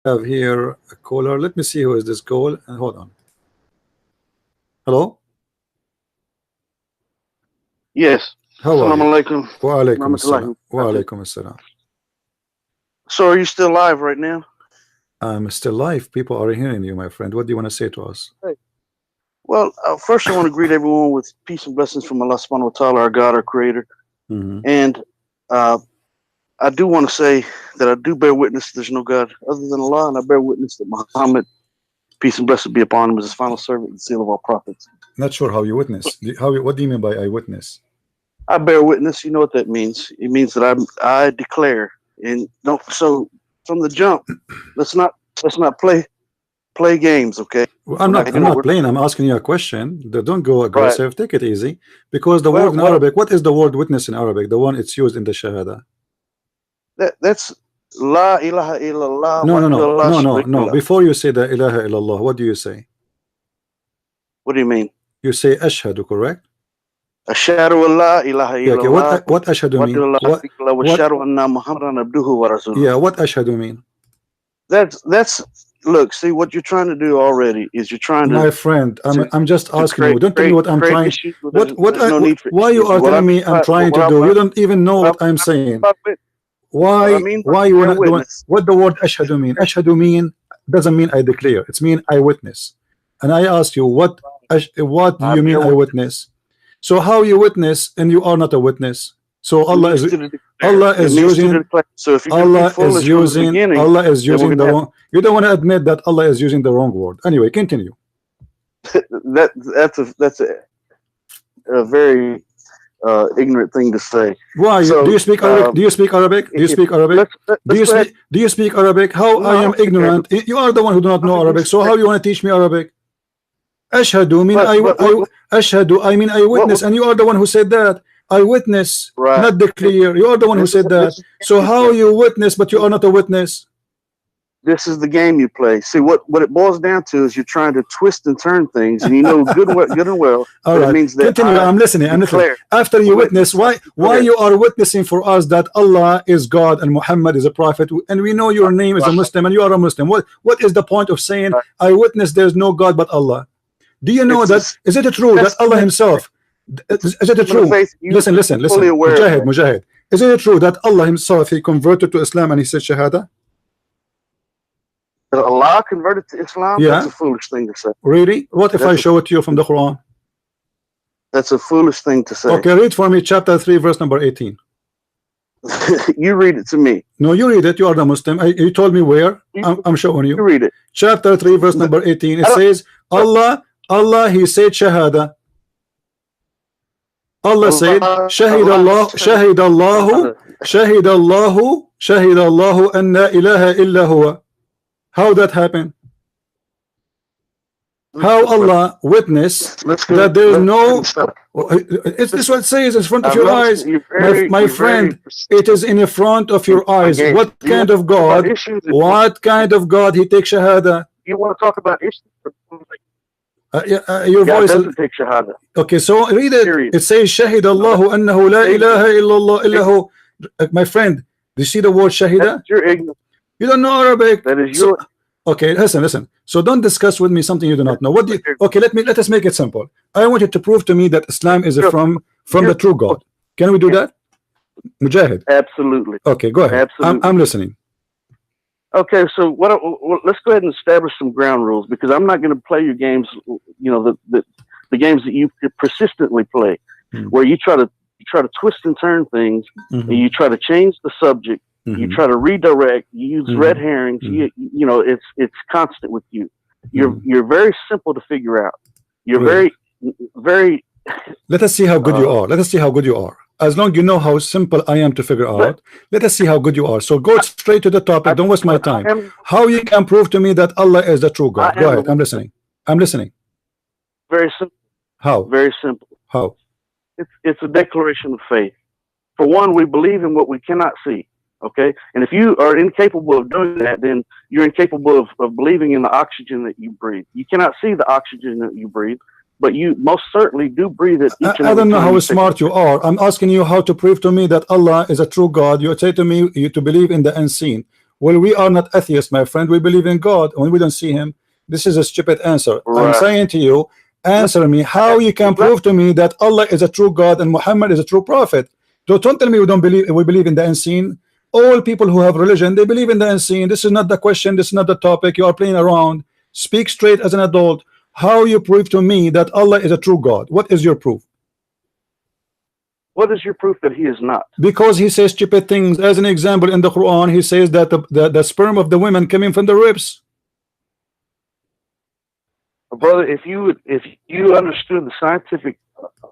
have here a caller. Let me see who is this call. Hold on. Hello. Yes. How are you? Alaikum. Wa alaikum assalam. Wa alaikum assalam. So are you still live right now? I'm still live. People are hearing you, my friend. What do you want to say to us? Hey. Well, first I want to greet everyone with peace and blessings from Allah subhanahu wa ta'ala, our God, our creator. And I do want to say that I do bear witness there's no God other than Allah, and I bear witness that Muhammad, peace and blessings be upon him, is his final servant and seal of all prophets. Not sure how you witness. What do you mean by eyewitness? I bear witness. You know what that means? It means that I declare, and don't. So from the jump, let's not play games, okay? Well, I'm not playing. I'm asking you a question. Don't go aggressive. Right. Take it easy, because the word in Arabic. What is the word witness in Arabic? The one it's used in the Shahada. That's La ilaha illallah. No. Before you say the ilaha illallah, what do you say? What do you mean? You say ashhadu, correct? Ashhadu la ilaha illallah. Okay, what ashhadu mean? What ashhadu mean? That's look, see what you're trying to do already is you're trying to. My friend, I'm just asking you. Don't tell me what I'm trying. Why you are telling me I'm trying to do? You don't even know what I'm saying. Why you want to do? What the word ashhadu mean? Ashhadu mean doesn't mean I declare. It's mean eyewitness. And I asked you what do you mean eyewitness? So how you witness and you are not a witness? So Allah is using the wrong. You don't want to admit that Allah is using the wrong word. Anyway, continue. That's a very ignorant thing to say. Why? So, do you speak Arabic? Do you speak Arabic? Do you speak Arabic? Do you speak Arabic? How I am ignorant? You are the one who do not know Arabic. So how you want to teach me Arabic? Ashhadu mean ashhadu. I mean eyewitness, and you are the one who said that. Eyewitness, not declare. You are the one who said that. So how you witness, but you are not a witness? This is the game you play. See, what it boils down to is you're trying to twist and turn things, and you know good and well. All right. It means that continue. I'm listening. After you witness, why you are witnessing for us that Allah is God and Muhammad is a prophet, and we know your name is a Muslim and you are a Muslim. What is the point of saying I witness there's no God but Allah? Do you know that? Is it true that Allah Himself? Is it true? Listen. Mujahid. Is it true that Allah Himself He converted to Islam and He said Shahada? Allah converted to Islam? Yeah. That's a foolish thing to say. Really? What if I show it to you from the Quran? That's a foolish thing to say. Okay, read for me chapter 3, verse number 18. You read it to me. No, you read it. You are the Muslim. You told me where. I'm showing you. You read it. Chapter 3, verse number 18. It says, Allah, He said Shahada. Allah said, Shahid Allahu, anna ilaha illa huwa. How that happened? How Allah witnessed that there is no. Is this what it says in front of your eyes, my friend? It is in the front of your eyes. What kind of God? What kind of God He takes Shahada? You want to talk about issues? Your voice doesn't take Shahada. Okay, so read it. It says Shahid Allahu annahu la ilaha illallah illahu. My friend, do you see the word Shahida? You're ignorant. You don't know Arabic. That is your. Okay, listen. So don't discuss with me something you do not know. What do you? Okay, let us make it simple. I want you to prove to me that Islam is from the true God. Can we do that, Mujahid? Absolutely. Okay, go ahead. Absolutely. I'm listening. Okay, so let's go ahead and establish some ground rules, because I'm not going to play your games. You know, the games that you persistently play, where you try to twist and turn things, and you try to change the subject. You try to redirect. You use red herrings. You know, it's constant with you. You're very simple to figure out. You're very. Let us see how good you are. Let us see how good you are. As long as you know how simple I am to figure out, let us see how good you are. So go straight to the topic. Don't waste my time. How you can prove to me that Allah is the true God? Go ahead. I'm listening. Very simple. How? Very simple. How? It's a declaration of faith. For one, we believe in what we cannot see. Okay, and if you are incapable of doing that, then you're incapable of believing in the oxygen that you breathe. You cannot see the oxygen that you breathe, but you most certainly do breathe it. I don't know how smart you are. I'm asking you how to prove to me that Allah is a true God. You say to me to believe in the unseen. Well, we are not atheists, my friend. We believe in God when we don't see him. This is a stupid answer. I'm saying to you, answer me how you can prove to me that Allah is a true God and Muhammad is a true prophet. Don't tell me we believe in the unseen. All people who have religion, they believe in the unseen. This is not the question. This is not the topic. You are playing around. Speak straight as an adult. How you prove to me that Allah is a true God? What is your proof? What is your proof that he is not? Because he says stupid things. As an example, in the Quran, he says that the sperm of the women coming from the ribs. Brother, if you understood the scientific,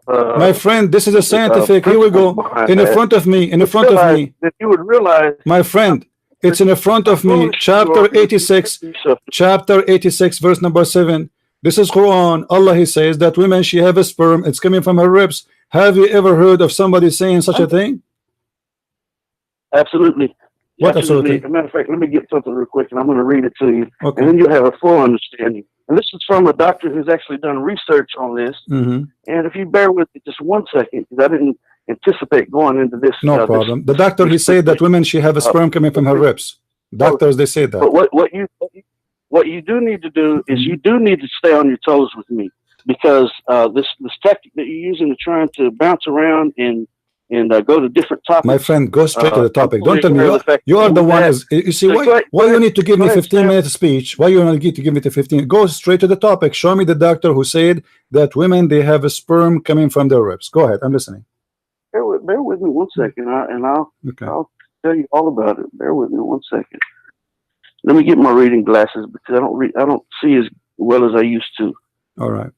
my friend, this is a scientific. Here we go. In the front of me. In the front of me. That you would realize, my friend, it's in the front of me. Chapter 86. Chapter 86, verse number 7. This is Quran. Allah, he says that women, she have a sperm. It's coming from her ribs. Have you ever heard of somebody saying such a thing? Absolutely. What absolutely? As a matter of fact, let me get something real quick, and I'm going to read it to you, okay. And then you'll have a full understanding. And this is from a doctor who's actually done research on this. And if you bear with me just 1 second, because I didn't anticipate going into this. No problem. The doctor, he said that women, she have a sperm coming from her ribs. Doctors, they say that. But what you do need to do is you do need to stay on your toes with me, because this tactic that you're using to trying to bounce around and go to different topics. My friend, go straight to the topic. Don't tell me you are the one. You see why you need to give me 15-minute speech? Why you need to give me the 15? Go straight to the topic. Show me the doctor who said that women, they have a sperm coming from their ribs. Go ahead, I'm listening. Bear with me 1 second, I'll tell you all about it. Bear with me 1 second. Let me get my reading glasses, because I don't see as well as I used to. All right.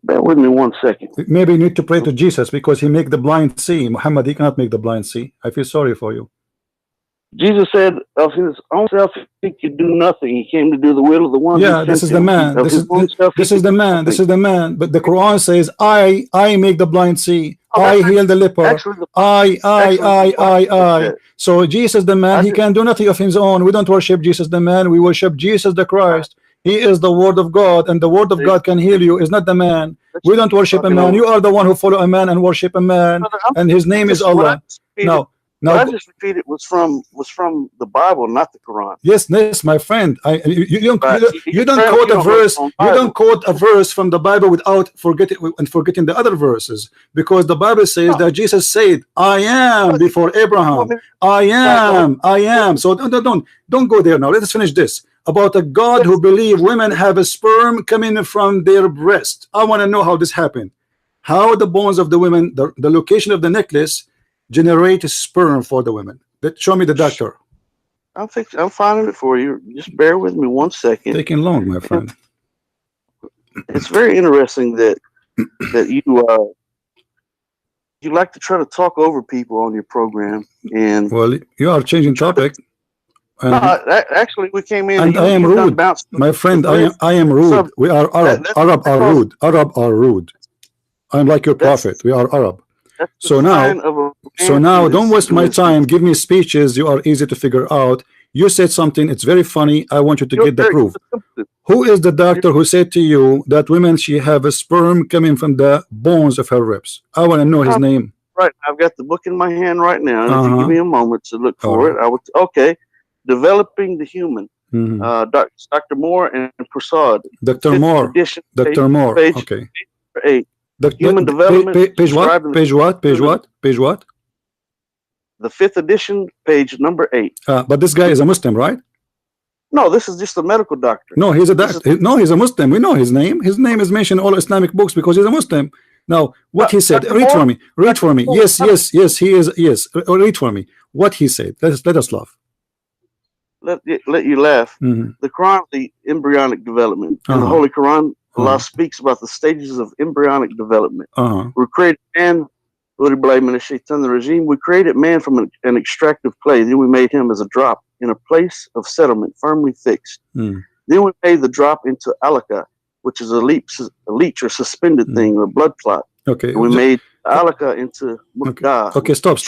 Bear with me 1 second. Maybe you need to pray to Jesus, because he make the blind see. Muhammad, he cannot make the blind see. I feel sorry for you. Jesus said of his own self he could do nothing. He came to do the will of the one. Yeah, this is the man. This is the man. This is the man. But the Quran says, I make the blind see. I heal the leper. I. So Jesus the man, he can do nothing of his own. We don't worship Jesus the man. We worship Jesus the Christ. He is the word of God, and the word of God can heal you. Is not the man. We don't worship a man. You are the one who follow a man and worship a man, and his name is Allah. Now, what I just repeated was from the Bible, not the Quran. Yes, my friend. You don't quote a verse. You don't quote a verse from the Bible without forgetting the other verses, because the Bible says that Jesus said, "I am before Abraham. I am." So don't go there now. Let us finish this about a God who believe women have a sperm coming from their breast. I want to know how this happened. How the bones of the women, the location of the necklace, generate sperm for the women. Show me the doctor. I'm finding it for you. Just bear with me 1 second. Taking long, my friend. It's very interesting that you like to try to talk over people on your program, and well, you are changing topic. No, actually, we came in and I am rude, my friend. I am rude. We are Arab. Arab are rude. Arab are rude. I'm like your prophet. We are Arab. So now don't waste my time. Give me speeches. You are easy to figure out. You said something, it's very funny. I want you to get the proof. Who is the doctor who said to you that women, she have a sperm coming from the bones of her ribs? I want to know his name. Right, I've got the book in my hand right now. If you give me a moment to look for it, I would. Okay, Developing the Human. Dr. Moore and Prasad. Dr. Moore. Dr. Moore. Okay. Page 8. Human development. Page what? Page what? Page what? Page what? The 5th edition, page number 8. But this guy is a Muslim, right? No, this is just a medical doctor. No, he's a doctor. No, he's a Muslim. We know his name. His name is mentioned in all Islamic books because he's a Muslim. Now, what he said. Read for me. Read for me. Yes, he is. Yes, read for me. What he said. Let us laugh. Let you laugh. The Quran, the embryonic development. In the Holy Quran, Allah speaks about the stages of embryonic development. We created man. We created man from an extractive clay. Then we made him as a drop in a place of settlement, firmly fixed. Then we made the drop into alaka, which is a leech or suspended thing, or blood clot. Okay. And we made alaka into mukda. Okay, stop.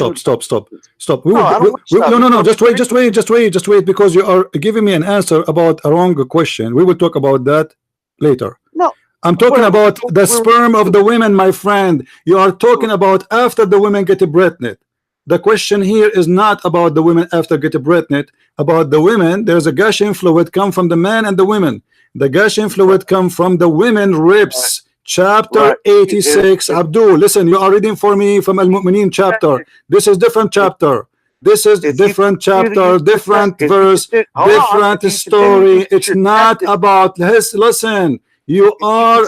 No, just wait, because you are giving me an answer about a wrong question. We will talk about that later. No, I'm talking about the sperm of the women, my friend. You are talking about after the women get pregnant. The question here is not about the women after getting pregnant. About the women, there's a gushing fluid come from the man and the women. The gushing fluid come from the women ribs. Chapter 86. Abdul, listen, you are reading for me from Al-Mu'mineen chapter. This is different chapter. This is different chapter, different verse, different story. It's not about his. Listen, you are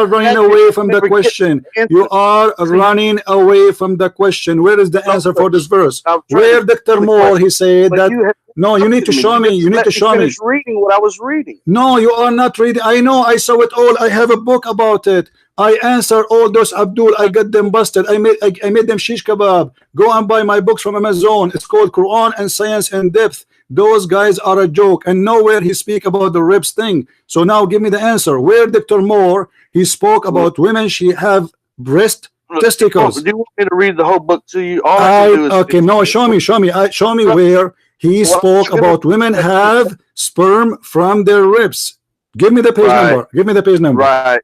running away from the question. You are running away from the question. Where is the answer for this verse? Where Dr. Moore, he said that. No, you need to show me. You need to show me. Reading what I was reading. No, you are not reading. I know. I saw it all. I have a book about it. I answer all those, Abdul. I got them busted. I made them shish kebab. Go and buy my books from Amazon. It's called Quran and Science in Depth. Those guys are a joke, and nowhere he speak about the ribs thing. So now give me the answer. Where Dr. Moore, he spoke about women, she have breast testicles. Do you want me to read the whole book to you? Okay, no, show me. Show me where he spoke about women have sperm from their ribs. Give me the page number. Give me the page number. Right.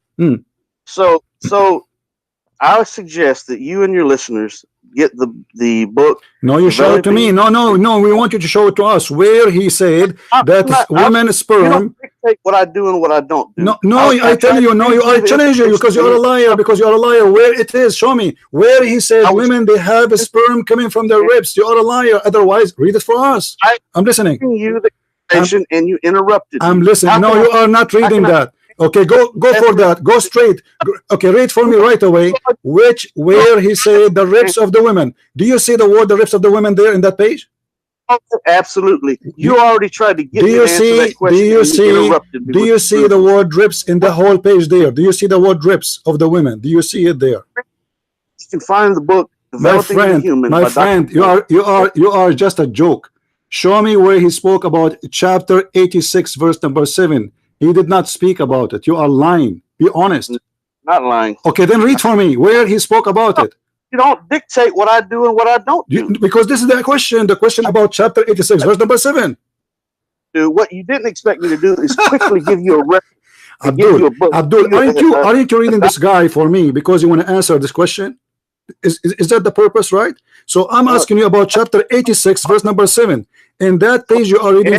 So I would suggest that you and your listeners get the book. No, you show it to me. No. We want you to show it to us where he said that women sperm. You don't dictate what I do and what I don't do. No, I tell you, no, I challenge you because you're a liar. Because you're a liar. Where it is? Show me where he said women they have a sperm coming from their ribs. You are a liar. Otherwise, read it for us. I'm listening. You the information and you interrupted. I'm listening. No, you are not reading that. Okay, go for that. Go straight. Okay, read for me right away. Where he said the ribs of the women. Do you see the word the ribs of the women there in that page? Absolutely. You already tried to get me to answer that question. Do you see the word ribs in the whole page there? Do you see the word ribs of the women? Do you see it there? You can find the book Developing the Human. My friend, you are just a joke. Show me where he spoke about chapter 86 verse number 7. He did not speak about it. You are lying. Be honest. Not lying. Okay, then read for me where he spoke about it. You don't dictate what I do and what I don't do. Because this is the question. The question about chapter 86, verse number 7. Dude, what you didn't expect me to do is quickly give you a reference. Abdul, aren't you reading this guy for me because you want to answer this question? Is that the purpose, right? So I'm asking you about chapter 86, verse number 7. In that page you are reading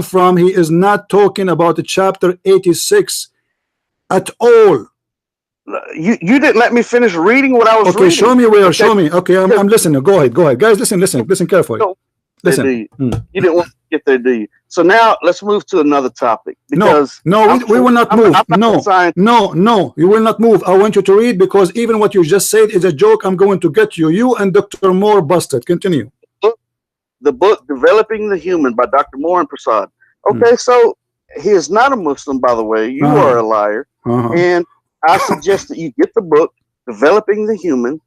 from, he is not talking about the chapter 86 at all. You didn't let me finish reading what I was reading. Okay, show me where. Show me. Okay, I'm listening. Go ahead, guys. Listen carefully. Listen. You didn't want to get there, do you? So now let's move to another topic. Because we will not move. No, you will not move. I want you to read because even what you just said is a joke. I'm going to get you. You and Dr. Moore busted. Continue. The book Developing the Human by Dr. Moore and Prasad. Okay, so he is not a Muslim, by the way. You are a liar. And I suggest that you get the book Developing the Human,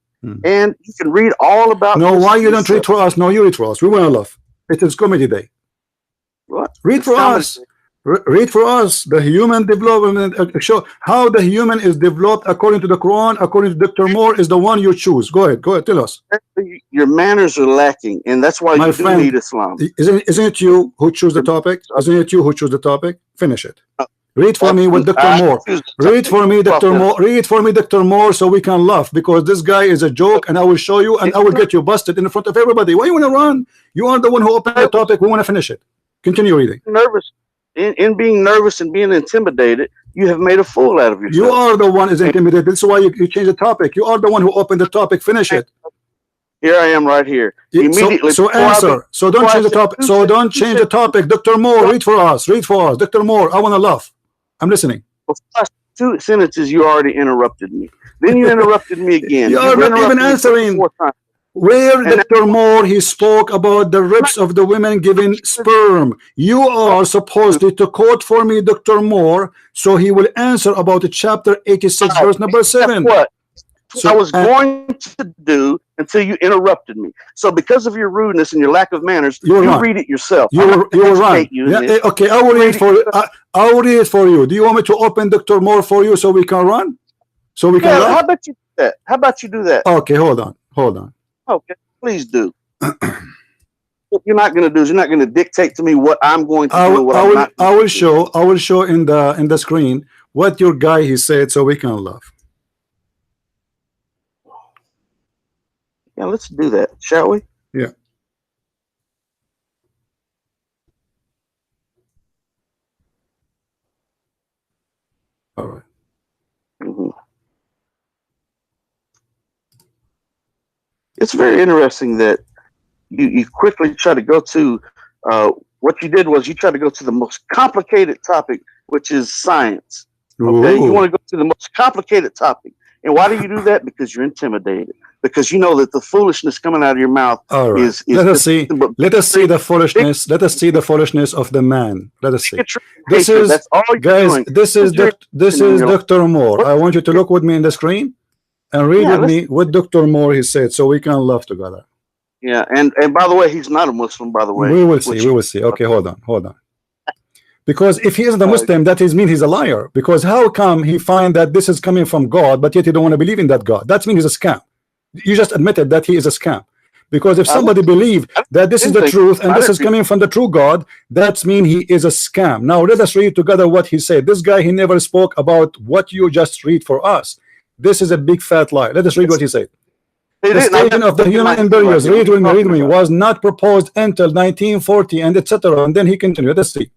and you can read all about. No, why you don't read for us? No, you read for us. We want to laugh. It is comedy day. What? Read for us. Read for us the human development. Show how the human is developed according to the Quran. According to Dr. Moore, is the one you choose. Go ahead. Tell us. Your manners are lacking, and that's why you do need Islam. Isn't it you who choose the topic? Isn't it you who choose the topic? Finish it. Read for me with Dr. Moore. Read for me, Dr. Moore. Read for me, Dr. Moore, so we can laugh because this guy is a joke, and I will show you, and I will get you busted in front of everybody. Why you want to run? You are the one who opened the topic. We want to finish it. Continue reading. Nervous. In being nervous and being intimidated, you have made a fool out of yourself. You are the one who is intimidated. This is why you change the topic. You are the one who opened the topic. Finish it. Here I am right here. Immediately. So answer. So don't change the topic. So don't change the topic. Dr. Moore, read for us. Read for us. Dr. Moore, I want to laugh. I'm listening. Well, first 2 sentences you already interrupted me. Then you interrupted me again. You are not even answering. Where Dr. Moore he spoke about the ribs of the women giving sperm. You are supposed to quote for me Dr. Moore so he will answer about the chapter 86 verse number 7. What I was going to do until you interrupted me. So because of your rudeness and your lack of manners, you read it yourself. You were right. Yeah, okay, I will read for you. I will read it for you. Do you want me to open Dr. Moore for you so we can run? So we can run? How about you do that? How about you do that? Okay, hold on. Okay, please do. What you're not going to do is you're not going to dictate to me what I'm going to do. I will show in the screen what your guy he said so we can laugh. Yeah, let's do that, shall we? Yeah. All right. It's very interesting that you quickly try to go to what you did was you tried to go to the most complicated topic, which is science. Okay, you want to go to the most complicated topic. And why do you do that? Because you're intimidated. Because you know that the foolishness coming out of your mouth is let us see the foolishness. Let us see the foolishness of the man. Let us see. This is, guys, this is Dr. Moore. I want you to look with me in the screen and read with me what Dr. Moore he said, so we can laugh together. Yeah, and by the way, he's not a Muslim, by the way. We will see. We will see. Okay, hold on. Because if he isn't a Muslim, that means he's a liar. Because how come he find that this is coming from God, but yet he don't want to believe in that God? That means he's a scam. You just admitted that he is a scam. Because if somebody believe that this is the truth and this is coming from the true God, that means he is a scam. Now let us read together what he said. This guy, he never spoke about what you just read for us. This is a big fat lie. Let us read what he said. The staging of the human embryos, read with me, was not proposed until 1940 and etc. And then he continued. Let's see.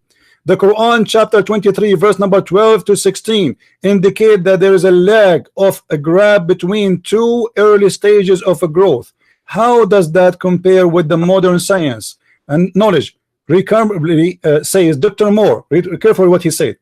The Quran chapter 23 verse number 12 to 16 indicate that there is a lag of a grab between two early stages of a growth. How does that compare with the modern science and knowledge? Recurrently says Dr. Moore, read carefully what he said.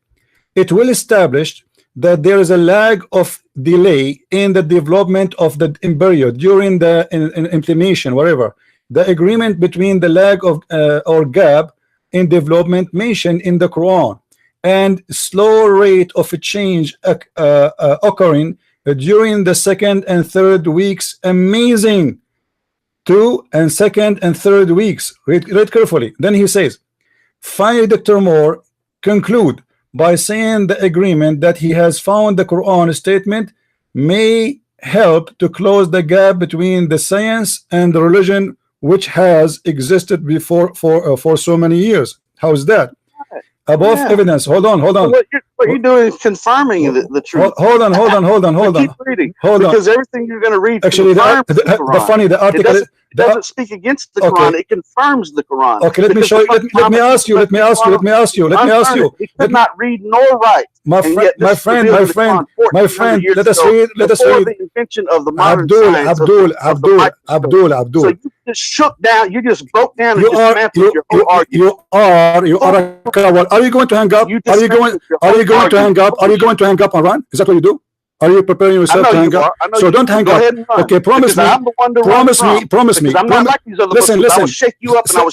It will establish that there is a lag of delay in the development of the embryo during the implementation, whatever. The agreement between the lag of or gap in development mentioned in the Quran and slow rate of a change occurring during the second and third weeks. Amazing. 2 and second and third weeks. Read carefully. Then he says, finally, Dr. Moore conclude by saying the agreement that he has found the Quran statement may help to close the gap between the science and the religion which has existed before for so many years. How is that? Above evidence. Hold on. What you're doing is confirming the truth. Hold on. Keep reading. Because everything you're going to read actually the article it doesn't speak against the Quran. It confirms the Quran. Okay, let me show you. Let me ask you. He could not read nor write. My friend. Let us read. The invention of the modern Abdul. So you just shook down. You just broke down. You are a coward. Are you going to hang up? Are you going to hang up? Are you going to hang up and run? Is that what you do? Are you preparing yourself to hang up? So don't hang up. Okay, promise me. Listen.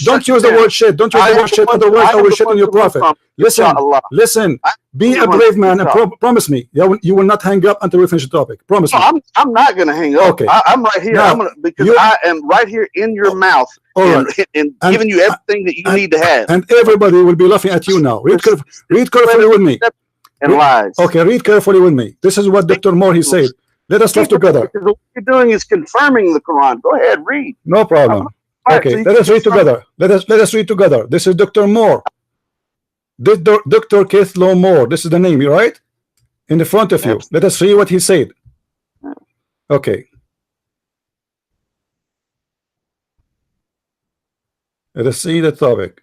Don't use the word shit. Otherwise, I will shit on your prophet. Listen. Be a brave man and promise me you will not hang up until we finish the topic. Promise me. I'm not going to hang up. Okay. I'm right here. Because I am right here in your mouth and giving you everything that you need to have. And everybody will be laughing at you now. Read carefully with me. And lies. Okay, read carefully with me. This is what Dr. Moore he said. Let us laugh together. What you're doing is confirming the Quran. Go ahead, read. No problem. Okay, let us read together. Let us read together. This is Dr. Moore. Dr. Keithlow Moore. This is the name, right? In the front of you. Let us read what he said. Okay. Let us see the topic.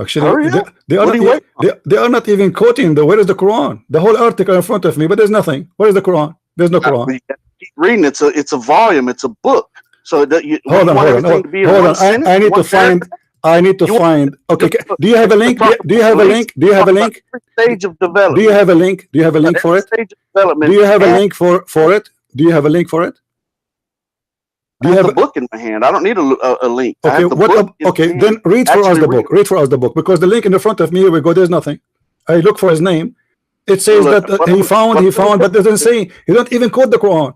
Actually, they are not even quoting where is the Quran? The whole article in front of me, but there's nothing. Where is the Quran? There's no Quran. Keep reading. It's a volume. It's a book. So hold on. I need to find. Okay. Do you have a link? Do you have a link? Stage of development. Do you have a link? For it? Stage of development. Do you have a link for it? Do you have a link for it? I have the book in my hand. I don't need a link. Okay, then read for us the book. Read for us the book, because the link in the front of me, here we go, there's nothing. I look for his name. It says that he found, but it doesn't say. He don't even quote the Quran.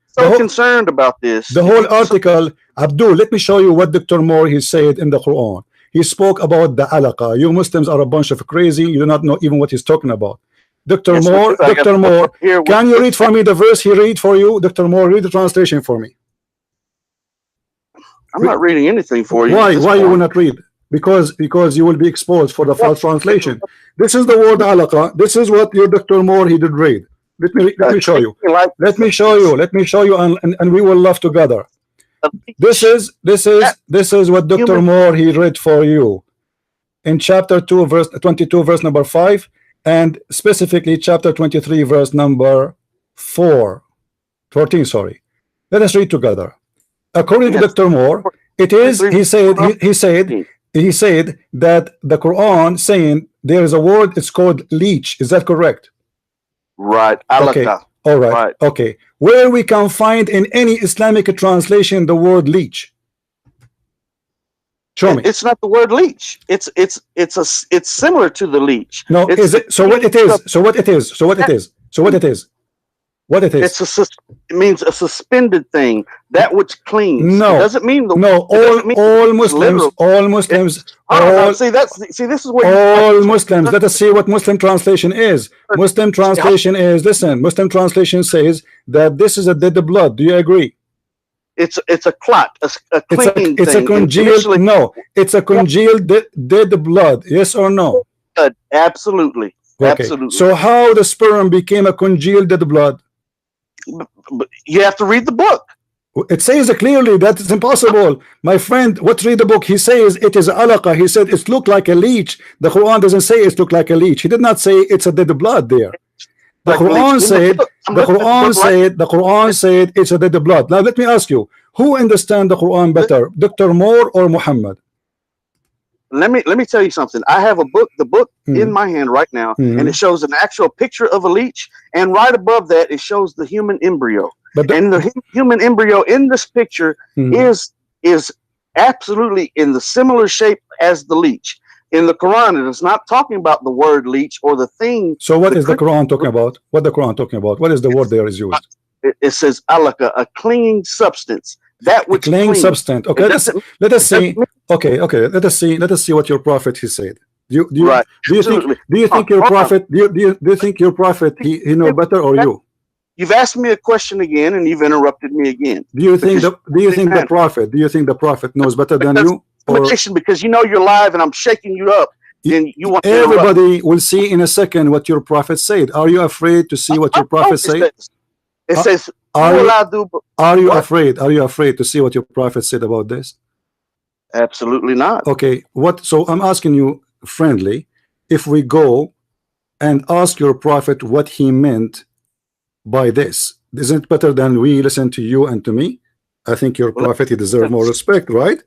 So concerned about this. The whole article, Abdul, let me show you what Dr. Moore he said in the Quran. He spoke about the alaqa. You Muslims are a bunch of crazy. You do not know even what he's talking about. Dr. Moore, can you read for me the verse he read for you? Dr. Moore, read the translation for me. I'm not reading anything for you. Why you will not read? Because you will be exposed for the false translation. This is the word alaqa. This is what your Dr. Moore he did read. Let me show you. Let me show you. Let me show you, and we will laugh together. This is what Dr. Moore he read for you in chapter 2, verse 22, verse number 5, and specifically chapter 23, verse number 14. Sorry. Let us read together. According to Dr. Moore, it is. He said that the Quran saying there is a word. It's called leech. Is that correct? Right. Okay. All right. Okay. Where we can find in any Islamic translation the word leech? Show me. It's not the word leech. It's similar to the leech. No, is it? So what it is? So what it is? So what it is? So what it is? What it is? It means a suspended thing, that which clings. No, it doesn't mean all Muslims. See, this is where all Muslims. Let us see what Muslim translation is. Muslim translation is, listen. Muslim translation says that this is a dead blood. Do you agree? It's a clot, a clinging it's a congealed. No, it's a congealed dead blood. Yes or no? Absolutely. Okay. Absolutely. So how the sperm became a congealed dead blood? But you have to read the book. It says clearly that it's impossible, my friend. What read the book? He says it is alaqa. He said it looked like a leech. The Quran doesn't say it looked like a leech. He did not say it's a dead blood there. The Quran said it's a dead blood. Now let me ask you, who understands the Quran better, Dr. Moore or Muhammad? Let me tell you something. I have the book in my hand right now, and it shows an actual picture of a leech, and right above that it shows the human embryo. And the human embryo in this picture is absolutely in the similar shape as the leech. In the Quran, it is not talking about the word leech or the thing. So what is the Quran talking about? What the Quran talking about? What is the word there is used? It says alaka, a clinging substance. That which clinging substance. Okay, let us see. Okay, let us see what your prophet he said. Do you think your prophet he know better or you? You've asked me a question again and you've interrupted me again. Do you think the prophet knows better than you? Because you know you're live and I'm shaking you up. And you want everybody will see in a second what your prophet said. Are you afraid to see what your prophet said? It says, are you afraid? Are you afraid to see what your prophet said about this? Absolutely not. Okay, so I'm asking you friendly, if we go and ask your prophet what he meant by this, isn't it better than we listen to you and to me? I think your prophet, he deserves more respect, right?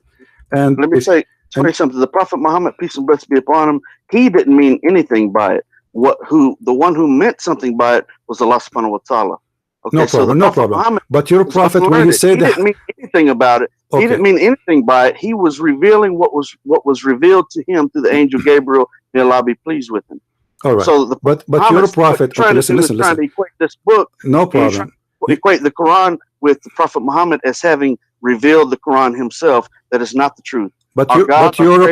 And let me say something. The Prophet Muhammad, peace and blessings be upon him, he didn't mean anything by it. The one who meant something by it was Allah subhanahu wa ta'ala. Okay, no problem. Muhammad, but your prophet, when he said he didn't mean anything about it. Okay. He didn't mean anything by it. He was revealing what was revealed to him through the angel Gabriel. May Allah be pleased with him. All right. So but your prophet, trying to equate this book. No problem. Equate the Quran with the Prophet Muhammad as having revealed the Quran himself. That is not the truth. But your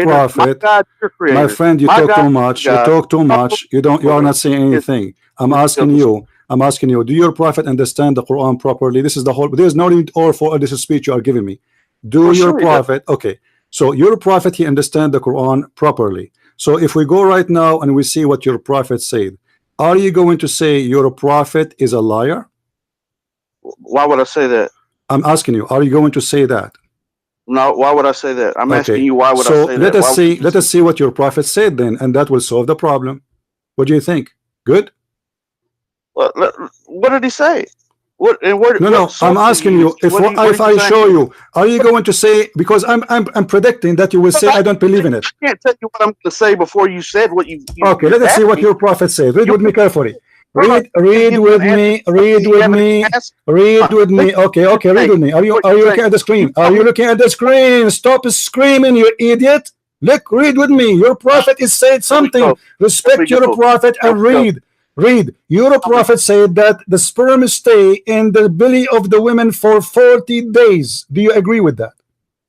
prophet, my friend, you talk too much. You talk too much. You are not saying anything. I'm asking you, do your prophet understand the Quran properly? This is the whole, there's no need for this speech you are giving me. Do your prophet, okay, so your prophet, he understand the Quran properly. So if we go right now and we see what your prophet said, are you going to say your prophet is a liar? Why would I say that? I'm asking you, are you going to say that? No, why would I say that? I'm asking you, why would I say that? So let us see what your prophet said then, and that will solve the problem. What do you think? Good? Well, what did he say? No, I'm asking you, if I show you, are you going to say, because I'm predicting that you will say I don't believe in it. I can't tell you what I'm going to say before you said what you okay, let us see what your prophet said. Read with me carefully. Read with me. Okay, read with me. Are you looking at the screen? Are you looking at the screen? Stop screaming, you idiot. Look, read with me. Your prophet is said something. Respect your prophet and read. Read. Your prophet said that the sperm stay in the belly of the women for 40 days. Do you agree with that?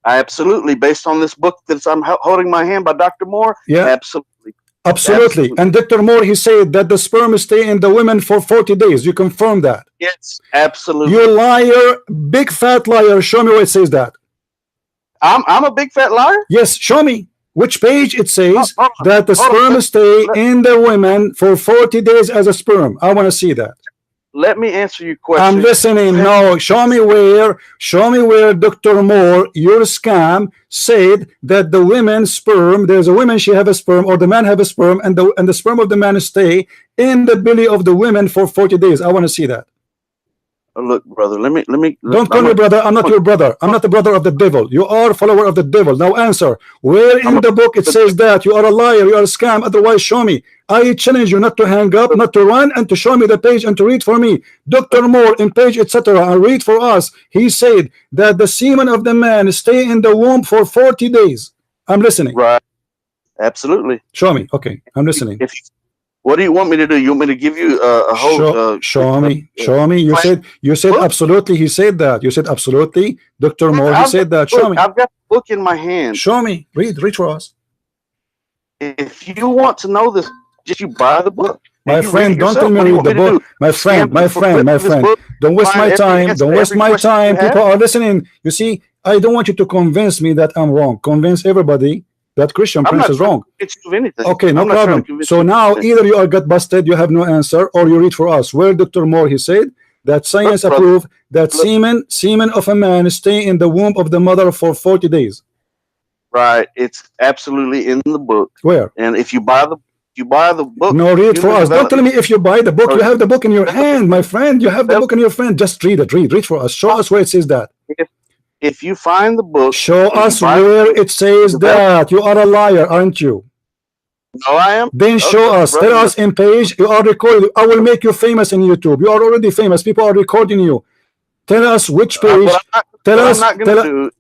Absolutely. Based on this book that I'm holding my hand by Dr. Moore? Yeah. Absolutely. Absolutely. And Dr. Moore, he said that the sperm stay in the women for 40 days. You confirm that? Yes, absolutely. You liar, big fat liar. Show me where it says that. I'm a big fat liar? Yes, show me. Which page it says that the sperm stay in the women for 40 days as a sperm? I want to see that. let me answer your question. I'm listening. No, show me where Dr. Moore, your scam, said that the women's sperm, there's a woman, she have a sperm, or the man have a sperm, and the sperm of the man stay in the belly of the women for 40 days. I want to see that. Look, brother, let me don't call me brother. I'm not your brother. I'm not the brother of the devil. You are a follower of the devil. Now answer. Where in the book it says that? You are a liar, you are a scam. Otherwise show me. I challenge you not to hang up, not to run, and to show me the page and to read for me. Dr. Moore in page etc. and read for us. He said that the semen of the man stay in the womb for 40 days. I'm listening. Right. Absolutely. Show me. Okay, I'm listening. What do you want me to do? You want me to give you a whole? Show me. You said absolutely. He said that. You said absolutely. Dr. Moore. He said that. Show me. I've got the book in my hand. Show me. Read for us. If you want to know this, just you buy the book. My friend, don't tell me read the book. My friend. Don't waste my time. Don't waste my time. People are listening. You see, I don't want you to convince me that I'm wrong. Convince everybody that Christian Prince is wrong. Okay, no problem. So now either you are got busted, you have no answer, or you read for us where Dr. Moore he said that science approved that semen of a man stay in the womb of the mother for 40 days. Right, it's absolutely in the book. Where? And if you buy the book. No, read for us. Don't tell me if you buy the book. You have the book in your hand, my friend. You have the book in your hand. Just read it. Read for us. Show us where it says that. If you find the book, show us where it says that. You are a liar, aren't you? No, I am. Then show us. Tell us in page. You are recorded. I will make you famous in YouTube. You are already famous. People are recording you. Tell us which page. I'm not going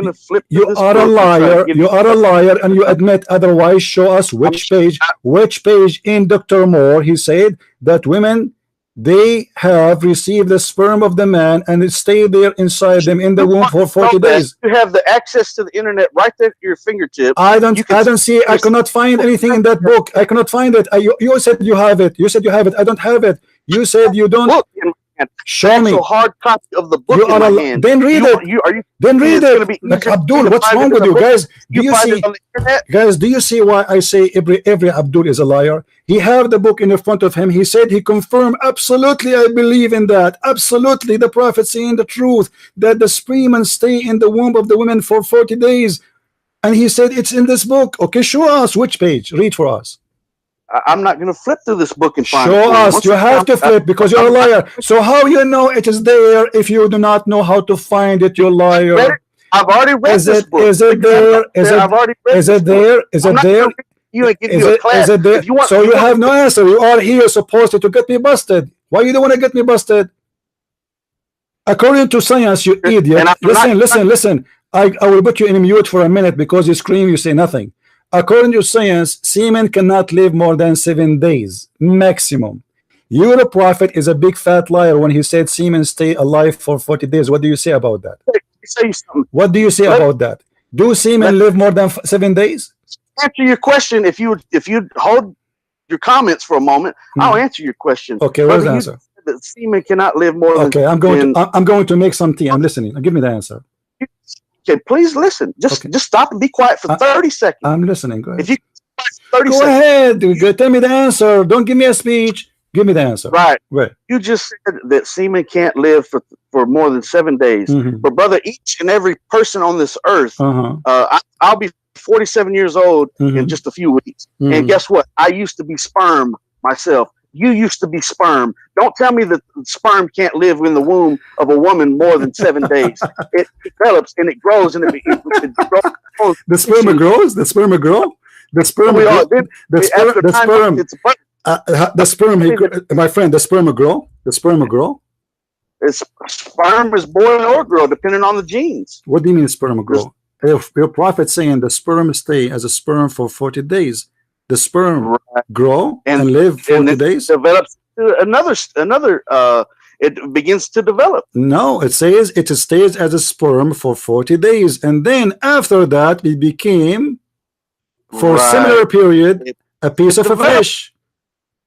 to flip. You are a liar. You are a liar, and you admit otherwise. Show us which page. Which page in Dr. Moore he said that women, they have received the sperm of the man and it stayed there inside them in the womb for 40 days. You have the access to the internet right there at your fingertips. I don't see. I cannot find anything in that book. I cannot find it. You said you have it. You said you have it. I don't have it. You said you don't. Show me. A hard copy of the book in my hand. Then read it. Then read it. Like Abdul, what's wrong with you guys? Do you see? Guys, do you see why I say every Abdul is a liar? He have the book in front of him. He said he confirmed. Absolutely, I believe in that. Absolutely, the prophet saying the truth that the sperm stay in the womb of the women for 40 days. And he said it's in this book. Okay, show us which page. Read for us. I'm not going to flip through this book and find it. Show us. You have to flip because you're a liar. So how you know it is there if you do not know how to find it? You're a liar. I've already read this book. Is it there? Is it there? Is it there? Is it there? So you have no answer. You are here supposed to get me busted. Why you don't want to get me busted? According to science, you idiot. Listen. I will put you in mute for a minute because you scream, you say nothing. According to science, semen cannot live more than 7 days maximum. Your prophet is a big fat liar when he said semen stay alive for 40 days. What do you say about that? What do you say about that? Do semen live more than 7 days? Answer your question. If you hold your comments for a moment, I'll answer your question. Okay, where's the answer? That semen cannot live more than. Okay, I'm going to make some tea. I'm listening. Give me the answer. Okay, please listen. Just stop and be quiet for 30 seconds. I'm listening. Go ahead. If you 30 go seconds. ahead. Tell me the answer. Don't give me a speech. Give me the answer. Right. You just said that semen can't live for more than 7 days. But brother, each and every person on this earth, I'll be 47 years old in just a few weeks. And guess what? I used to be sperm myself. You used to be sperm. Don't tell me that sperm can't live in the womb of a woman more than 7 days. It develops and it grows and it grows. The sperm grows. The sperm grow. The sperm. The sperm. My friend, the sperm grow. The sperm grow. Sperm is born or grow depending on the genes. What do you mean sperm grow? If your prophet saying the sperm stay as a sperm for 40 days. The sperm grow and live 40 days. Develops another. It begins to develop. No, it says it stays as a sperm for 40 days, and then after that, it became, for a similar period, a piece of a fish.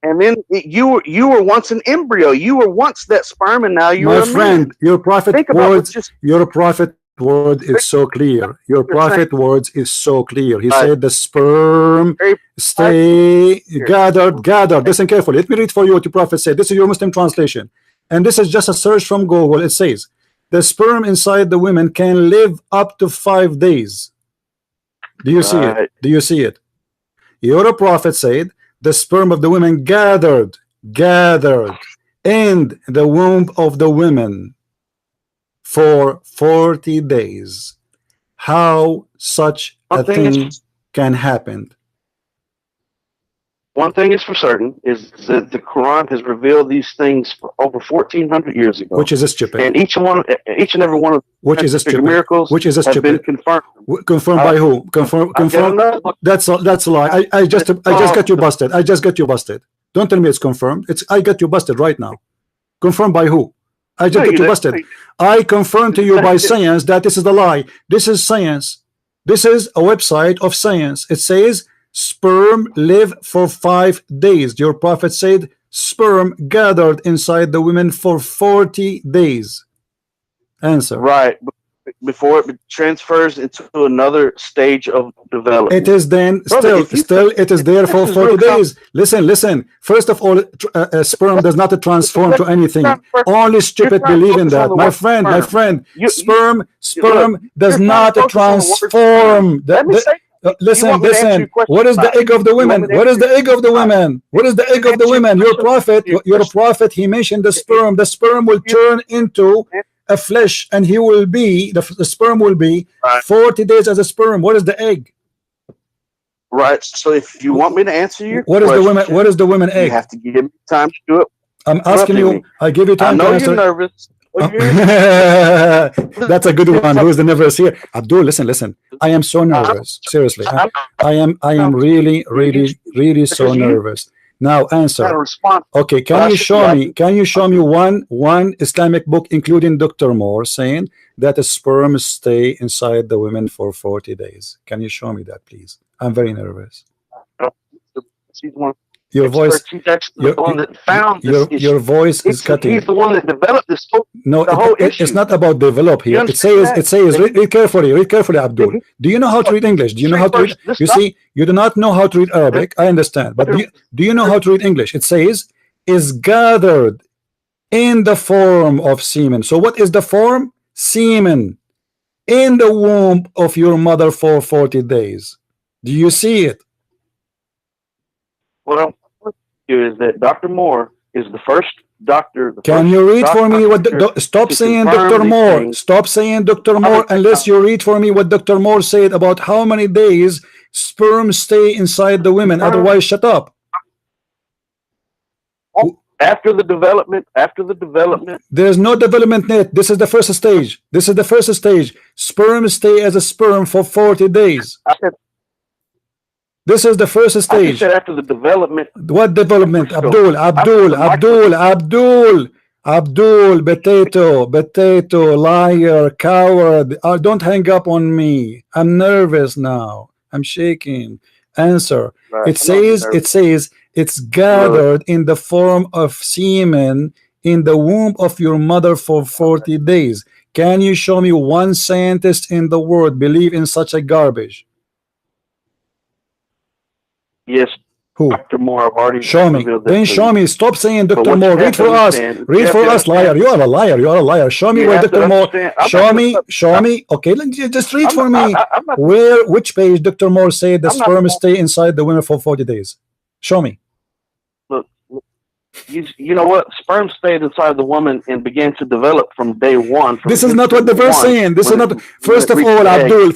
And then you were once an embryo. You were once that sperm, and now you are. My friend, your prophet word is so clear. Your prophet words is so clear. He said the sperm stay gathered. Listen carefully. Let me read for you what your prophet said. This is your Muslim translation, and this is just a search from Google. It says the sperm inside the women can live up to 5 days. Do you see it? Do you see it? Your prophet said the sperm of the women gathered in the womb of the women for 40 days. How such a thing can happen? One thing is for certain is that the Quran has revealed these things for over 1,400 years ago. Which is stupid. And each and every one of the miracles have been confirmed. Confirmed by who? Confirmed. That's a lie. I just got you busted. I just got you busted. Don't tell me it's confirmed. I got you busted right now. Confirmed by who? I just got you busted. I confirm to you by science that this is the lie. This is science. This is a website of science. It says sperm live for 5 days. Your prophet said sperm gathered inside the women for 40 days. Answer. Right. Before it transfers into another stage of development. It is then still it is there for 40 days. Listen. First of all, sperm does not transform to anything. Only stupid believe in that. My friend, sperm does not transform. Listen. What is the egg of the women? What is the egg of the women? What is the egg of the women? Your prophet, he mentioned the sperm. The sperm will turn into a flesh, and he will be the sperm will be 40 days as a sperm. What is the egg? Right. So if you want me to answer you, what is the women egg? You have to give me time to do it. I'm asking you. I give you time. I know you're nervous. That's a good one. Who is the nervous here? Abdul, listen. I am so nervous. Seriously, I am really so nervous. Now answer. Okay, can you show me one Islamic book, including Dr. Moore, saying that the sperm stay inside the women for 40 days? Can you show me that, please? I'm very nervous. Your voice. Your voice is cutting. He's the one that developed this. No, it's not about develop here. It says. Read carefully, Abdul. Do you know how to read English? Do you know how to read? You see, you do not know how to read Arabic. I understand, but do you know how to read English? It says is gathered in the form of semen. So what is the form? Semen in the womb of your mother for 40 days. Do you see it? Well, is that Dr. Moore is the first doctor. Can you read for me what? Stop saying Dr. Moore. Stop saying Dr. Moore unless you read for me what Dr. Moore said about how many days sperm stay inside the women. Otherwise, shut up. After the development. There's no development yet. This is the first stage. Sperm stay as a sperm for 40 days. This is the first stage. I said after the development. What development? Abdul, potato, liar, coward. Don't hang up on me. I'm nervous now. I'm shaking. Answer. Right. It says it's gathered in the form of semen in the womb of your mother for 40 days. Can you show me one scientist in the world believe in such a garbage? Yes. Who? Dr. Moore, I've already show me. Then show me. Stop saying Dr. Moore. Read for us. Read for us, liar. You are a liar. Show me where Dr. Moore. Show me. Okay, just read for me. Which page Dr. Moore said the sperm stay inside the women for 40 days? Show me. Look. You know what? Sperm stayed inside the woman and began to develop from day one. This is not what the verse saying. This is not. First of all, Abdul,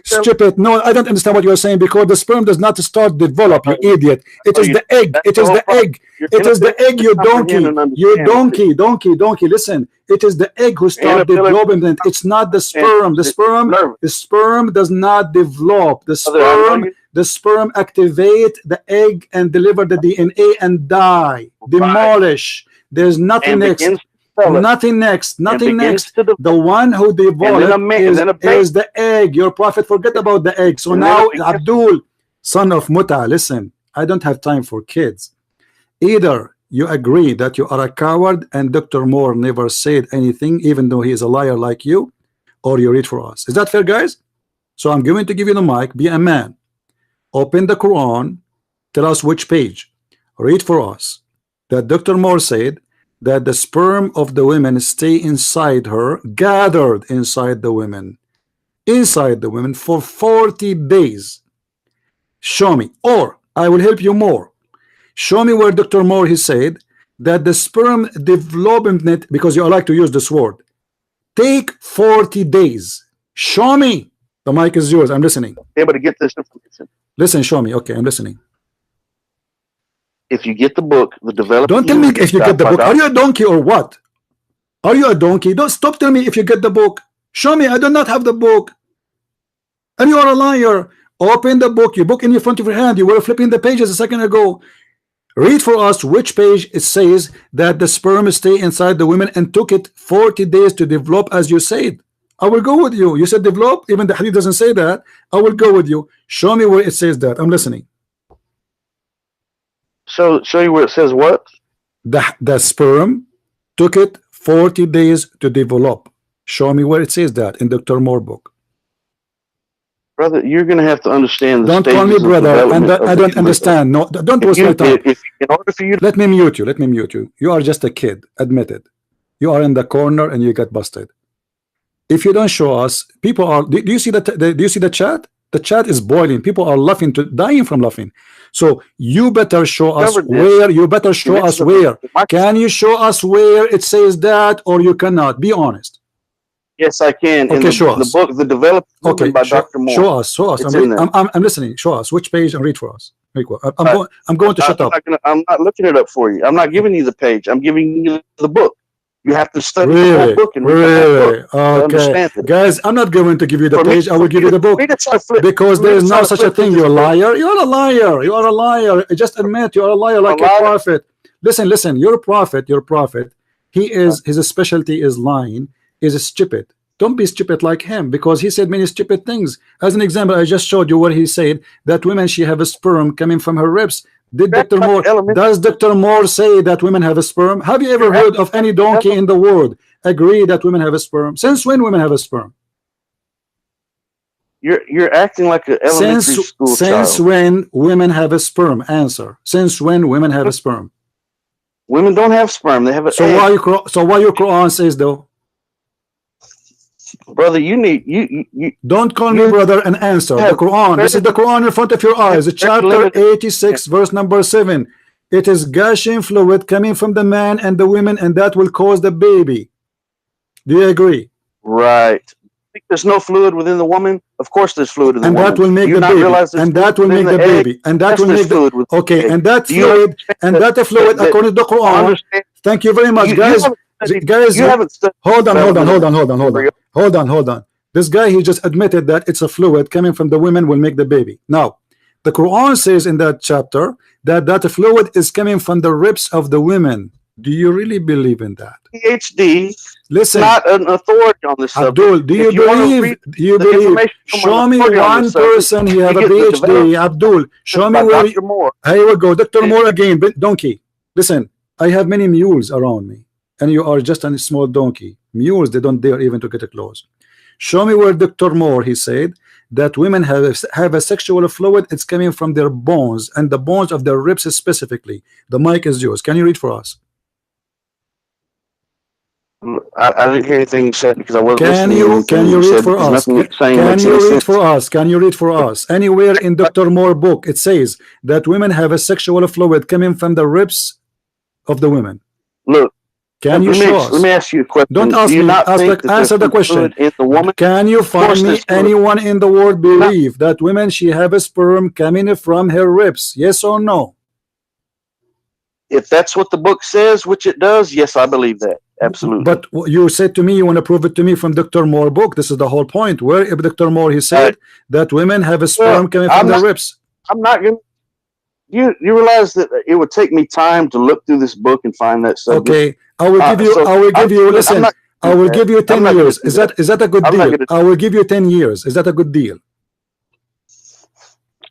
stupid. No, I don't understand what you are saying because the sperm does not start develop. You idiot. It is the egg. It is the egg. It is the egg. You donkey. Listen. It is the egg who starts development. It's not the sperm. The sperm does not develop. The sperm activate the egg and deliver the DNA and die. Demolish. There's nothing next. Nothing next. The one who developed is the egg. Your prophet forget about the egg. So now, Abdul, son of Muta, listen. I don't have time for kids. Either you agree that you are a coward and Dr. Moore never said anything, even though he is a liar like you, or you read for us. Is that fair, guys? So I'm going to give you the mic. Be a man. Open the Quran. Tell us which page. Read for us that Dr. Moore said that the sperm of the women stay inside her, gathered inside the women for 40 days. Show me, or I will help you more. Show me where Dr. Moore he said that the sperm development, because you like to use this word, take 40 days. Show me. The mic is yours. I'm listening. Able to get this information. Listen, show me. Okay, I'm listening. If you get the book, the development. Don't tell me if you get the book. Are you a donkey or what? Are you a donkey? Don't stop telling me if you get the book. Show me. I do not have the book. And you are a liar. Open the book. Your book in your front of your hand. You were flipping the pages a second ago. Read for us which page it says that the sperm stay inside the women and took it 40 days to develop, as you said. I will go with you. You said develop. Even the hadith doesn't say that. I will go with you. Show me where it says that. I'm listening. Show you where it says what? The sperm took it 40 days to develop. Show me where it says that in Dr. Moore book. Brother, you're going to have to understand the don't call me brother, and I don't understand. No, don't waste my time. In order for you to... Let me mute you. Let me mute you. You are just a kid. Admit it. You are in the corner and you get busted. If you don't show us, people are. Do you see that? Do you see the chat? The chat is boiling. People are laughing, dying from laughing. So you better show us where. You better show us where. Can you show us where it says that, or you cannot? Be honest. Yes, I can. Okay, show us. The book, the development by Dr. Moore. Show us. Show us. I'm listening. Show us which page and read for us. I'm going to shut up. I'm not looking it up for you. I'm not giving you the page. I'm giving you the book. You have to study the whole book and read the whole book to understand it. Guys, I'm not going to give you the page. I will give you the book because there is no such a thing. You're a liar. You are a liar. You are a liar. Just admit you are a liar, like a prophet. Listen. You're a prophet. You're a prophet. His specialty is lying. Is stupid. Don't be stupid like him, because he said many stupid things. As an example, I just showed you where he said that women, she have a sperm coming from her ribs. Does Dr. Moore say that women have a sperm? Have you ever heard of any donkey in the world agree that women have a sperm? Since when women have a sperm? You're acting like an elementary school child. Since when women have a sperm? Answer. Since when women have a sperm? Women don't have sperm. They have an egg. So why your Quran says though? Brother, you don't call me brother and answer. The Quran. This is the Quran in front of your eyes. Chapter 86, verse number 7. It is gushing fluid coming from the man and the women, and that will cause the baby. Do you agree? Right. There's no fluid within the woman. Of course, there's fluid in the woman. And that will make the baby. And that will make the baby. And that will make the okay. And that fluid. And that fluid, according to the Quran. Thank you very much, guys. Guys, hold on. This guy, he just admitted that it's a fluid coming from the women will make the baby. Now, the Quran says in that chapter that fluid is coming from the ribs of the women. Do you really believe in that? PhD. Listen, not an authority on this subject. Abdul, do you believe? Do you believe? Show me one person he have a PhD. Abdul, show me where. Here we go, Dr. Moore again. Donkey. Listen, I have many mules around me. And you are just a small donkey. Mules, they don't dare even to get close. Show me where Dr. Moore, he said that women have a sexual fluid. It's coming from their bones and the bones of their ribs specifically. The mic is yours. Can you read for us? I didn't hear anything you said because I wasn't listening. Can you read for us? Can you read for us? Anywhere in Dr. Moore's book, it says that women have a sexual fluid coming from the ribs of the women. Look. Can you show us? Let me ask you a question. Don't ask me. Answer the question. Can you find me anyone in the world believe that women she have a sperm coming from her ribs? Yes or no? If that's what the book says, which it does, yes, I believe that. Absolutely. But you said to me you want to prove it to me from Dr. Moore's book. This is the whole point. Where if Dr. Moore he said that women have a sperm coming from their ribs. I'm not going to. You realize that it would take me time to look through this book and find that subject. Okay, I will give you. Listen, I will give you 10 years. Is that a good deal? I will give you 10 years. Is that a good deal?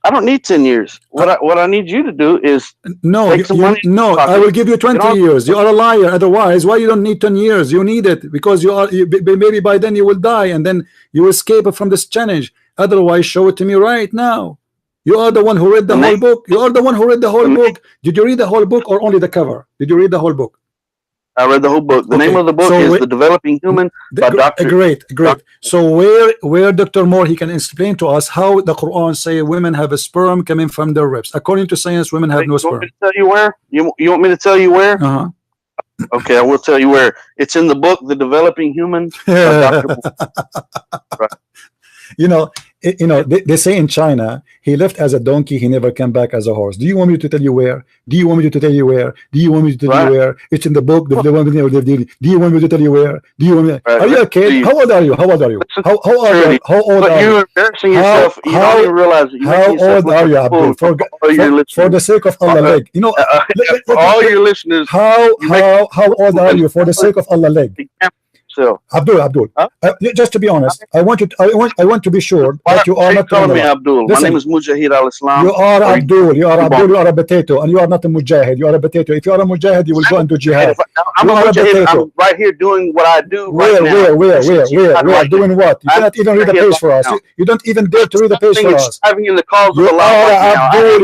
I don't need 10 years. What I need you to do is take some money. No, I will give you 20 years. You are a liar. Otherwise, why you don't need 10 years? You need it because maybe by then you will die and then you escape from this challenge. Otherwise, show it to me right now. You are the one who read the whole book. You are the one who read the whole book. Did you read the whole book or only the cover? Did you read the whole book? I read the whole book. The name of the book is The Developing Human by Dr. Great. So where Dr. Moore, he can explain to us how the Quran say women have a sperm coming from their ribs. According to science, women have no sperm. You want me to tell you where? You want me to tell you where? Okay, I will tell you where. It's in the book The Developing Human by Dr. Moore. Right. You know, they say in China, he left as a donkey, he never came back as a horse. Do you want me to tell you where? Do you want me to tell you where? Do you want me to tell you where? It's in the book. Do you want me to tell you where? Do you want me? Are you a kid? How old are you? How old are you? How old are you? You're embarrassing yourself. You don't even realize it. How old are you, Abdul? For the sake of Allah, leg. You know, for all your listeners. How old are you? For the sake of Allah, leg. So Abdul, just to be honest, I want to be sure that you are not calling me Abdul. My name is Mujahid al-Islam. You are Abdul. You are Abdul. You are a potato, and you are not a mujahid. You are a potato. If you are a mujahid, you will go and do jihad. I'm a mujahid. I'm right here doing what I do. Where? Doing what? You cannot even read the page for us. You don't even dare to read the page for us.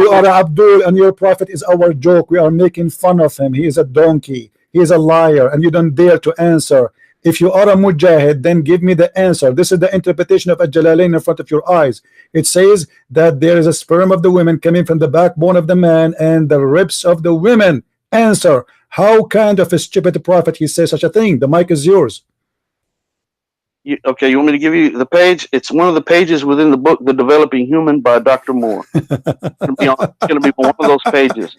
You are Abdul, and your prophet is our joke. We are making fun of him. He is a donkey. He is a liar, and you don't dare to answer. If you are a mujahid, then give me the answer. This is the interpretation of Al-Jalalain in front of your eyes. It says that there is a sperm of the women coming from the backbone of the man and the ribs of the women. Answer. How kind of a stupid prophet he says such a thing? The mic is yours. Okay, you want me to give you the page? It's one of the pages within the book, The Developing Human by Dr. Moore. It's going to be one of those pages.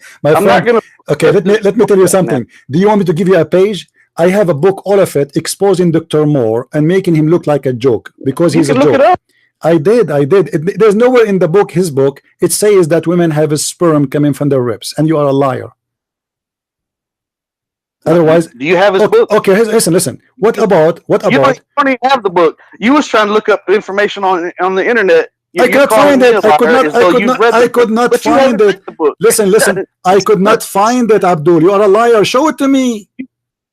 Okay, let me tell you something. Do you want me to give you a page? I have a book, all of it, exposing Dr. Moore and making him look like a joke because he's a joke. I did. There's nowhere in the book, his book, it says that women have a sperm coming from their ribs, and you are a liar. Otherwise, do you have his book? Okay, listen. What about? You don't even have the book. You was trying to look up information on the internet. I could find it. I could not find it. Listen. I could not find it, Abdul. You are a liar. Show it to me.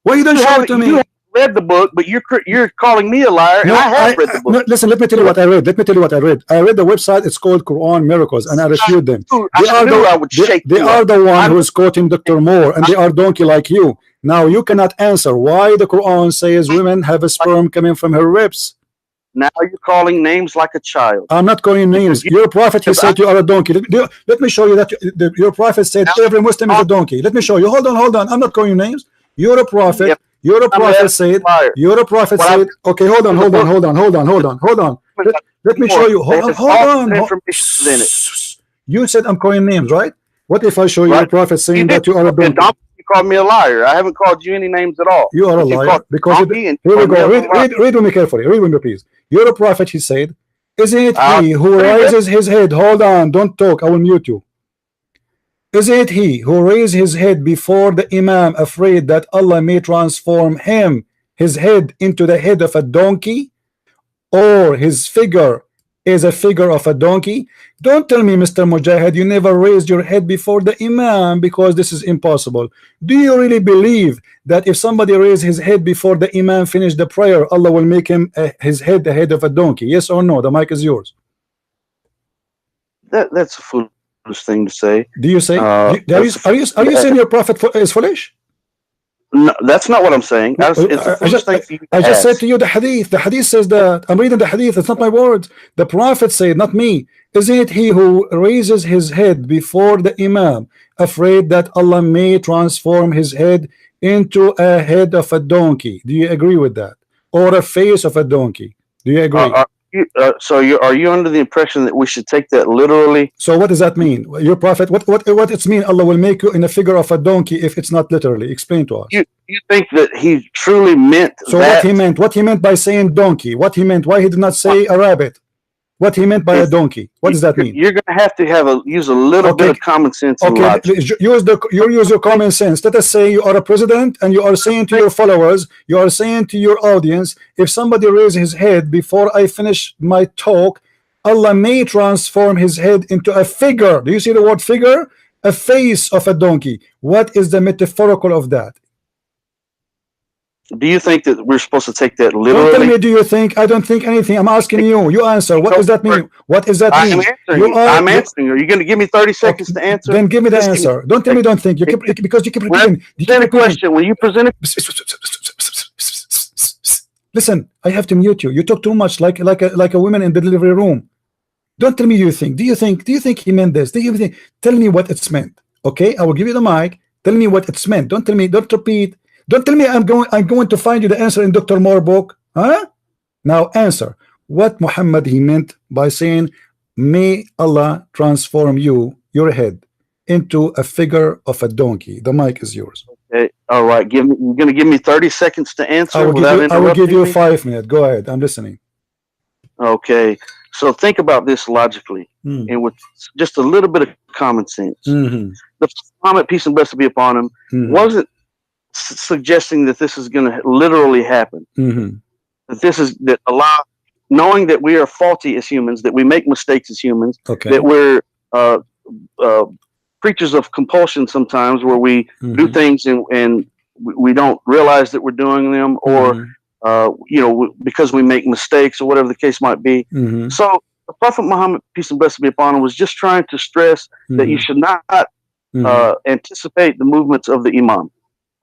Why you don't show it to me? You read the book, but you're calling me a liar, and I have read the book. No, listen, let me tell you what I read. I read the website. It's called Quran Miracles, and I refute them. They are the one who is quoting Dr. Moore, and they are donkey like you. Now you cannot answer why the Quran says women have a sperm coming from her ribs. Now you're calling names like a child. I'm not calling names. Your prophet, he said you are a donkey. Let me show you that your prophet said every Muslim is a donkey. Let me show you. Hold on. I'm not calling names. You're a prophet. Yep. You're a prophet said. You're a prophet said. Okay, hold on. Let me show you. Hold on. You said I'm calling names, right? What if I show you a prophet saying that you are a donkey? You called me a liar. I haven't called you any names at all. You are a liar because here we go. Read with me carefully. Read with me, please. You're a prophet. He said, "Isn't it he who raises his head?" Hold on. Don't talk. I will mute you. Is it he who raised his head before the Imam, afraid that Allah may transform his head into the head of a donkey, or his figure is a figure of a donkey? Don't tell me, Mr. Mujahid, you never raised your head before the Imam, because this is impossible. Do you really believe that if somebody raised his head before the Imam finished the prayer, Allah will make him his head the head of a donkey? Yes or no? The mic is yours. That's a foolish thing to say. Do you say? Are you saying your prophet is foolish? No, that's not what I'm saying. I just said to you the hadith. The hadith says that. I'm reading the hadith. It's not my words. The prophet said, not me. Isn't it he who raises his head before the Imam, afraid that Allah may transform his head into a head of a donkey? Do you agree with that? Or a face of a donkey? Do you agree? Are you under the impression that we should take that literally? So what does that mean? Your prophet, what it's mean? Allah will make you in a figure of a donkey if it's not literally. Explain to us. You think that he truly meant so that? What he meant by saying donkey? What he meant? Why he did not say a rabbit? What he meant by a donkey? What does that mean? You're going to have to use a little bit of common sense. Okay, use your common sense. Let us say you are a president and you are saying to your followers, you are saying to your audience, if somebody raises his head before I finish my talk, Allah may transform his head into a figure. Do you see the word figure? A face of a donkey. What is the metaphorical of that? Do you think that we're supposed to take that literally? Don't tell me, do you think? I don't think anything. I'm asking you. You answer. What does that mean? What does that mean? I'm answering. Are you going to give me 30 seconds to answer? Then give me the answer. Don't tell me don't think. You keep, because you keep repeating. You keep repeating. Question. When you present it. Listen, I have to mute you. You talk too much like a woman in the delivery room. Don't tell me you think. Do you think he meant this? Do you think? Tell me what it's meant. Okay, I will give you the mic. Tell me what it's meant. Don't tell me. Don't repeat. Don't tell me I'm going to find you the answer in Dr. Moore book. Huh? Now answer what Muhammad he meant by saying, may Allah transform you, your head, into a figure of a donkey. The mic is yours. Okay. All right. You're going to give me 30 seconds to answer. I will give you 5 minutes. Go ahead. I'm listening. Okay. So think about this logically and with just a little bit of common sense. The Prophet, peace and blessings be upon him, wasn't suggesting that this is going to literally happen. That Allah, knowing that we are faulty as humans, that we make mistakes as humans, that we're creatures of compulsion sometimes, where we do things and we don't realize that we're doing them, or you know, because we make mistakes or whatever the case might be. So the Prophet Muhammad, peace and blessings be upon him, was just trying to stress that you should not anticipate the movements of the Imam.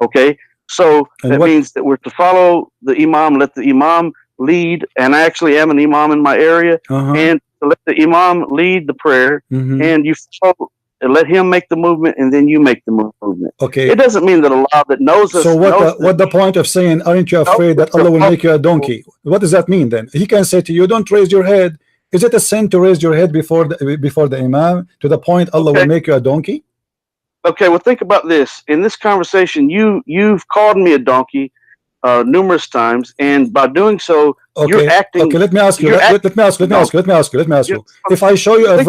Okay, so that means that we're to follow the Imam, let the Imam lead, and I actually am an Imam in my area, and to let the Imam lead the prayer, and you follow, and let him make the movement, and then you make the movement. Okay. It doesn't mean that Allah that knows us. So what the point of saying, aren't you afraid that Allah will make you a donkey? What does that mean then? He can say to you, don't raise your head. Is it a sin to raise your head before the Imam to the point Allah will make you a donkey? Okay, well, think about this. In this conversation, you've called me a donkey numerous times, and by doing so, you're acting. Okay, let me ask you. Let me ask you. If I show you a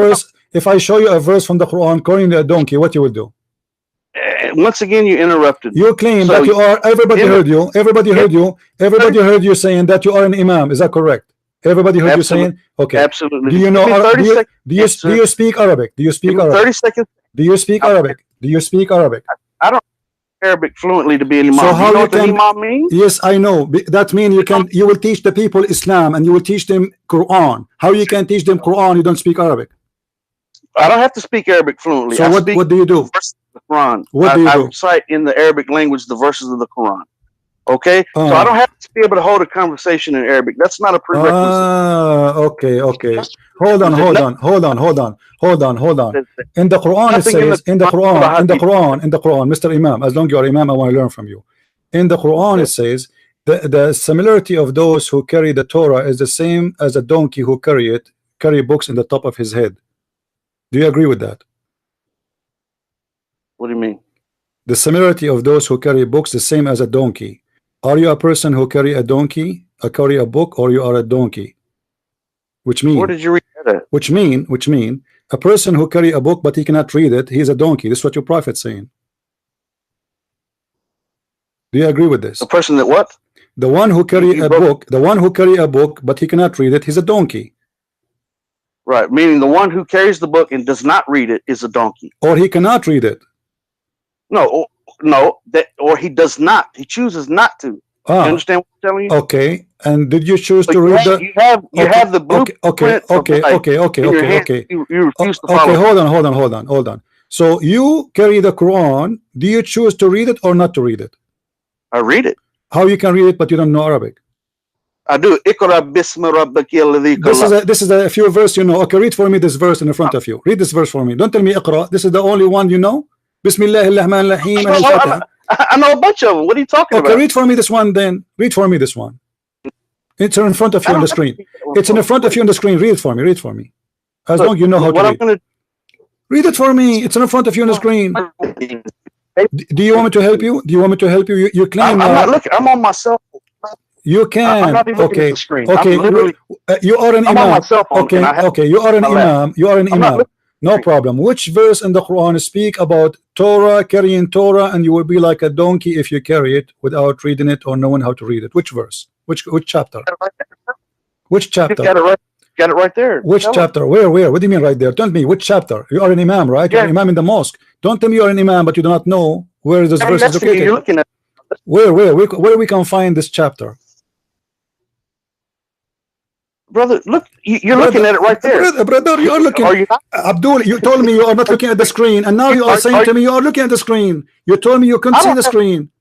verse, from the Quran calling you a donkey, what you will do? Once again, you interrupted. You claim that you are. Everybody heard you. Everybody heard you saying that you are an Imam. Is that correct? Everybody heard you saying. Okay. Absolutely. Do you know? Do you speak Arabic? Do you speak Arabic? 30 seconds. Do you speak Arabic? Do you speak Arabic? I don't speak Arabic fluently to be an Imam. So how you know what an Imam means? Yes, I know. That means you will teach the people Islam and you will teach them Quran. How you can teach them Quran? You don't speak Arabic. I don't have to speak Arabic fluently. So what do you do? The Quran. What do you do? I recite in the Arabic language the verses of the Quran. Okay, so I don't have to be able to hold a conversation in Arabic. That's not a prerequisite. Okay. Hold on. In the Quran it says, in the Quran, Mr. Imam, as long as you are Imam, I want to learn from you. In the Quran it says the similarity of those who carry the Torah is the same as a donkey who carry books in the top of his head. Do you agree with that? What do you mean? The similarity of those who carry books is the same as a donkey. Are you a person who carry a donkey, carry a book, or you are a donkey? Which mean? Where did you read that? Which mean a person who carry a book but he cannot read it, he is a donkey. This is what your prophet's saying. Do you agree with this? The person that what? The one who carry a book, but he cannot read it, he's a donkey. Right, meaning the one who carries the book and does not read it is a donkey. Or he cannot read it. No, or he does not. He chooses not to. You understand what I'm telling you? Okay. And did you choose to read the? You have the blueprint. Okay. You refuse to follow. Okay, hold on. So you carry the Quran. Do you choose to read it or not to read it? I read it. How you can read it but you don't know Arabic? I do. This is a few verse you know. Okay, read for me this verse in front of you. Read this verse for me. Don't tell me Iqra. This is the only one you know. Bismillahirrahmanirrahim. I know a bunch of them. What are you talking about? Okay, read for me this one then. Read for me this one. It's in front of you on the screen. It's in front of you on the screen. Read it for me. Read for me. As long as you know how to read. Read it for me. It's in front of you on the screen. Do you want me to help you? You claim I'm on my cell phone. You can. I'm not even looking at the screen. You are an Imam. Okay. You are an Imam. You are an Imam. No problem. Which verse in the Quran speak about Torah, carrying Torah, and you will be like a donkey if you carry it without reading it or knowing how to read it? Which verse? Which chapter? Which chapter? Got it right there. Which chapter? Where? What do you mean right there? Tell me which chapter. You are an imam, right? You're an imam in the mosque. Don't tell me you're an imam, but you do not know where this verse is located. You're looking at. Where we can find this chapter? Brother, look, you're looking at it right there. Brother, you're looking. Are you not? Abdul, you told me you are not looking at the screen, and now you are saying to me you are looking at the screen. You told me you couldn't see the screen.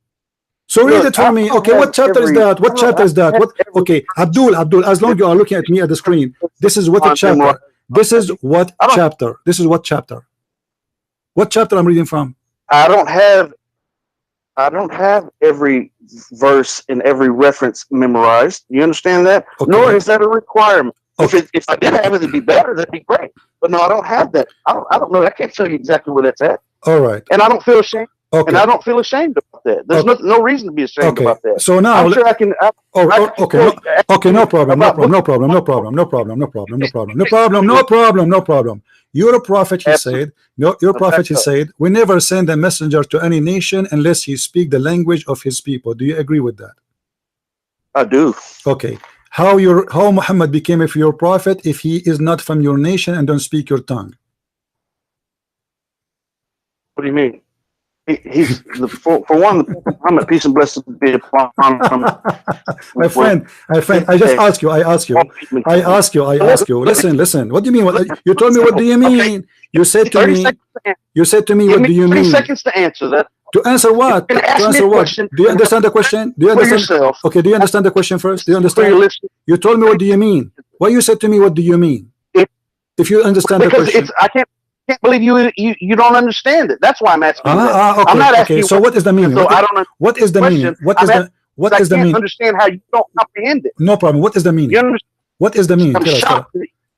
So read it for me. Okay, what chapter is that? What chapter is that? What? Okay, Abdul, as long as you are looking at me at the screen, this is what chapter. This is what chapter. This is what chapter. What chapter I'm reading from? I don't have every verse and every reference memorized. You understand that? Okay. Nor is that a requirement. Okay. If I did have it, it'd be better. That'd be great. But no, I don't have that. I don't know. I can't tell you exactly where that's at. All right. And I don't feel ashamed. Okay. And I don't feel ashamed about that. There's no reason to be ashamed about that. So now, I'm sure I can. No problem. You're a prophet, he said. Your prophet, he said, we never send a messenger to any nation unless he speak the language of his people. Do you agree with that? I do. Okay. How Muhammad became your prophet if he is not from your nation and don't speak your tongue? What do you mean? He's for one, Muhammad, peace and blessings be upon him. My friend, I just ask you. Listen. What do you mean? You told me what do you mean? Okay. You said to me. What do you mean? 30 seconds to answer that. To answer what? To answer what? Do you understand the question? Do you understand? Okay. Do you understand the question first? Do you understand? You told me what do you mean? Why you said to me what do you mean? If you understand the question, I can't believe you don't understand it. That's why I'm asking you that. Okay, I'm not asking you. So what is the meaning? So I don't what is the meaning? What is the meaning? I understand how you don't comprehend it. No problem. What is the meaning? What is the meaning?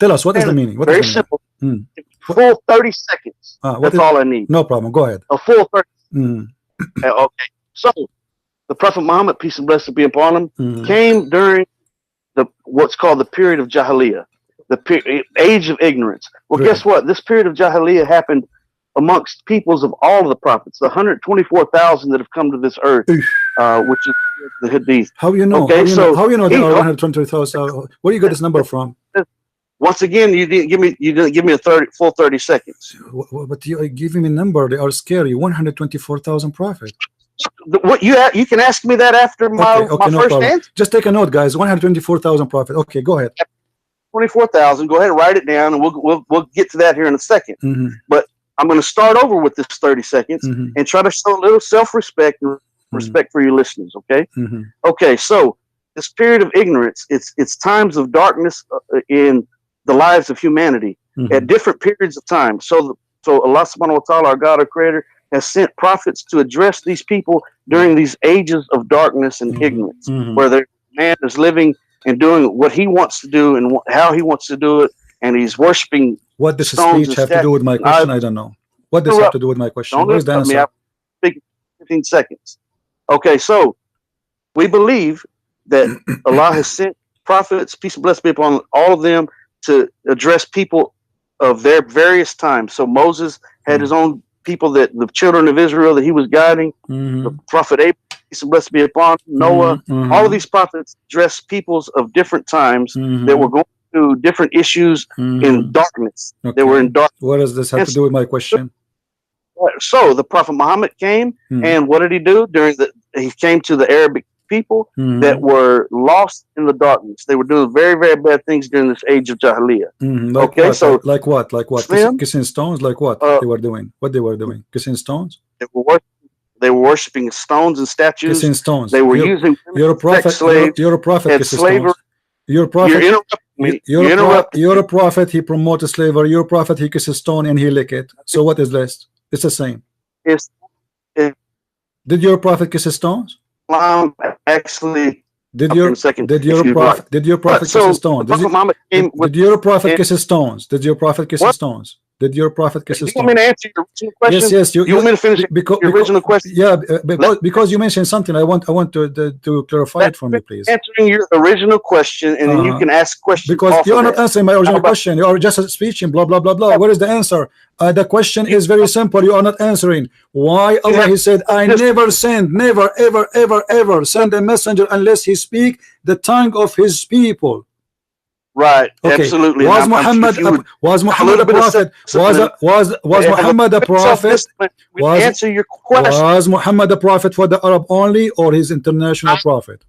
Tell us what is the meaning? What Very is the simple. Full 30 seconds. That's all I need. No problem. Go ahead. A full 30. Okay. So the Prophet Muhammad, peace and blessings be upon him, came during what's called the period of Jahiliyyah. The age of ignorance. Well, guess what? This period of Jahiliyyah happened amongst peoples of all of the prophets, the 124,000 that have come to this earth, which is the Hadith. How you know? Okay, how you know there are 124,000? Where do you get this number from? Once again, you didn't give me a full 30 seconds. But you give me a number. They are scary. 124,000 prophets. What you can ask me that after my first answer. Just take a note, guys. 124,000 prophets. Okay, go ahead. 24,000. Go ahead and write it down, and we'll get to that here in a second. But I'm going to start over with this 30 seconds and try to show a little self-respect and respect for your listeners. Okay. Okay. So this period of ignorance, it's times of darkness in the lives of humanity at different periods of time. So Allah subhanahu wa ta'ala, our God, our creator, has sent prophets to address these people during these ages of darkness and ignorance, where the man is living and doing what he wants to do and how he wants to do it, and he's worshiping. What does speech have to do with my question? I don't know. What does it have to do with my question? Where's the answer? 15 seconds. Okay, so we believe that Allah has sent prophets, peace and blessings be upon all of them, to address people of their various times. So Moses had his own people, that the children of Israel that he was guiding. The prophet Abraham, peace and blessings be upon Noah. All of these prophets address peoples of different times that were going through different issues in darkness. They were in darkness. What does this have to do with my question? So the Prophet Muhammad came, and what did he do? He came to the Arabic people that were lost in the darkness. They were doing very, very bad things during this age of Jahiliyyah. Okay, so like what? Kissing stones? Like what they were doing? What they were doing? Kissing stones? They were worshiping stones and statues. Kissing stones. They were using. You're a prophet. You're a prophet. Kissing stones. You're a prophet. You're a prophet. He promotes slavery. You're a prophet. He kisses stone and he lick it. So what is this? It's the same. Did your prophet kiss stones? Actually, did your prophet kiss stones? Did your prophet kiss stones? Did your prophet kiss stones? Did your prophet kiss stones? You want me to answer your original question? Yes. You want me to finish your original question? Yeah, because you mentioned something. I want to clarify it for me, please. Answering your original question, and then you can ask questions. Because you are not answering my original question. You are just speaking. Blah blah blah blah. Where is the answer? The question is very simple. You are not answering. Why Allah He said, "I never ever send a messenger unless he speak the tongue of his people." Right. Okay. Absolutely. Was Muhammad a prophet? Was Muhammad a prophet? Answer your question. Was Muhammad a prophet for the Arab only, or his international prophet?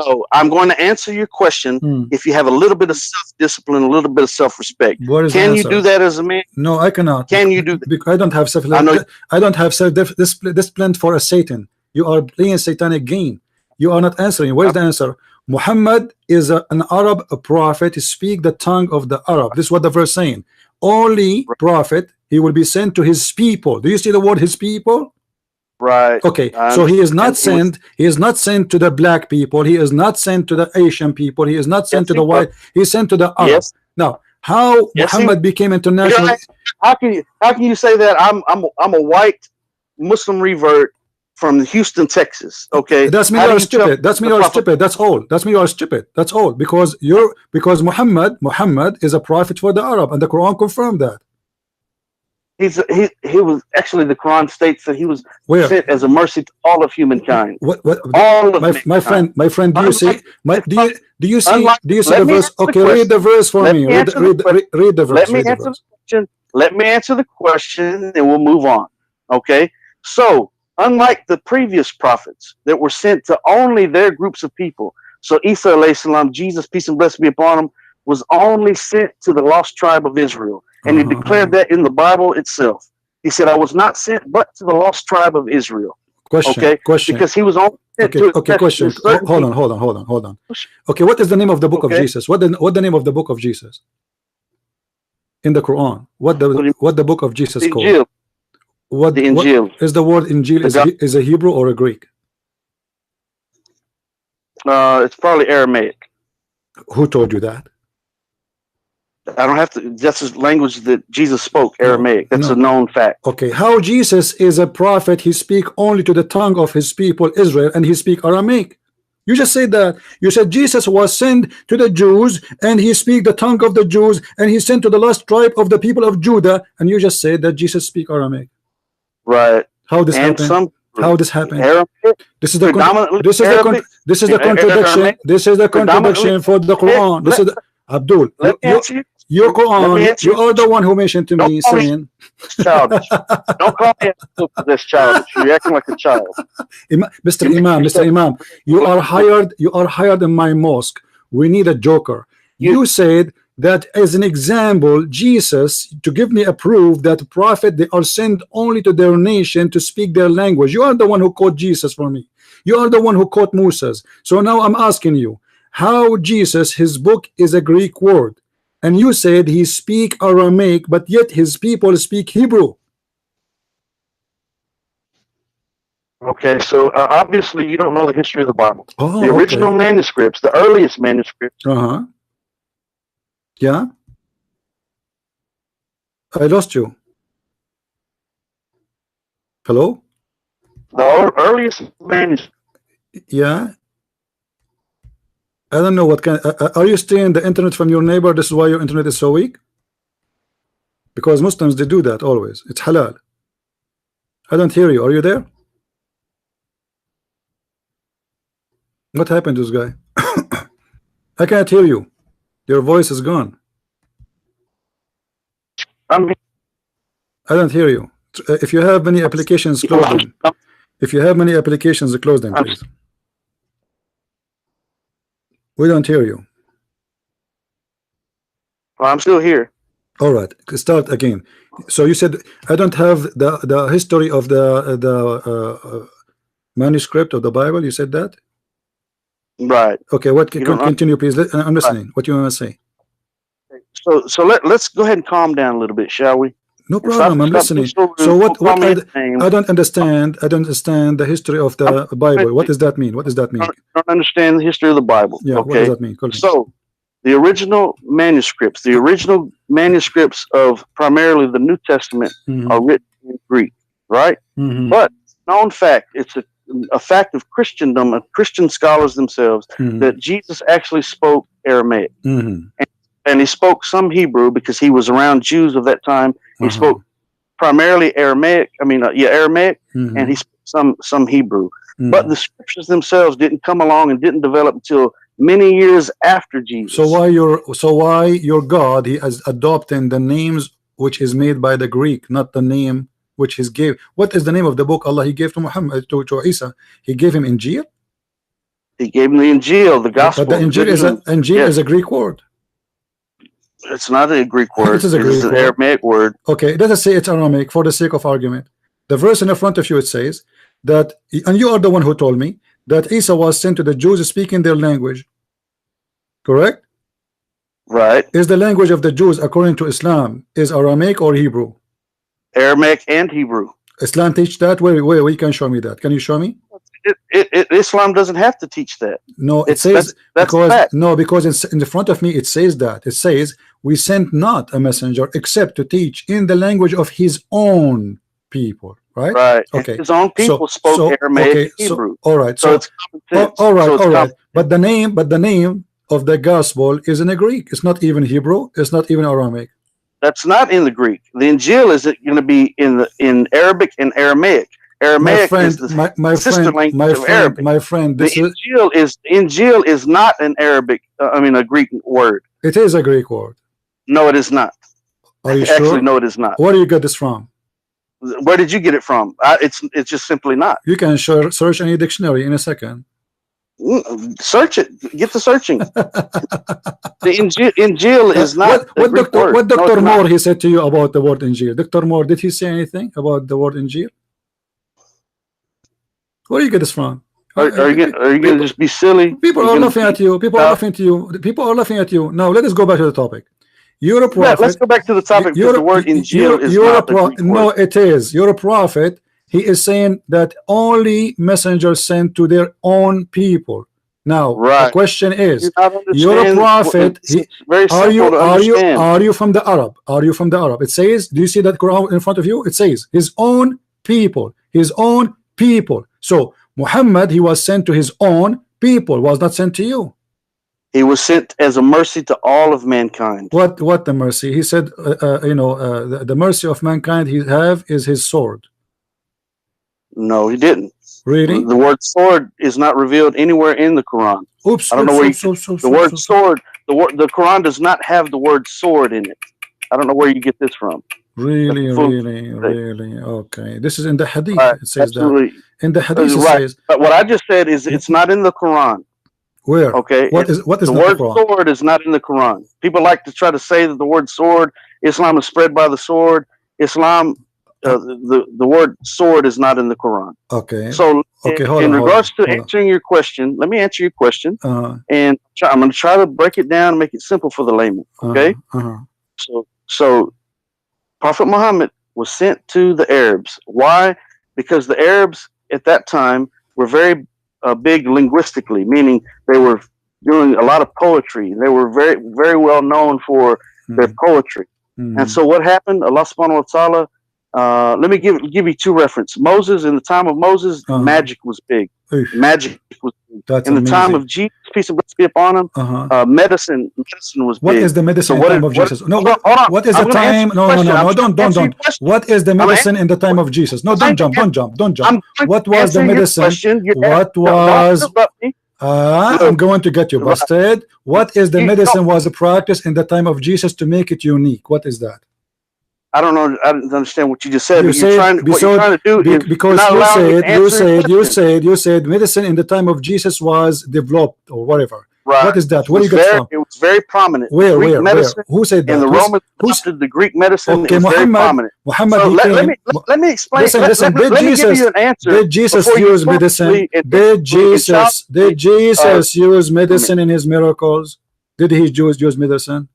So I'm going to answer your question. If you have a little bit of self-discipline, a little bit of self-respect, can you do that as a man? No, I cannot. Can you do that? Because I don't have self-discipline for a Satan. You are playing satanic game. You are not answering. Where's the answer? Muhammad is an Arab prophet. He speaks the tongue of the Arab. This is what the verse saying. Only prophet, he will be sent to his people. Do you see the word his people? Right. Okay. So he is not sent. He is not sent to the black people. He is not sent to the Asian people. He is not sent to the white. He is sent to the Arab. Now, how Muhammad became international? How can you say that? I'm a white Muslim revert from Houston, Texas. Okay. That's me. You are stupid. That's me. You are stupid. That's all. That's me. You are stupid. That's all. Because Muhammad is a prophet for the Arab, and the Quran confirmed that. He was actually, the Quran states that he was sent as a mercy to all of humankind. All of my friend, do you see the verse? Okay, read the verse for me. Read the verse. Let me answer the question, and we'll move on. Okay. So, unlike the previous prophets that were sent to only their groups of people, so Isa alayhi salam, Jesus, peace and blessing be upon him, was only sent to the lost tribe of Israel. And he declared that in the Bible itself. He said, I was not sent but to the lost tribe of Israel. Question. Because he was only sent to question. Hold on. Okay, what is the name of the book of Jesus? What the name of the book of Jesus? In the Quran. What the book of Jesus called? The Injil. What is the word Injil? Is a Hebrew or a Greek? It's probably Aramaic. Who told you that? I don't have to. That's the language that Jesus spoke, Aramaic. That's a known fact. Okay. How Jesus is a prophet? He speak only to the tongue of his people Israel, and he speak Aramaic. You just said that. You said Jesus was sent to the Jews, and he speak the tongue of the Jews, and he sent to the lost tribe of the people of Judah, and you just said that Jesus speak Aramaic. Right. How this happened? How this happened? This is the contradiction. This is the contradiction for the Quran. This is Abdul. Your Quran. You are the one who mentioned to me saying, "Childish. Don't call me this childish. You're acting like a child." Mr. Imam, you are hired in my mosque. We need a joker. You said that as an example, Jesus, to give me a proof that prophet, they are sent only to their nation to speak their language. You are the one who quote Jesus for me. You are the one who quote Moses. So now I'm asking you, how Jesus, his book is a Greek word, and you said he speak Aramaic, but yet his people speak Hebrew. Okay, so obviously you don't know the history of the Bible. The original manuscripts, the earliest manuscripts. Yeah, I lost you. Hello? The earliest manuscripts. Yeah. I don't know what kind. Are you stealing the internet from your neighbor? This is why your internet is so weak? Because Muslims, they do that always. It's halal. I don't hear you. Are you there? What happened to this guy? I can't hear you. Your voice is gone. I don't hear you. If you have many applications, close them. If you have many applications, close them, please. We don't hear you. Well, I'm still here. All right, start again. So you said I don't have the history of the manuscript of the Bible. You said that. Right. Okay. What? Continue, please. I'm listening. What you want to say? So let's go ahead and calm down a little bit, shall we? No problem. I'm listening. So what? I don't understand. I don't understand the history of the Bible. What does that mean? What does that mean? I don't understand the history of the Bible. Yeah. Okay? What does that mean? So the original manuscripts of primarily the New Testament are written in Greek, right? But known fact, it's a fact of Christendom, of Christian scholars themselves, that Jesus actually spoke Aramaic. And he spoke some Hebrew because he was around Jews of that time. He spoke primarily Aramaic. Aramaic, and he spoke some Hebrew. But the scriptures themselves didn't come along and didn't develop until many years after Jesus. So why your God, he is adopting the names which is made by the Greek, not the name which he gave? What is the name of the book Allah he gave to Muhammad, to Isa? He gave him Injil. He gave him the Injil, the gospel. But the Injil is a Greek word. It's not a Greek word. It is a Greek word. Aramaic word. Okay, let us say it's Aramaic for the sake of argument. The verse in the front of you, it says that, and you are the one who told me that Isa was sent to the Jews speaking their language. Correct? Right. Is the language of the Jews according to Islam is Aramaic or Hebrew? Aramaic and Hebrew. Islam teach that? Where you can show me that? Can you show me? Islam doesn't have to teach that. No, it says because it's in the front of me. It says that it says we sent not a messenger except to teach in the language of his own people. Right. Right. Okay. His own people spoke Aramaic and Hebrew. All right. So it's all right. But the name of the gospel is in a Greek. It's not even Hebrew. It's not even Aramaic. That's not in the Greek. The Injil is going to be in Arabic and Aramaic. Aramaic is the sister language of Arabic. My friend, the Injil is not an Arabic. A Greek word. It is a Greek word. No, it is not. Are you sure? Actually, no, it is not. Where do you get this from? Where did you get it from? It's just simply not. You can search any dictionary in a second. Search it. Get the searching. The Injil is not. What Dr. Moore he said to you about the word Injil? Dr. Moore, did he say anything about the word Injil? Where do you get this from? Are you going to just be silly? People are laughing at you. People are laughing at you. People are laughing at you. Now let us go back to the topic. You're a prophet. Let's go back to the topic. The word Injil is not a Greek word. No, it is. You're a prophet. He is saying that only messengers sent to their own people. Now, the question is, you're a prophet. Are you from the Arab? Are you from the Arab? It says, do you see that Quran in front of you? It says his own people. His own people. So Muhammad, he was sent to his own people, was not sent to you. He was sent as a mercy to all of mankind. What the mercy? He said, the mercy of mankind he have is his sword. No, he didn't. Really? The word sword is not revealed anywhere in the Quran. Oops. I don't know where the word sword. The Quran does not have the word sword in it. I don't know where you get this from. Really? Okay. This is in the Hadith. Right, it says absolutely. That. In the Hadith it says. But what I just said is it's not in the Quran. Where? Okay. What is the word sword is not in the Quran. People like to try to say that the word sword, Islam is spread by the sword. Islam, the word sword is not in the Quran. Okay. So in regards to answering your question, let me answer your question. And I'm going to try to break it down and make it simple for the layman. Okay. So Prophet Muhammad was sent to the Arabs. Why? Because the Arabs at that time were very big linguistically, meaning they were doing a lot of poetry. They were very, very well known for their poetry. And so what happened? Allah subhanahu wa ta'ala, let me give you two references. Moses, in the time of Moses, magic was big. Magic was big. In the time of Jesus, peace and blessings be upon him, medicine was big. What is the medicine in the time of Jesus? No, what is the time? No, don't. What is the medicine in the time of Jesus? No, don't jump. What was the medicine? What was... I'm going to get you busted. What is the medicine was a practice in the time of Jesus to make it unique? What is that? I don't know. I didn't understand what you just said. What you're trying to do is because you said medicine in the time of Jesus was developed or whatever. Right. What is that? Where you get from? It was very prominent. Where? Who said that? And the Romans adopted the Greek medicine. Okay, very prominent. Muhammad. So let me explain. Listen. Did Jesus use medicine? Did Jesus use medicine in his miracles? Did he use medicine?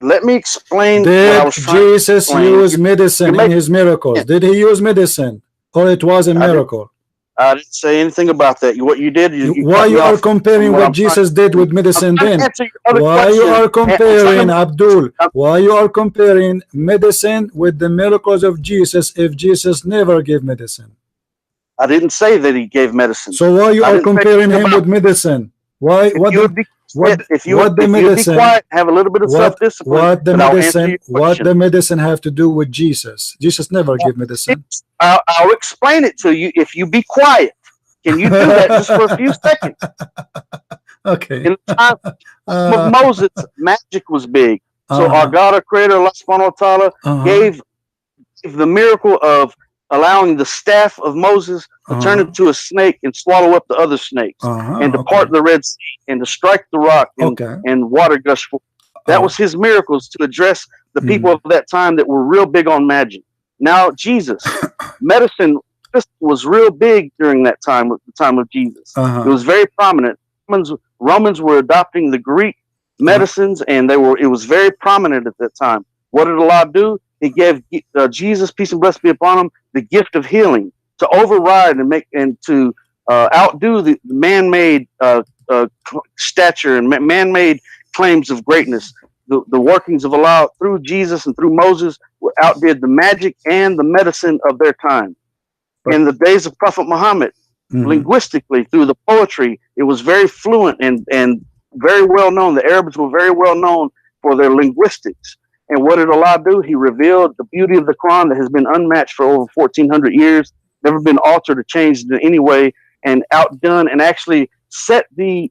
Let me explain. Did Jesus use medicine in his miracles? Did he use medicine, or it was a miracle? I didn't say anything about that. What you did, why you are comparing what Jesus did with medicine then? Why you are comparing, Abdul? Why you are comparing medicine with the miracles of Jesus if Jesus never gave medicine? I didn't say that he gave medicine. So why you are comparing him with medicine? Why? If you be quiet, have a little bit of self-discipline. What the medicine have to do with Jesus? Jesus never gave medicine. I'll explain it to you if you be quiet. Can you do that just for a few seconds? Okay. In the time of Moses, magic was big. So our God, our Creator, Allah subhanahu wa ta'ala, gave the miracle of allowing the staff of Moses to turn into a snake and swallow up the other snakes, and to part the Red Sea, and to strike the rock, and water gush forth. That was his miracles to address the people of that time that were real big on magic. Now Jesus, medicine was real big during that time, the time of Jesus. It was very prominent. Romans were adopting the Greek medicines, and it was very prominent at that time. What did Allah do? He gave Jesus, peace and blessing be upon him, the gift of healing to override and to outdo the man-made stature and man-made claims of greatness. The workings of Allah through Jesus and through Moses outdid the magic and the medicine of their time. In the days of Prophet Muhammad, linguistically, through the poetry, it was very fluent and very well known. The Arabs were very well known for their linguistics. And what did Allah do? He revealed the beauty of the Quran that has been unmatched for over 1,400 years, never been altered or changed in any way, and outdone, and actually set the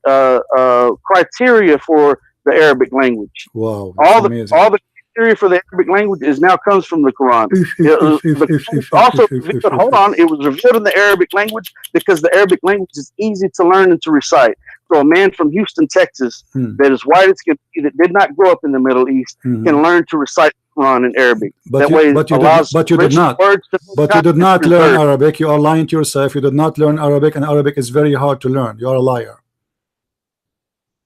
criteria for the Arabic language. Wow! All the criteria for the Arabic language now comes from the Quran. Hold on, it was revealed in the Arabic language because the Arabic language is easy to learn and to recite. So a man from Houston, Texas, that is white as can be, that did not grow up in the Middle East, can learn to recite the Quran in Arabic. But you did not learn Arabic. You are lying to yourself. You did not learn Arabic, and Arabic is very hard to learn. You are a liar.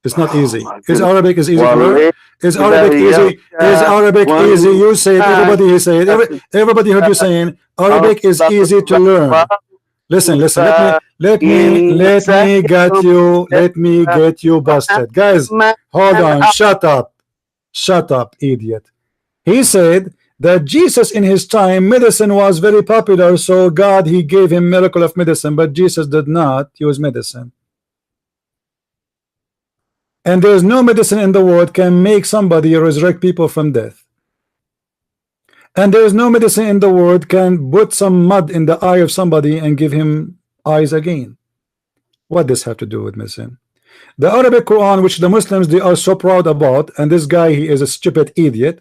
It's not easy. Is Arabic easy to learn? Is Arabic easy? Is Arabic easy? You say it. Everybody say it. Everybody heard you saying Arabic is easy to learn. Listen. Let me get you busted, guys. Hold on. Shut up, idiot. He said that Jesus in his time, medicine was very popular, so God, he gave him miracle of medicine, but Jesus did not use medicine. And there's no medicine in the world can make somebody resurrect people from death. And there's no medicine in the world can put some mud in the eye of somebody and give him eyes again. What does this have to do with medicine? The Arabic Quran, which the Muslims, they are so proud about, and this guy, he is a stupid idiot.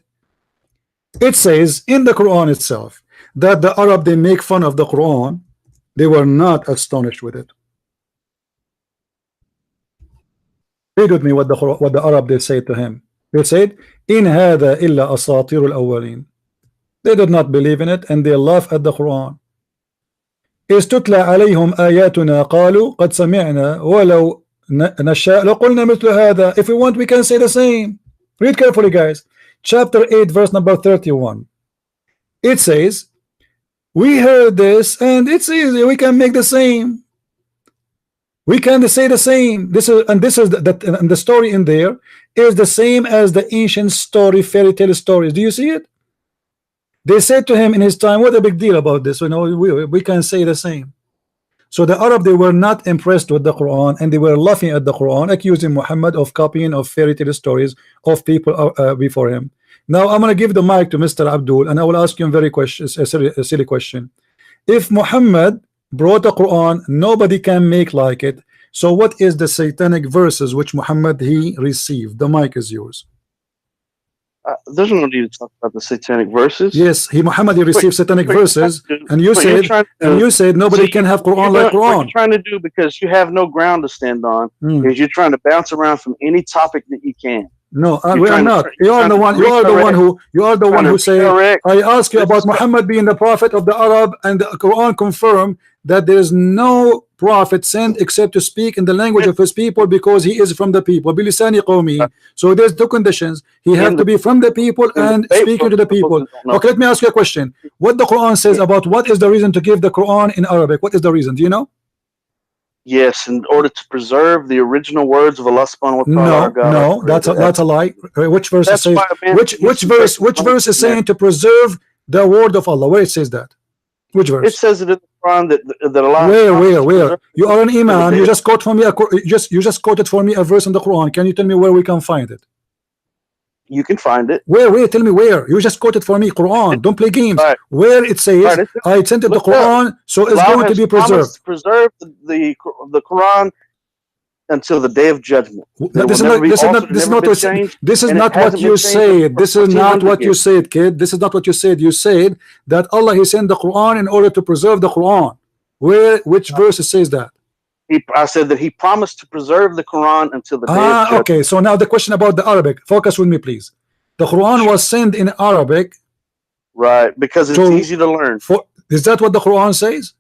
It says in the Quran itself that the Arab, they make fun of the Quran. They were not astonished with it. Read with me what the Arab they say to him. They said, "In hada illa asatir al-awwalin." They did not believe in it, and they laugh at the Quran. إذ تتلى عليهم آياتنا قالوا قد سمعنا ولو نشاء لقلنا مثل هذا. If we want, we can say the same. Read carefully, guys. Chapter 8, verse number 31. It says, "We heard this, and it's easy. We can make the same. We can say the same." This is the story in there is the same as the ancient story, fairy tale stories. Do you see it? They said to him in his time, "What a big deal about this? You know, we can say the same." So the Arab, they were not impressed with the Quran, and they were laughing at the Quran, accusing Muhammad of copying of fairy tale stories of people before him. Now I'm going to give the mic to Mr. Abdul, and I will ask you a silly question. If Muhammad brought a Quran, nobody can make like it. So what is the satanic verses which Muhammad he received? The mic is yours. There's no need to talk about the satanic verses. Yes, Muhammad received satanic verses, and you said nobody can have Quran like Quran. What you're trying to do, because you have no ground to stand on, is you're trying to bounce around from any topic that you can. No, we are not. You are the one who say, I ask you about Muhammad being the prophet of the Arab, and the Quran confirm that there is no prophet sent except to speak in the language of his people, because he is from the people. Bilisani qawmi. So there's two conditions. He has to be from the people and speaking to the people. Okay, let me ask you a question. What the Quran says about what is the reason to give the Quran in Arabic? What is the reason? Do you know? Yes, in order to preserve the original words of Allah subhanahu wa ta'ala. No, that's a lie. Which verse is saying, which verse is saying to preserve the word of Allah? Where it says that? Which verse? It says it in the Quran that Allah. Where? You are an imam. You just quoted for me a verse in the Quran. Can you tell me where we can find it? You can find it. Where? Tell me where. You just quoted for me Quran. Don't play games. Right. Where it says, I sent it the Quran, so it's going to be preserved. Preserve the Quran until the day of judgment. This is not what you said. This is not what you said, kid. This is not what you said. You said that Allah He sent the Quran in order to preserve the Quran. Which verse says that? I said that He promised to preserve the Quran until the day of judgment. Okay, so now the question about the Arabic. Focus with me, please. The Quran was sent in Arabic. Right, because it's easy to learn. Is that what the Quran says?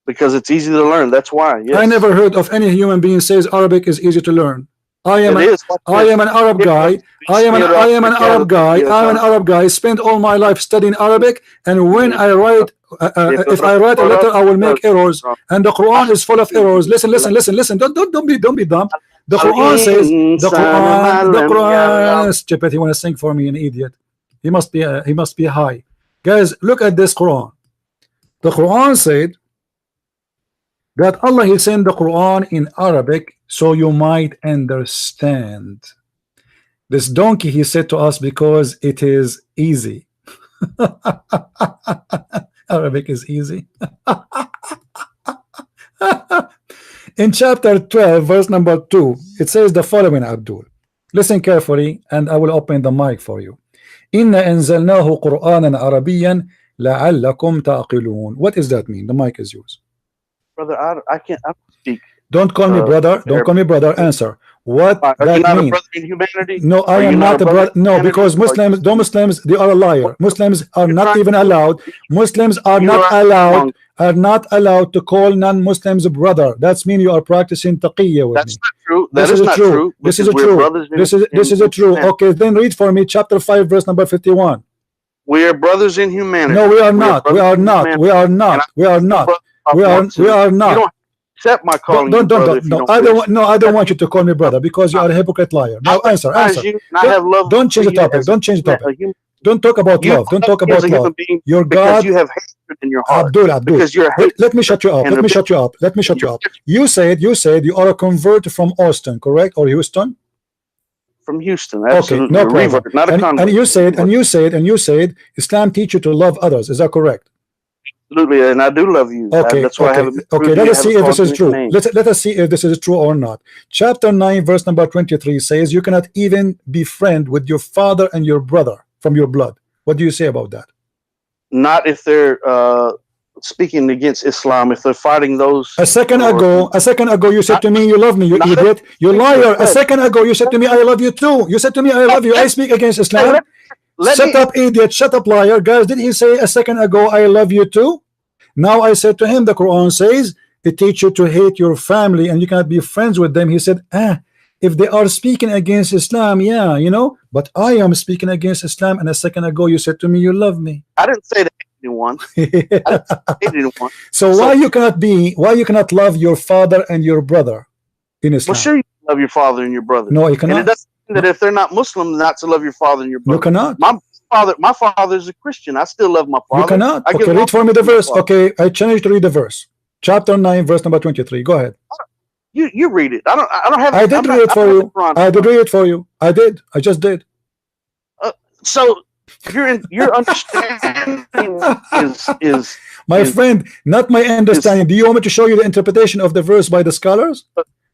Because it's easy to learn. That's why. Yes. I never heard of any human being says Arabic is easy to learn. I am an Arab guy. I am an Arab guy. I'm an Arab guy. Spent all my life studying Arabic, and when I write, if I write a letter, I will make errors. And the Quran is full of errors. Listen. Don't be dumb. The Quran says the Quran. Stupid. He want to sing for me, an idiot. He must be high. Guys, look at this Quran. The Quran said that Allah He sent the Quran in Arabic so you might understand. This donkey He said to us because it is easy. Arabic is easy. In chapter 12 verse number 2 it says the following, Abdul. Listen carefully and I will open the mic for you. Inna anzalnahu Qur'anan Arabiyan la'allakum ta'qilun. What does that mean? The mic is yours. Brother, I can't speak. Don't call me brother. Don't call me brother. Answer. What that means? A brother in humanity? No, I am not a brother. No, because Muslims, they are a liar. Muslims are not even allowed. Muslims are not allowed. Are not allowed to call non-Muslims brother. That's mean you are practicing taqiyya with me. That's not true. That is not true. This is true. This is true. Okay, then read for me chapter 5 verse number 51. We are brothers in humanity. No, we are not. We are not. We are not. We are not. We are not. You don't accept my calling you brother. I don't want you to call me brother because you are a hypocrite liar. Now answer. Don't change the topic. Don't change the topic. Don't talk about love. Don't talk about love. Your God. You have hatred in your heart. Abdul. Because you're let me shut you up. Let me shut you up. You said you are a convert from Austin, correct? Or Houston? From Houston. Absolutely. Okay, no problem. Revert, not a convert. And you said Islam teach you to love others. Is that correct? Absolutely, and I do love you. Okay, that's why I have let us see if this is true. Let us see if this is true or not. Chapter 9, verse number 23 says you cannot even be friend with your father and your brother from your blood. What do you say about that? Not if they're speaking against Islam, if they're fighting those. A second ago, you said to me you love me. You idiot. You liar. A second ago, you said to me I love you too. You said to me I love you. I speak against Islam. Shut up, idiot. Shut up, liar. Guys, did he say a second ago I love you too? Now I said to him the Quran says it teaches you to hate your family and you cannot be friends with them. He said, if they are speaking against Islam, yeah, you know, but I am speaking against Islam, and a second ago you said to me you love me. I didn't say that anyone. So why you cannot love your father and your brother in Islam? Well, sure you love your father and your brother. No, you cannot. And it doesn't mean that if they're not Muslim, not to love your father and your brother. You cannot. My father is a Christian. I still love my father. You cannot. Okay, read for me the verse. Okay, I challenge you to read the verse. Chapter 9, verse number 23. Go ahead. You read it. I don't have. I did read it for you. I did read it for you. I did. I just did. So your understanding is my friend, not my understanding. Do you want me to show you the interpretation of the verse by the scholars?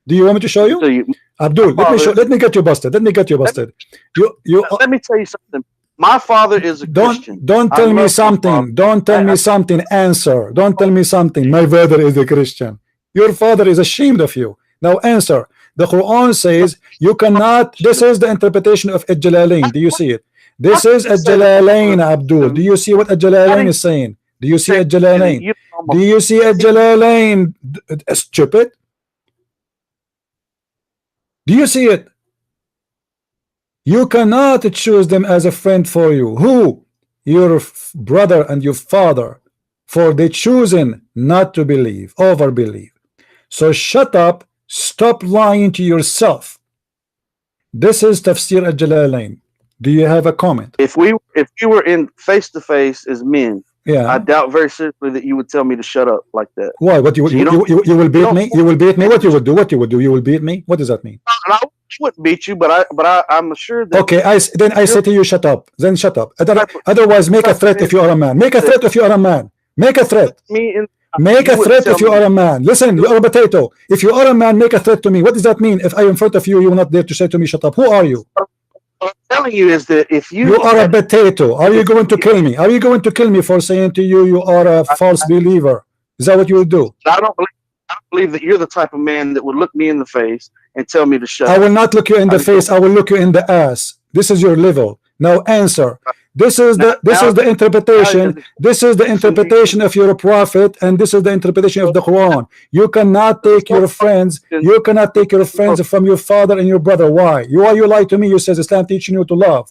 Do you want me to show you? Abdul, let me get you busted. Let me get you busted. Let me tell you something. My father is a Christian. Don't tell me something. Don't tell me something. Answer. Don't tell me something. My father is a Christian. Your father is ashamed of you. Now answer. The Quran says you cannot. This is the interpretation of Al-Jalalain. Do you see it? This is Al-Jalalain, Abdul. Do you see what Al-Jalalain is saying? Do you see Al-Jalalain? Do you see Al-Jalalain? Stupid. Do you see it? You cannot choose them as a friend for you. Who? Your brother and your father. For they chosen not to believe, over believe. So shut up. Stop lying to yourself. This is Tafsir Al-Jalalain. Do you have a comment? If we were in face to face as men, I doubt very seriously that you would tell me to shut up like that. Why? What you will beat me? You will beat me? What you would do? What you would do? You will beat me? What does that mean? I wouldn't beat you, but I'm assured that. Okay, then I say to you, shut up. Then shut up. Otherwise, make a threat if you are a man. Make a threat if you are a man. Make a threat. Make a threat if you are a man. Listen, you are a potato. If you are a man, make a threat to me. What does that mean? If I am in front of you, you will not dare to say to me, shut up. Who are you? What I'm telling you is that if you are a potato, are you going to kill me? Are you going to kill me for saying to you, you are a false believer? Is that what you will do? I don't believe that you're the type of man that would look me in the face and tell me to shut up. I will not look you in the face. I will look you in the ass. This is your level. Now answer. This is the interpretation. This is the interpretation of your prophet, and this is the interpretation of the Quran. You cannot take your friends. You cannot take your friends from your father and your brother. Why? Why you lie to me? You says Islam teaching you to love.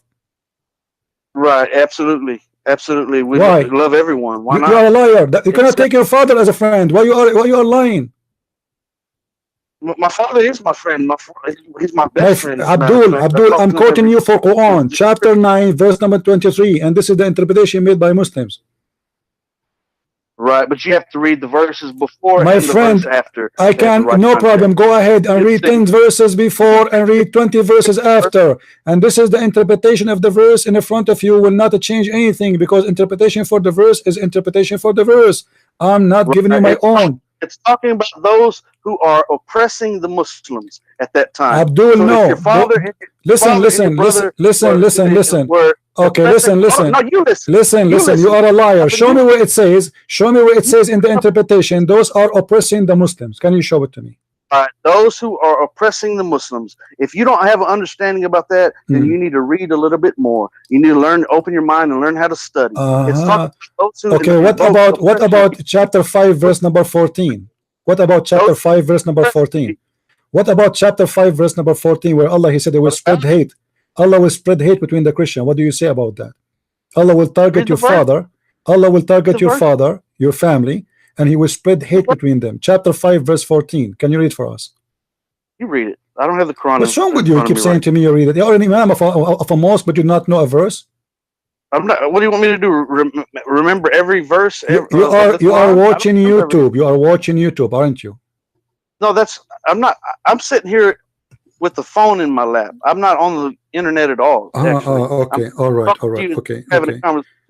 Right. Absolutely. Absolutely. We love everyone. Why not? You are a liar. You cannot take your father as a friend. Why you are lying? My father is my friend. He's my best friend. Abdul, I'm quoting you for Quran, chapter 9, verse number 23, and this is the interpretation made by Muslims. Right, but you have to read the verses before my and friend, the verse after. I can, no problem. Go ahead and read 10 verses before and read 20 verses after. And this is the interpretation of the verse in the front of you will not change anything, because interpretation for the verse is interpretation for the verse. I'm not giving you my own. It's talking about those who are oppressing the Muslims at that time. Abdul, so no. Listen. Okay, listen. No, you listen. Listen. You are a liar. Show me where it says. Show me where it says in the interpretation. Those are oppressing the Muslims. Can you show it to me? All right. Those who are oppressing the Muslims. If you don't have an understanding about that, then you need to read a little bit more. You need to learn, open your mind, and learn how to study. Okay. What about chapter 5, verse number 14? What about chapter 5, verse number 14? What about chapter 5, verse number 14, where Allah, He said, they will spread hate. Allah will spread hate between the Christian. What do you say about that? Allah will target your father. Allah will target your father, your family, and He will spread hate between them. Chapter 5, verse 14. Can you read for us? You read it. I don't have the Quran. What's wrong with you? You keep saying to me you read it. You are an imam of a mosque, but you do not know a verse. I'm not. What do you want me to do? Remember every verse? You are watching YouTube. You are watching YouTube, aren't you? No, I'm not. I'm sitting here with the phone in my lap. I'm not on the internet at all. Okay. All right. Okay.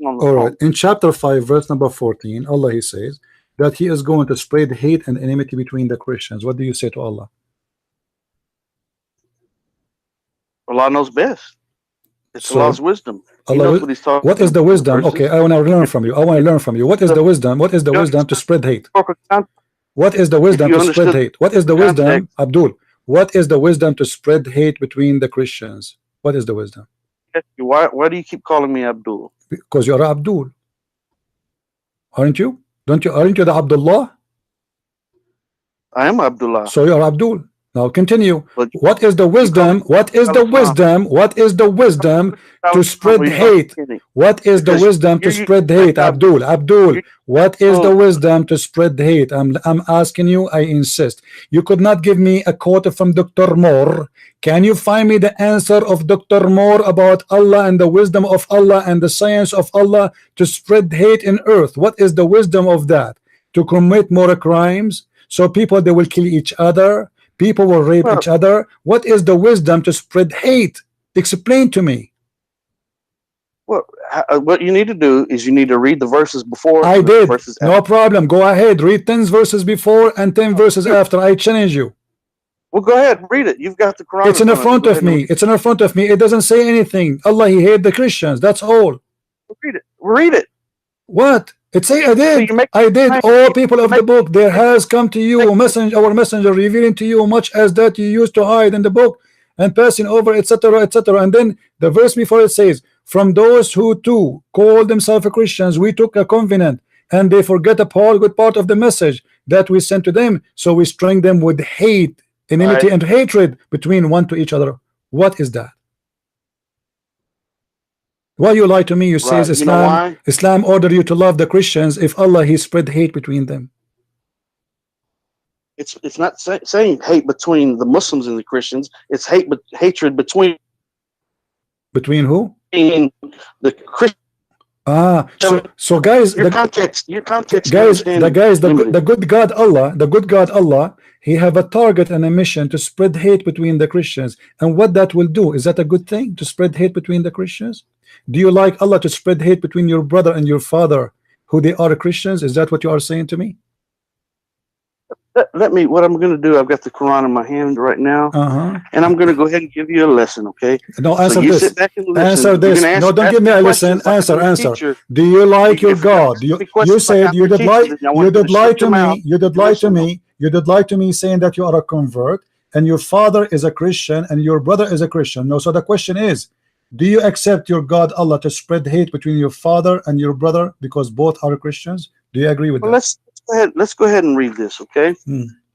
All right. In chapter 5, verse number 14, Allah, He says that He is going to spread hate and enmity between the Christians. What do you say to Allah? Allah knows best. It's Allah's wisdom. He knows what He's talking. What is the wisdom? Okay, I want to learn from you. What is the wisdom? What is the wisdom to spread hate? What is the wisdom to spread hate? What is the wisdom, Abdul? What is the wisdom to spread hate between the Christians? What is the wisdom? Why do you keep calling me Abdul? Because you are Abdul, aren't you? Aren't you the Abdullah? I am Abdullah. So you are Abdul. Now continue. What is the wisdom? What is the wisdom? What is the wisdom to spread hate? What is the wisdom to spread hate? Abdul, what is the wisdom to spread hate? I'm asking you, I insist. You could not give me a quote from Dr. Moore. Can you find me the answer of Dr. Moore about Allah and the wisdom of Allah and the science of Allah to spread hate in earth? What is the wisdom of that? To commit more crimes, so people, they will kill each other. People will rape each other. What is the wisdom to spread hate? Explain to me. Well, what you need to do is you need to read the verses before. I did. No problem. Go ahead. Read 10 verses before and 10 verses after. I challenge you. Well, go ahead. Read it. You've got the Quran. It's in the front of me. It's in front of me. It doesn't say anything. Allah, He hated the Christians. That's all. Read it. Read it. What? It say I did. I did. All people of the book, there has come to you our messenger revealing to you much as that you used to hide in the book and passing over, etc., etc. And then the verse before it says, from those who too call themselves Christians, we took a covenant, and they forget a good part of the message that we sent to them. So we string them with hate, enmity, and hatred between one to each other. What is that? Why you lie to me? You say Islam order you to love the Christians. If Allah, He spread hate between them. It's not saying hate between the Muslims and the Christians. It's hatred between who? The Christians. So guys, your context. Guys, the good God Allah, He have a target and a mission to spread hate between the Christians. And what that will do, is that a good thing to spread hate between the Christians? Do you like Allah to spread hate between your brother and your father, who they are Christians? Is that what you are saying to me? let me. What I'm going to do? I've got the Quran in my hand right now, and I'm going to go ahead and give you a lesson. Okay? No, answer so you this. Sit back and listen. Answer this. No, don't give me a lesson. Answer. Do you like your God? You said you did lie. You did lie to me. You did lie to me. You did lie to me, saying that you are a convert, and your father is a Christian, and your brother is a Christian. No. So the question is, do you accept your God Allah to spread hate between your father and your brother because both are Christians? Do you agree with that? Let's go ahead and read this, okay?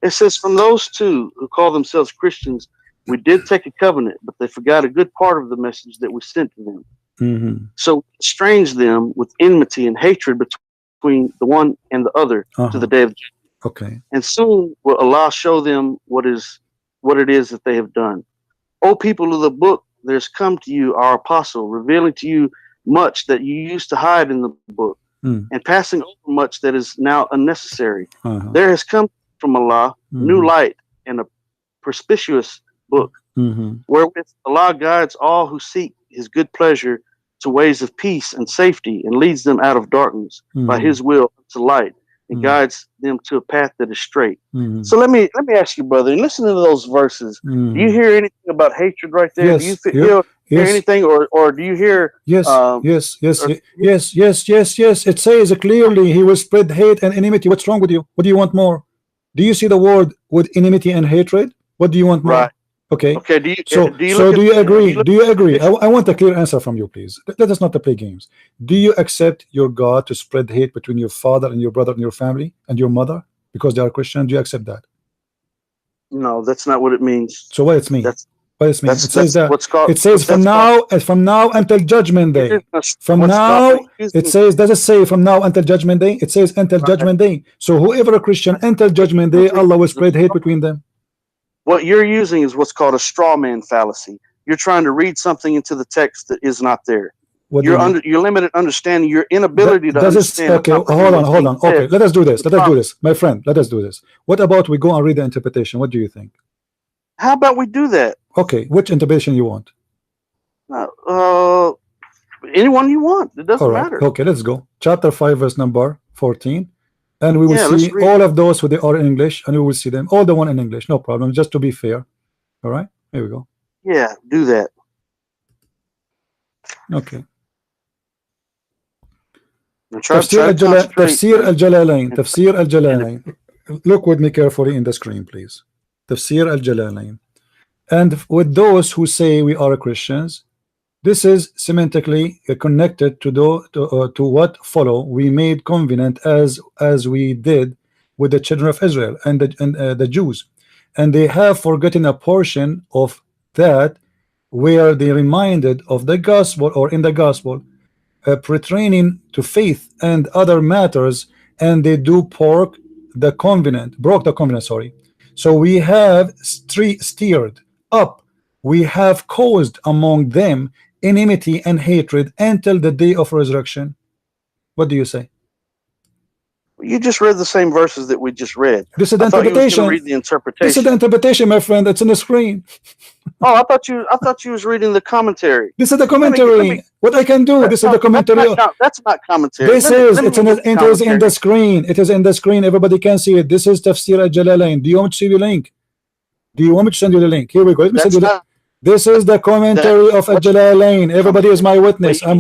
It says, from those two who call themselves Christians, we did take a covenant, but they forgot a good part of the message that we sent to them. So estranged them with enmity and hatred between the one and the other to the day of judgment. Okay. And soon will Allah show them what it is that they have done. O people of the book, there's come to you our apostle, revealing to you much that you used to hide in the book, and passing over much that is now unnecessary. There has come from Allah new light and a perspicuous book, wherewith Allah guides all who seek his good pleasure to ways of peace and safety, and leads them out of darkness by his will to light, and guides them to a path that is straight. So let me ask you, brother, and listen to those verses. Do you hear anything about hatred right there? Yes. Do you hear anything, or do you hear? Yes. It says clearly, he will spread hate and enmity. What's wrong with you? What do you want more? Do you see the word with enmity and hatred? What do you want more? Right. Okay. Okay. Do you agree? Do you agree? I want a clear answer from you, please. Let us not play games. Do you accept your God to spread hate between your father and your brother and your family and your mother because they are Christian? Do you accept that? No, that's not what it means. So what it means? What it means? It says that. It says from now until judgment day. From now, it says. Does it say from now until judgment day? It says until judgment day. So whoever a Christian until judgment day, Allah will spread hate between them. What you're using is what's called a straw man fallacy. You're trying to read something into the text that is not there. Your limited understanding, your inability to understand. Okay, hold on. Okay, let us do this. My friend. Let us do this. What about we go and read the interpretation? What do you think? How about we do that? Okay, which interpretation you want? Anyone you want. It doesn't matter. Okay, let's go. Chapter 5, verse number 14. And we will see all of those who they are in English, and we will see them all the one in English, no problem, just to be fair. All right, here we go. Yeah, do that. Okay. Tafsir al-Jalalain. Look with me carefully in the screen, please. Tafsir al-Jalalain. And with those who say we are Christians, this is semantically connected to what follow. We made covenant as we did with the children of Israel and the Jews, and they have forgotten a portion of that where they reminded of the gospel, or in the gospel, pertaining to faith and other matters, and they do broke the covenant. Sorry. So we have stirred up. We have caused among them enmity and hatred until the day of resurrection. What do you say? You just read the same verses that we just read. This is the interpretation. Read the interpretation. This is the interpretation, my friend. It's on the screen. Oh, I thought you was reading the commentary. This is the commentary. What I can do? This is the commentary. That's not commentary. It is in the screen. It is in the screen. Everybody can see it. This is Tafsir al-Jalalain. Do you want me to send you the link? Do you want me to send you the link? Here we go. Let me send you the. This is the commentary of al-Jalalain. Everybody is my witness. I'm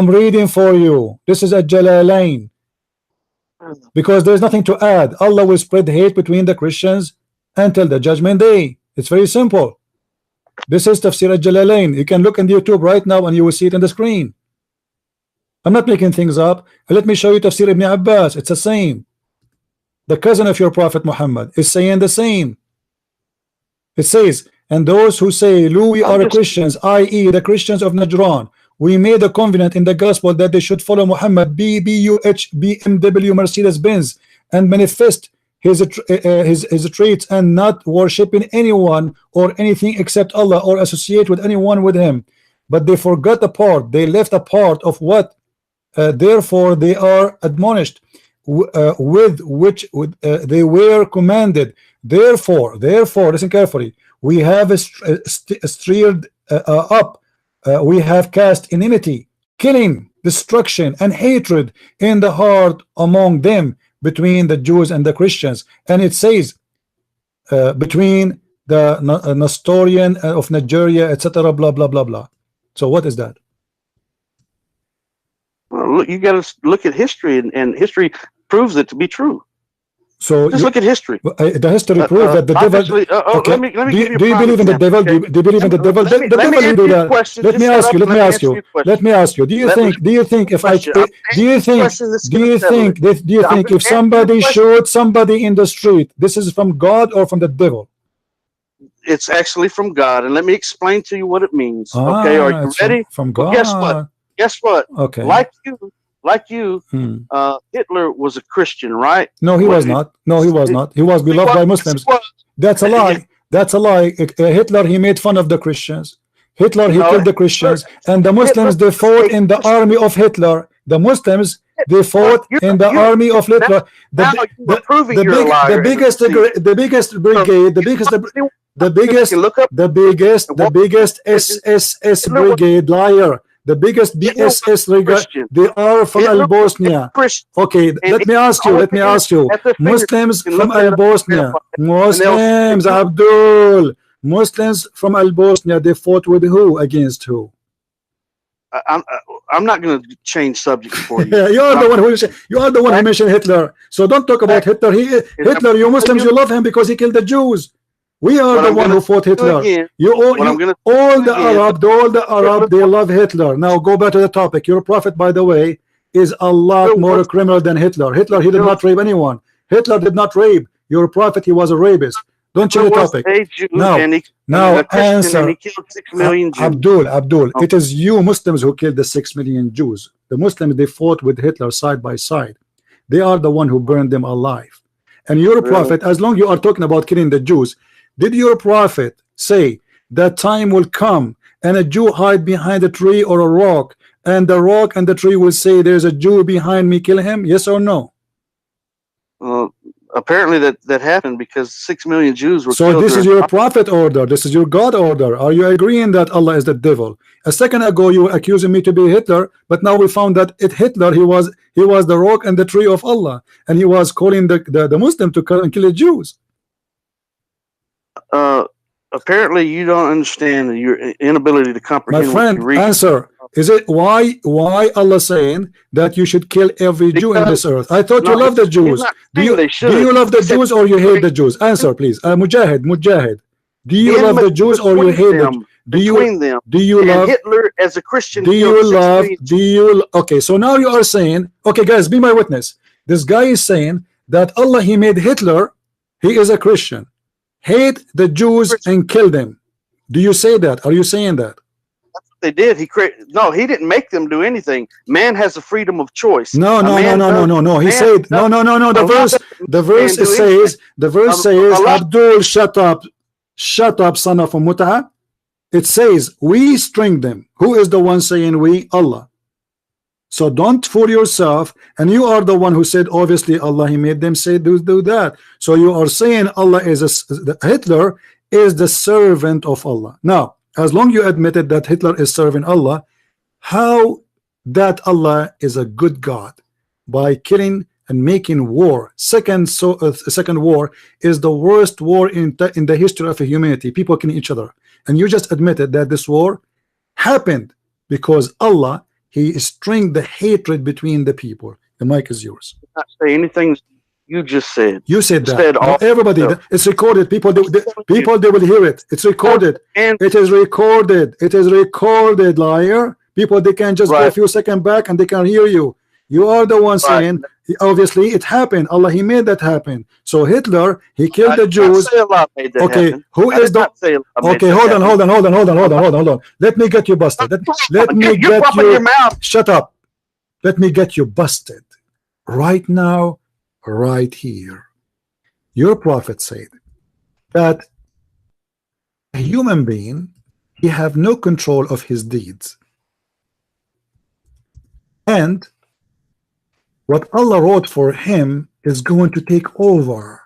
reading for you. This is al-Jalalain. Because there's nothing to add. Allah will spread hate between the Christians until the judgment day. It's very simple. This is Tafsir al-Jalalain. You can look on YouTube right now and you will see it on the screen. I'm not making things up. Let me show you Tafsir Ibn Abbas. It's the same. The cousin of your Prophet Muhammad is saying the same. It says, and those who say, we are Christians, i.e. the Christians of Najran, we made a covenant in the gospel that they should follow Muhammad, BUH, BMW, Mercedes-Benz, and manifest his traits and not worshiping anyone or anything except Allah or associate with anyone with him. But they forgot a part. They left a part of what therefore they are admonished with which they were commanded. Therefore, listen carefully. We have stirred up. We have cast enmity, killing, destruction, and hatred in the heart among them between the Jews and the Christians, and it says between the Nestorian of Nigeria, etc. Blah blah blah blah. So what is that? Well, look, you got to look at history, and history proves it to be true. So just look at history. The history proves that the devil. Okay. Let me do you believe in the devil? Do you believe in the devil? The devil you do that. Let me ask you. Do you think if if somebody shoots somebody in the street, this is from God or from the devil? It's actually from God, and let me explain to you what it means. Okay, are you ready? From God. Well, guess what? Okay. Like you, Hitler was a Christian, right? No, he was not. No, he was not. He was beloved by Muslims. That's a lie. That's a lie. Hitler, he made fun of the Christians. Hitler, he killed the Christians, and the Muslims, they fought in the army of Hitler. The Muslims, they fought in the army of Hitler. The biggest SSS brigade, liar. The biggest BSS brigade, they are from Al-Bosnia. Okay, let me ask you. Muslims from Al-Bosnia, Muslims from Al-Bosnia, they fought with who? Against who? I'm not going to change subjects for you. Yeah, you are the one who mentioned Hitler. So don't talk about Hitler. Hitler, you Muslims, you love him because he killed the Jews. We are the one who fought Hitler. All the Arab, they love Hitler. Now go back to the topic. Your prophet, by the way, is a lot more criminal than Hitler. Hitler, he did not rape anyone. Hitler did not rape. Your prophet, he was a rapist. Don't change the topic. Now answer. He killed 6 million Jews. Abdul, it is you Muslims who killed the 6 million Jews. The Muslims, they fought with Hitler side by side. They are the one who burned them alive. And your prophet, as long as you are talking about killing the Jews, did your prophet say that time will come and a Jew hide behind a tree or a rock, and the rock and the tree will say, there's a Jew behind me, kill him? Yes or no? Apparently that happened because 6 million Jews were killed. So this is your prophet order. This is your God order. Are you agreeing that Allah is the devil? A second ago you were accusing me to be Hitler, but now we found that Hitler, he was the rock and the tree of Allah, and he was calling the Muslim to kill the Jews. Apparently you don't understand your inability to comprehend. My friend, answer. Is it why Allah saying that you should kill every Jew in this earth? I thought you love the Jews. Do you love the Jews or you hate the Jews? Answer, please. Mujahid. Do you love the Jews or you hate them? Do you love Hitler as a Christian? Okay, so now you are saying, okay guys, be my witness. This guy is saying that Allah, he made Hitler, he is a Christian. Hate the Jews and kill them. Do you say that? Are you saying that? They did. He didn't make them do anything. Man has the freedom of choice. No. He said no. The verse says, Abdul, shut up, son of a mutah. It says we string them. Who is the one saying we? Allah. So don't fool yourself. And you are the one who said, obviously Allah, he made them say do that. So you are saying Allah is Hitler is the servant of Allah. Now, as long as you admitted that Hitler is serving Allah, how that Allah is a good God? By killing and making war. Second war is the worst war in the history of humanity. People killing each other. And you just admitted that this war happened because Allah, he stringed the hatred between the people. The mic is yours. Not say anything you just said. You said that. No, everybody, it's recorded. People, they will hear it. It's recorded. It is recorded. It is recorded, liar. People, they can just go a few seconds back and they can hear you. You are the one saying, obviously, it happened. Allah, he made that happen. So Hitler, he killed the Jews. Okay, who is the? Okay, hold on. Let me get you busted. Let me get you. Shut up. Let me get you busted right now, right here. Your prophet said that a human being, he have no control of his deeds, and what Allah wrote for him is going to take over.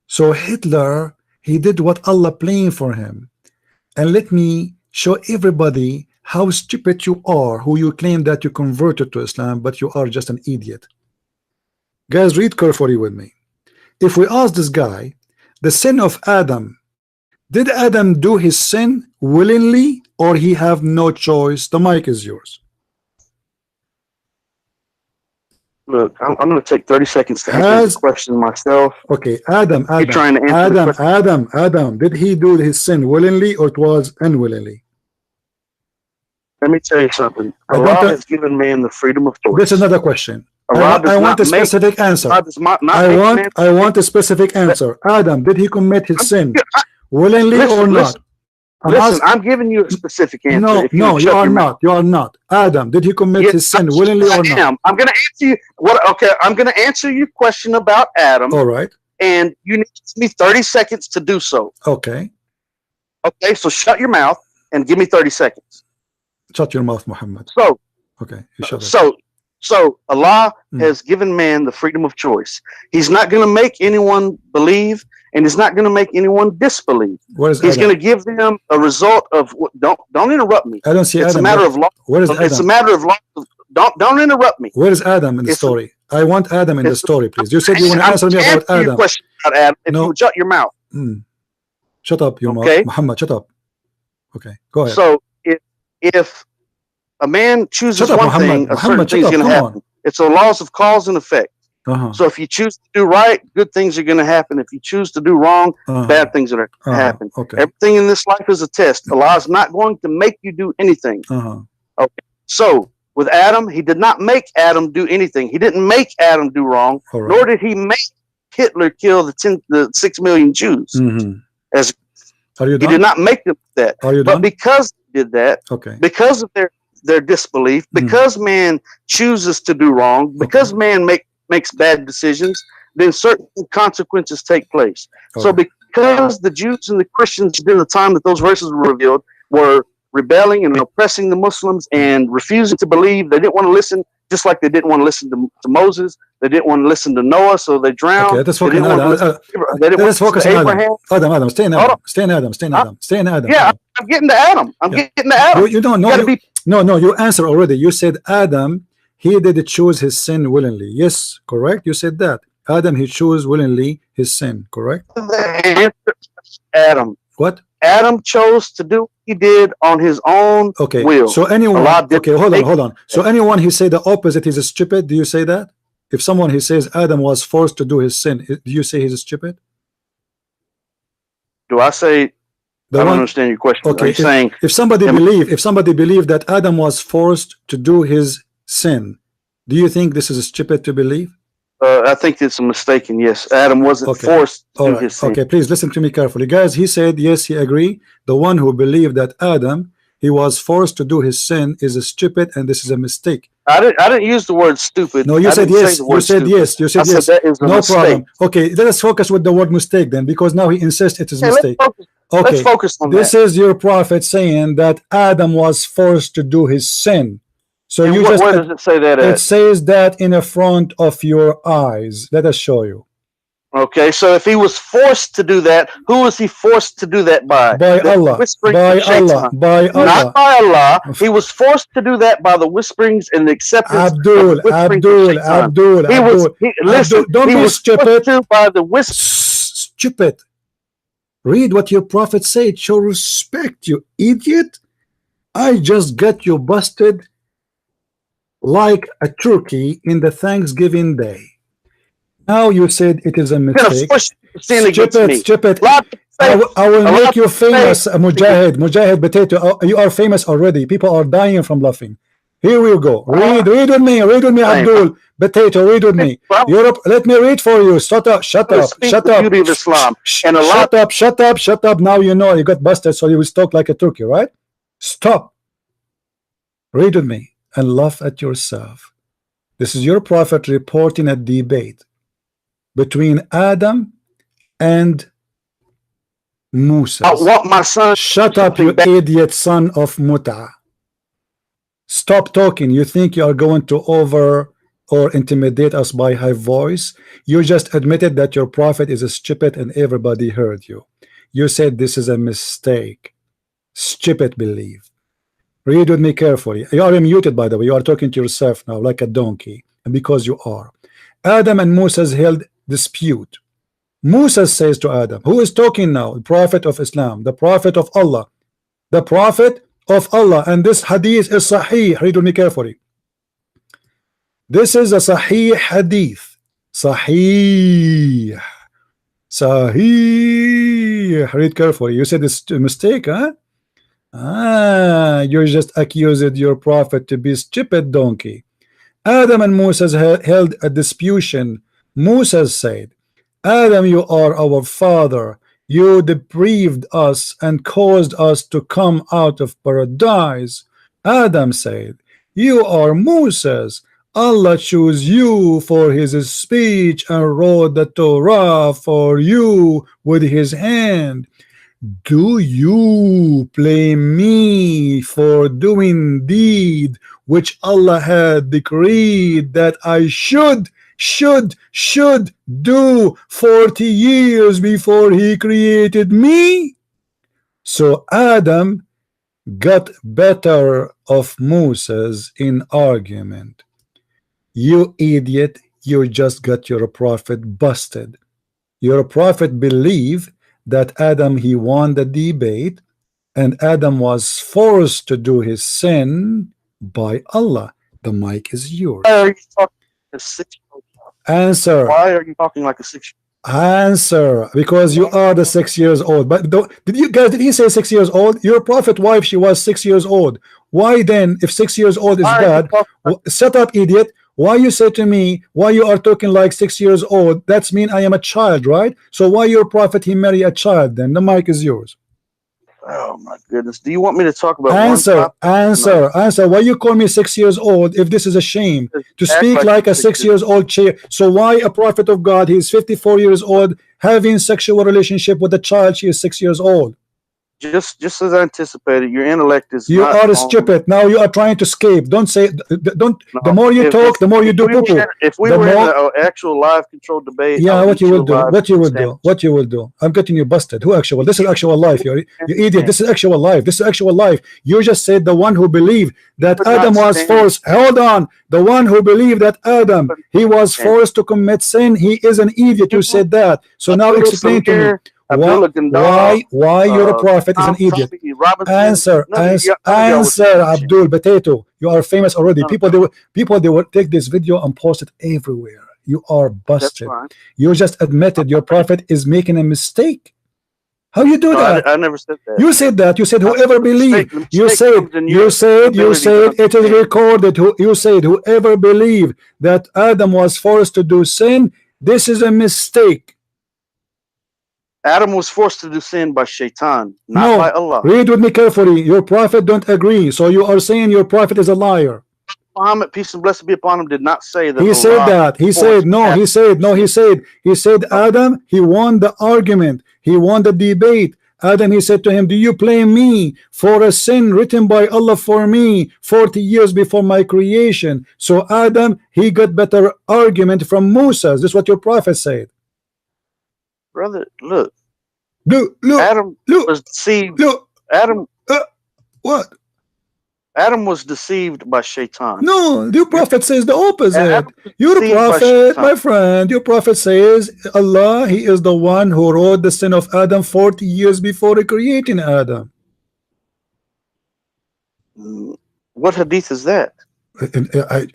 So Hitler, he did what Allah planned for him. And let me show everybody how stupid you are, who you claim that you converted to Islam, but you are just an idiot. Guys, read carefully with me. If we ask this guy, the sin of Adam, did Adam do his sin willingly or he have no choice? The mic is yours. Look, I'm going to take 30 seconds to answer this question myself. Okay, Adam, did he do his sin willingly or it was unwillingly? Let me tell you something. Allah has given man the freedom of choice. This is another question. I want a specific answer. I want a specific answer. Adam, did he commit his sin willingly or not? Listen, I'm giving you a specific answer. No, you are not. You are not. Adam, did he commit his sin willingly or not? I'm going to answer you. Okay, I'm going to answer your question about Adam. All right. And you need to give me 30 seconds to do so. Okay. Okay, so shut your mouth and give me 30 seconds. Shut your mouth, Muhammad. So, okay, you shut So Allah has given man the freedom of choice. He's not going to make anyone believe, and he's not going to make anyone disbelieve. He's going to give them a result of don't interrupt me. I don't see Adam. It's a matter of law. Where is Adam? It's a matter of law. Don't interrupt me. Where is Adam in the story? I want Adam in the story, please. You said you want to answer me about Adam. Your question about Adam. If you shut your mouth. Shut up, your mouth. Muhammad, shut up. Okay, go ahead. So if a man chooses one thing, a certain thing is going to happen. It's the laws of cause and effect. So if you choose to do right, good things are going to happen. If you choose to do wrong, bad things are going to happen. Everything in this life is a test. Allah is not going to make you do anything. Okay. So with Adam, he did not make Adam do anything. He didn't make Adam do wrong, nor did he make Hitler kill the 6 million Jews. As he did not make them do that. But because he did that, because of their disbelief, because man chooses to do wrong, because man makes bad decisions, then certain consequences take place. So because the Jews and the Christians during the time that those verses were revealed were rebelling and oppressing the Muslims and refusing to believe, they didn't want to listen, just like they didn't want to listen to Moses, they didn't want to listen to Noah, so they drowned. Let's focus on Adam. Adam, stay in Adam. Yeah, I'm getting to Adam. I'm getting to Adam. You don't know. No, you answered already. You said Adam, he did choose his sin willingly. Yes, correct. You said that. Adam, he chose willingly his sin, correct? The answer is Adam. What? Adam chose to do what he did on his own will. So anyone, hold on. So anyone he say the opposite, he's stupid. Do you say that? If someone he says Adam was forced to do his sin, do you say he's stupid? Do I say? I don't understand your question. Okay, if somebody believe that Adam was forced to do his sin, do you think this is stupid to believe? I think it's a mistaken. Yes, Adam wasn't forced to do his sin. Okay, please listen to me carefully, guys. He said yes, he agree. The one who believed that Adam he was forced to do his sin is stupid, and this is a mistake. I didn't use the word stupid. No, you said yes. You said yes. You said yes. No problem. Okay, let us focus with the word mistake then, because now he insists it is a mistake. Let's focus on this. Is your prophet saying that Adam was forced to do his sin? So and where does it say that? It says that in the front of your eyes. Let us show you. Okay, so if he was forced to do that, who was he forced to do that by? By Allah. By Allah. Not by Allah. He was forced to do that by the whisperings and the acceptance. Abdul. Don't be stupid. By the whisper. Stupid. Read what your prophet said. Show respect, you idiot. I just got you busted like a turkey in the Thanksgiving day. Now you said it is a mistake. Stupid. I will make you famous, Mujahid Potato. You are famous already. People are dying from laughing. Here we go. Read with me, Abdul. Potato, read with me. Europe, let me read for you. Shut up. Shut up. Now you know you got busted, so you will talk like a turkey, right? Stop. Read with me and laugh at yourself. This is your prophet reporting a debate between Adam and Musa. I want my son. Shut up, you idiot son of Muta. Stop talking. You think you are going to over or intimidate us by high voice? You just admitted that your prophet is a stupid and everybody heard you. You said this is a mistake. Stupid belief. Read with me carefully. You are muted, by the way. You are talking to yourself now like a donkey. because you are. Adam and Moses held dispute. Moses says to Adam, who is talking now? The Prophet of Islam, the Prophet of Allah, the Prophet of Allah. And this hadith is sahih. Read with me carefully. This is a sahih hadith. Sahih. Sahih. Read carefully. You said it's a mistake, huh? You just accused your prophet to be stupid donkey. Adam and Moses held a disputation. Moses said, Adam, you are our father. You deprived us and caused us to come out of paradise. Adam said, you are Moses. Allah chose you for his speech and wrote the Torah for you with his hand. Do you blame me for doing deed which Allah had decreed that I should do 40 years before he created me? So Adam got better of Moses in argument. You idiot, you just got your prophet busted. Your prophet believed that Adam, he won the debate, and Adam was forced to do his sin by Allah. The mic is yours. Why are you talking like a 6-year-old? Answer. Why are you talking like a 6-year-old? Answer. Because you are the 6 years old. But did he say 6 years old? Your prophet wife, she was 6 years old. Why then, if 6 years old is bad, shut up, idiot. Why you say to me, why you are talking like 6 years old? That's mean I am a child, right? So why your prophet he marry a child then? The mic is yours. Oh my goodness. Do you want me to talk about answer? Why you call me 6 years old if this is a shame to speak like a 6 years old chair? So why a prophet of God, he is 54 years old, having sexual relationship with a child, she is 6 years old? Just as I anticipated, your intellect is. You are stupid. Now you are trying to escape. Don't say. Don't. No, the more you talk, the more you do poo-poo. If we were in an actual live controlled debate, yeah, what you will do? What you will do? What you will do? I'm getting you busted. Who actual? This is actual life. You idiot. This is actual life. This is actual life. You just said the one who believed that Adam was forced. Hold on. The one who believed that Adam he was forced to commit sin. He is an idiot. You said that. So now explain to me. Why you're a prophet is an idiot? Answer, Abdul Potato. You are famous already. People they will take this video and post it everywhere. You are busted. You just admitted your prophet is making a mistake. How you do that? I never said that. You said that. You said whoever believed. You said it is recorded. You said whoever believed that Adam was forced to do sin, this is a mistake. Adam was forced to do sin by Shaitan, not by Allah. Read with me carefully. Your prophet don't agree. So you are saying your prophet is a liar. Muhammad, peace and blessing be upon him, did not say that. He said that. He said no. He said Adam, he won the argument. He won the debate. Adam, he said to him, do you blame me for a sin written by Allah for me 40 years before my creation? So Adam, he got better argument from Moses. This is what your prophet said. Brother, look. Adam was deceived. What? Adam was deceived by Shaitan. No, your prophet says the opposite. Your prophet, my friend, your prophet says Allah, he is the one who wrote the sin of Adam 40 years before creating Adam. What hadith is that?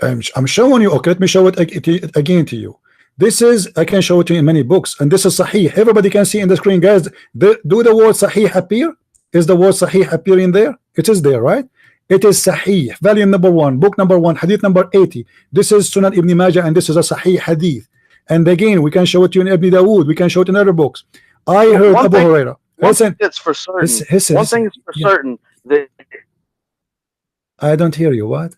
I'm showing you. Okay, let me show it again to you. This is, I can show it to you in many books, and this is Sahih. Everybody can see in the screen, guys. Do the word Sahih appear? Is the word Sahih appearing there? It is there, right? It is Sahih, volume number 1, book number 1, hadith number 80. This is Sunan Ibn Majah, and this is a Sahih hadith. And again, we can show it to you in Ibn Dawood. We can show it in other books. I heard Abu Huraira. Listen, it's for certain. One thing is for certain that I don't hear you. What?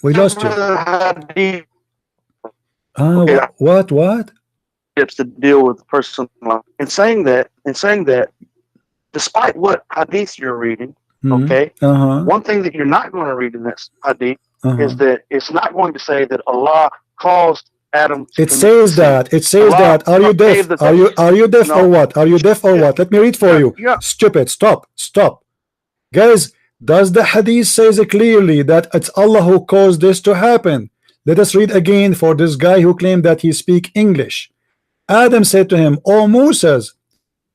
We lost you. What? To deal with the person, and saying that, despite what hadith you're reading, okay, one thing that you're not going to read in this hadith is that it's not going to say that Allah caused Adam to it says that. It says that. Are you deaf? Are you deaf or what? Are you deaf or what? Let me read for you. Stupid. Stop. Guys, Does the hadith says clearly that it's Allah who caused this to happen? Let us read again for this guy who claimed that he speak English. Adam said to him, O Moses,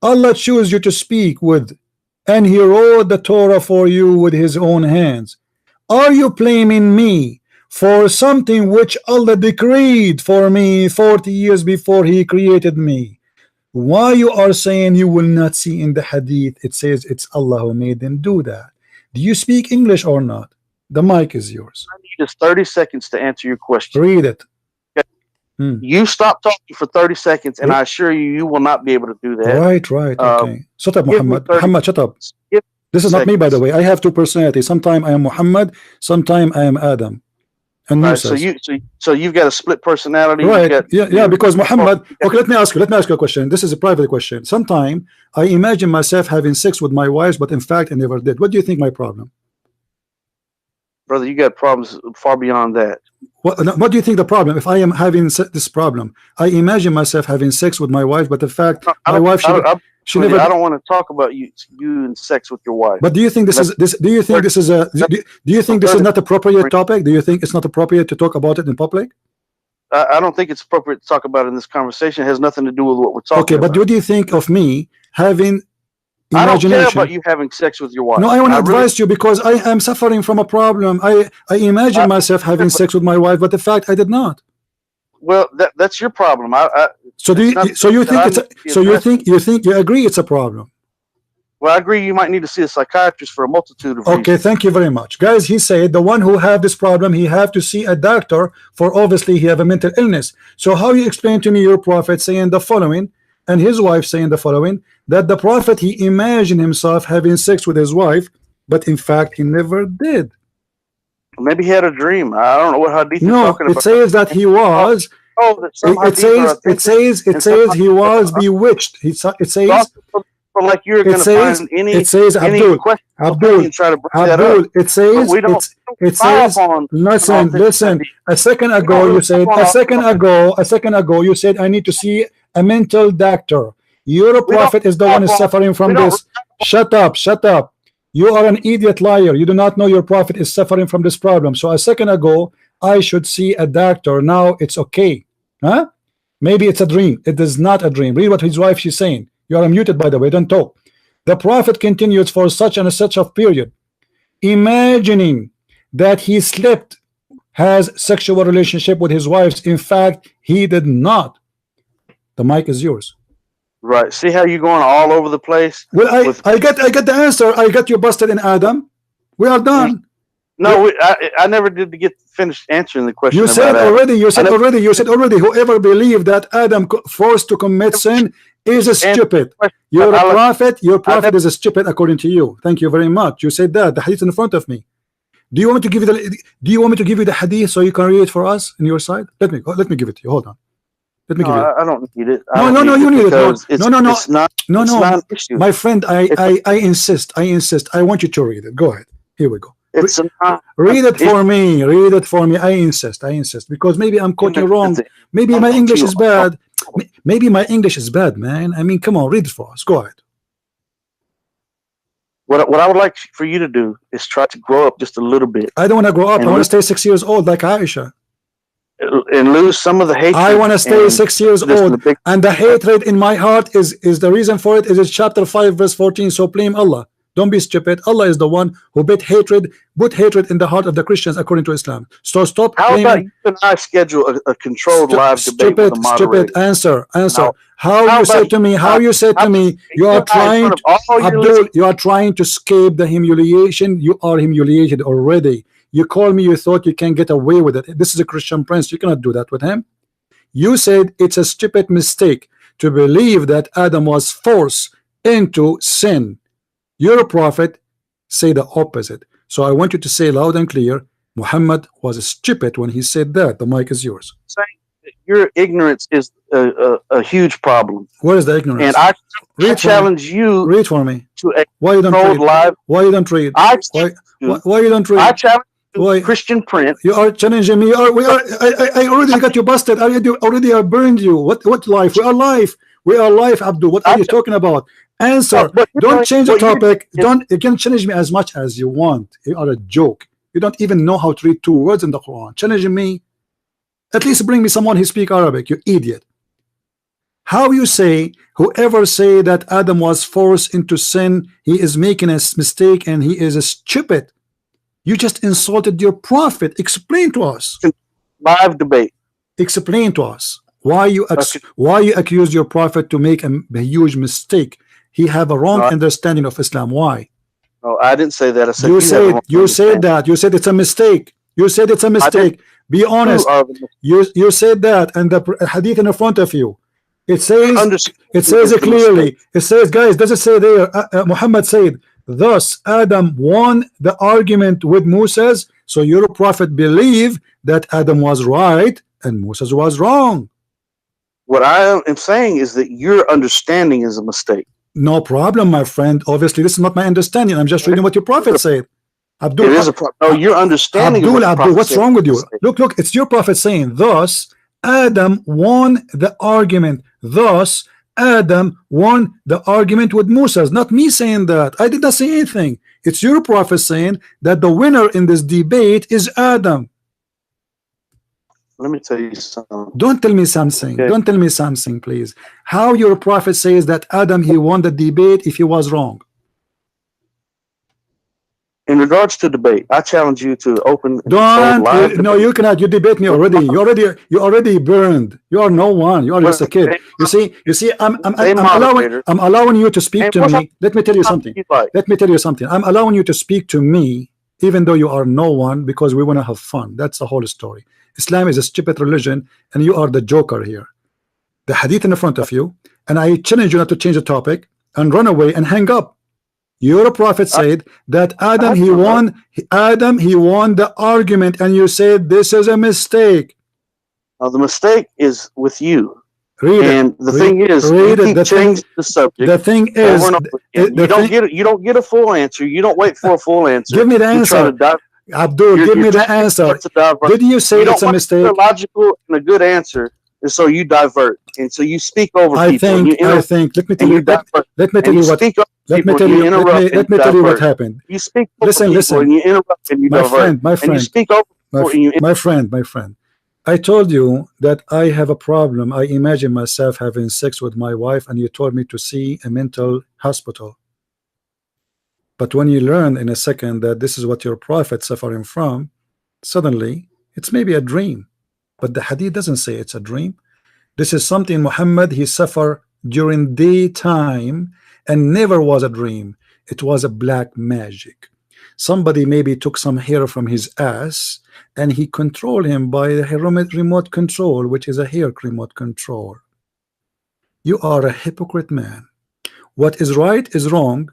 Allah chose you to speak with, and he wrote the Torah for you with his own hands. Are you blaming me for something which Allah decreed for me 40 years before he created me? Why you are saying you will not see in the hadith it says it's Allah who made them do that? Do you speak English or not? The mic is yours. I need just 30 seconds to answer your question. Read it. You stop talking for 30 seconds, and I assure you, you will not be able to do that. Right. Okay. Shut up, Muhammad. Muhammad, shut up. This is not me, by the way. I have two personalities. Sometimes I am Muhammad. Sometimes I am Adam. And right, so you've got a split personality. Right. Yeah. Because Muhammad. Okay. Let me ask you a question. This is a private question. Sometimes I imagine myself having sex with my wives, but in fact I never did. What do you think my problem? Brother, you got problems far beyond that. What do you think the problem? If I am having this problem, I imagine myself having sex with my wife, but in fact, my wife she never. I don't want to talk about you and sex with your wife. But do you think this is this? Do you think this is a? Do you think this is not appropriate topic? Do you think it's not appropriate to talk about it in public? I don't think it's appropriate to talk about it in this conversation. It has nothing to do with what we're talking about. Okay, but what do you think of me having? I don't care about you having sex with your wife. No, I want to advise you because I am suffering from a problem. I imagine myself having sex with my wife, but in fact I did not. Well, that's your problem. You agree it's a problem? Well, I agree. You might need to see a psychiatrist for a multitude of reasons. Okay, thank you very much, guys. He said the one who have this problem, he have to see a doctor for obviously he have a mental illness. So how you explain to me your prophet saying the following? And his wife saying the following, that the prophet he imagined himself having sex with his wife, but in fact he never did. Maybe he had a dream. I don't know what hadith you're talking about. It says that he was. It says he was bewitched. It says. Like you're going to find any. It says Abdul. It says. Listen. A second ago you said I need to see a mental doctor. Your prophet is the one who is suffering from this. Shut up. You are an idiot liar. You do not know your prophet is suffering from this problem. So a second ago I should see a doctor. Now it's okay. Huh? Maybe it's a dream. It is not a dream. Read what his wife she's saying. You are muted, by the way. Don't talk. The prophet continues for such and such a period, imagining that he slept, has sexual relationship with his wives. In fact, he did not. The mic is yours. Right. See how you're going all over the place? Well, I get the answer. I got you busted in Adam. We are done. No, I never did get finished answering the question. You said already. Whoever believed that Adam forced to commit sin is a stupid. You're a prophet. Your prophet is a stupid according to you. Thank you very much. You said that. The hadith in front of me. Do you want me to give you the? Do you want me to give you the hadith so you can read it for us on your side? Let me give it to you. Hold on. Let me give it. I don't need it. No, you need it. No. It's not an issue. My friend, I insist. I want you to read it. Go ahead. Here we go. Read it for me. I insist because maybe I'm quoting wrong. Maybe my English is bad. Maybe my English is bad, man. I mean, come on, read it for us. Go ahead. What I would like for you to do is try to grow up just a little bit. I don't want to grow up. I want to stay 6 years old like Aisha. And lose some of the hatred. I want to stay 6 years old, and the hatred in my heart is the reason for it is chapter 5 verse 14. So blame Allah. Don't be stupid. Allah is the one who put hatred in the heart of the Christians according to Islam. So stop. How about you and I schedule a controlled live debate with the moderator? Stupid answer. How you said to me, you are trying, Abdul, you are trying to escape the humiliation. You are humiliated already. You call me, you thought you can get away with it. This is a Christian prince. You cannot do that with him. You said it's a stupid mistake to believe that Adam was forced into sin. Your prophet say the opposite. So I want you to say loud and clear, Muhammad was stupid when he said that. The mic is yours. Your ignorance is a huge problem. Where is the ignorance? And I challenge you. Read for me. Why you don't read? Why you don't read? Why you don't read? I challenge you, Christian Prince. You are challenging me. I already got you busted. I already burned you. What life? We are life. We are life, Abdul. What are you talking about? Answer. Don't change the topic. You can challenge me as much as you want. You are a joke. You don't even know how to read 2 words in the Quran. Challenging me. At least bring me someone who speaks Arabic, you idiot. How you say, whoever say that Adam was forced into sin, he is making a mistake and he is a stupid. You just insulted your prophet. Explain to us. Live debate. Explain to us why you accuse your prophet to make a huge mistake. He have a wrong understanding of Islam. Why? Oh, I didn't say that. I said you said that. You said it's a mistake. You said it's a mistake. Be honest. You said that, and the hadith in front of you. It says it clearly. It says, guys, does it say there? Muhammad said, thus Adam won the argument with Moses. So your prophet believed that Adam was right and Moses was wrong. What I am saying is that your understanding is a mistake. No problem, my friend. Obviously, this is not my understanding. I'm just reading what your prophet said. Abdul, it is a problem. No, your understanding. Abdul, what's wrong with you? Look, it's your prophet saying, thus Adam won the argument. Thus Adam won the argument with Moses. Not me saying that. I did not say anything. It's your prophet saying that the winner in this debate is Adam. Let me tell you something. Don't tell me something. Okay. Don't tell me something, please. How your prophet says that Adam, he won the debate if he was wrong? In regards to debate, I challenge you to open. No, you cannot. You debate me already. You already burned. You are no one. You are just a kid. You see. I'm allowing you to speak to me. Let me tell you something. Let me tell you something. I'm allowing you to speak to me, even though you are no one, because we want to have fun. That's the whole story. Islam is a stupid religion, and you are the joker here. The hadith in front of you, and I challenge you not to change the topic and run away and hang up. Your prophet said that Adam he won the argument, and you said this is a mistake. Now the mistake is with you. The thing is, you keep changing the subject. The thing is, you don't get a full answer. You don't wait for a full answer. Give me the answer. Abdul, give me the answer. Did you say it's a mistake? A logical and a good ansur, and so you divert, and so you speak over people. I think. Let me tell you what happened. You speak over people, and you interrupt, and you divert. My friend. And you speak over my friend. I told you that I have a problem. I imagine myself having sex with my wife, and you told me to see a mental hospital. But when you learn in a second that this is what your prophet suffering from, suddenly it's maybe a dream. But the hadith doesn't say it's a dream. This is something Muhammad, he suffered during daytime and never was a dream. It was a black magic. Somebody maybe took some hair from his ass and he controlled him by the remote control, which is a hair remote control. You are a hypocrite man. What is right is wrong.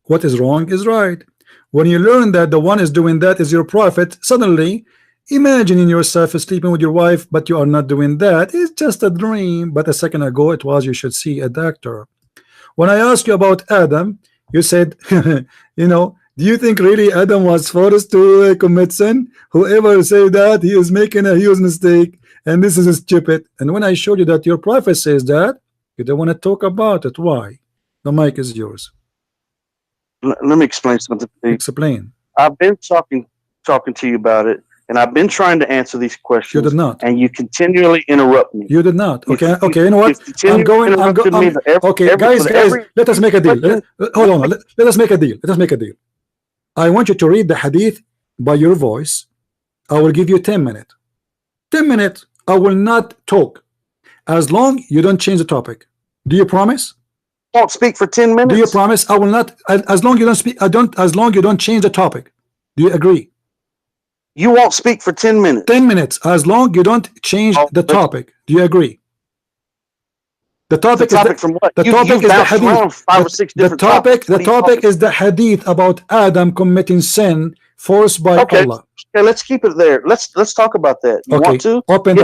What is wrong is right. When you learn that the one is doing that is your prophet, suddenly imagining yourself sleeping with your wife, but you are not doing that. It's just a dream. But a second ago it was you should see a doctor. When I asked you about Adam, you said, you know, do you think really Adam was forced to commit sin? Whoever say that, he is making a huge mistake, and this is stupid. And when I showed you that your prophet says that, you don't want to talk about it. Why? The mic is yours. Let me explain something to you. Explain. I've been talking to you about it, and I've been trying to answer these questions. You did not. And you continually interrupt me. You did not. Okay. You know what? Okay, guys, let us make a deal. Hold on. Let us make a deal. I want you to read the hadith by your voice. I will give you 10 minutes. 10 minutes. I will not talk as long you don't change the topic. Do you promise? Won't speak for 10 minutes. Do you promise? I will not, as long you don't speak. As long you don't change the topic. Do you agree? You won't speak for 10 minutes. 10 minutes, as long you don't change the topic. Do you agree? The topic is from what? The topic is the hadith. 5 or 6 different topics. The topic is the hadith about Adam committing sin forced by Allah. Okay, let's keep it there. Let's talk about that. You want to? Open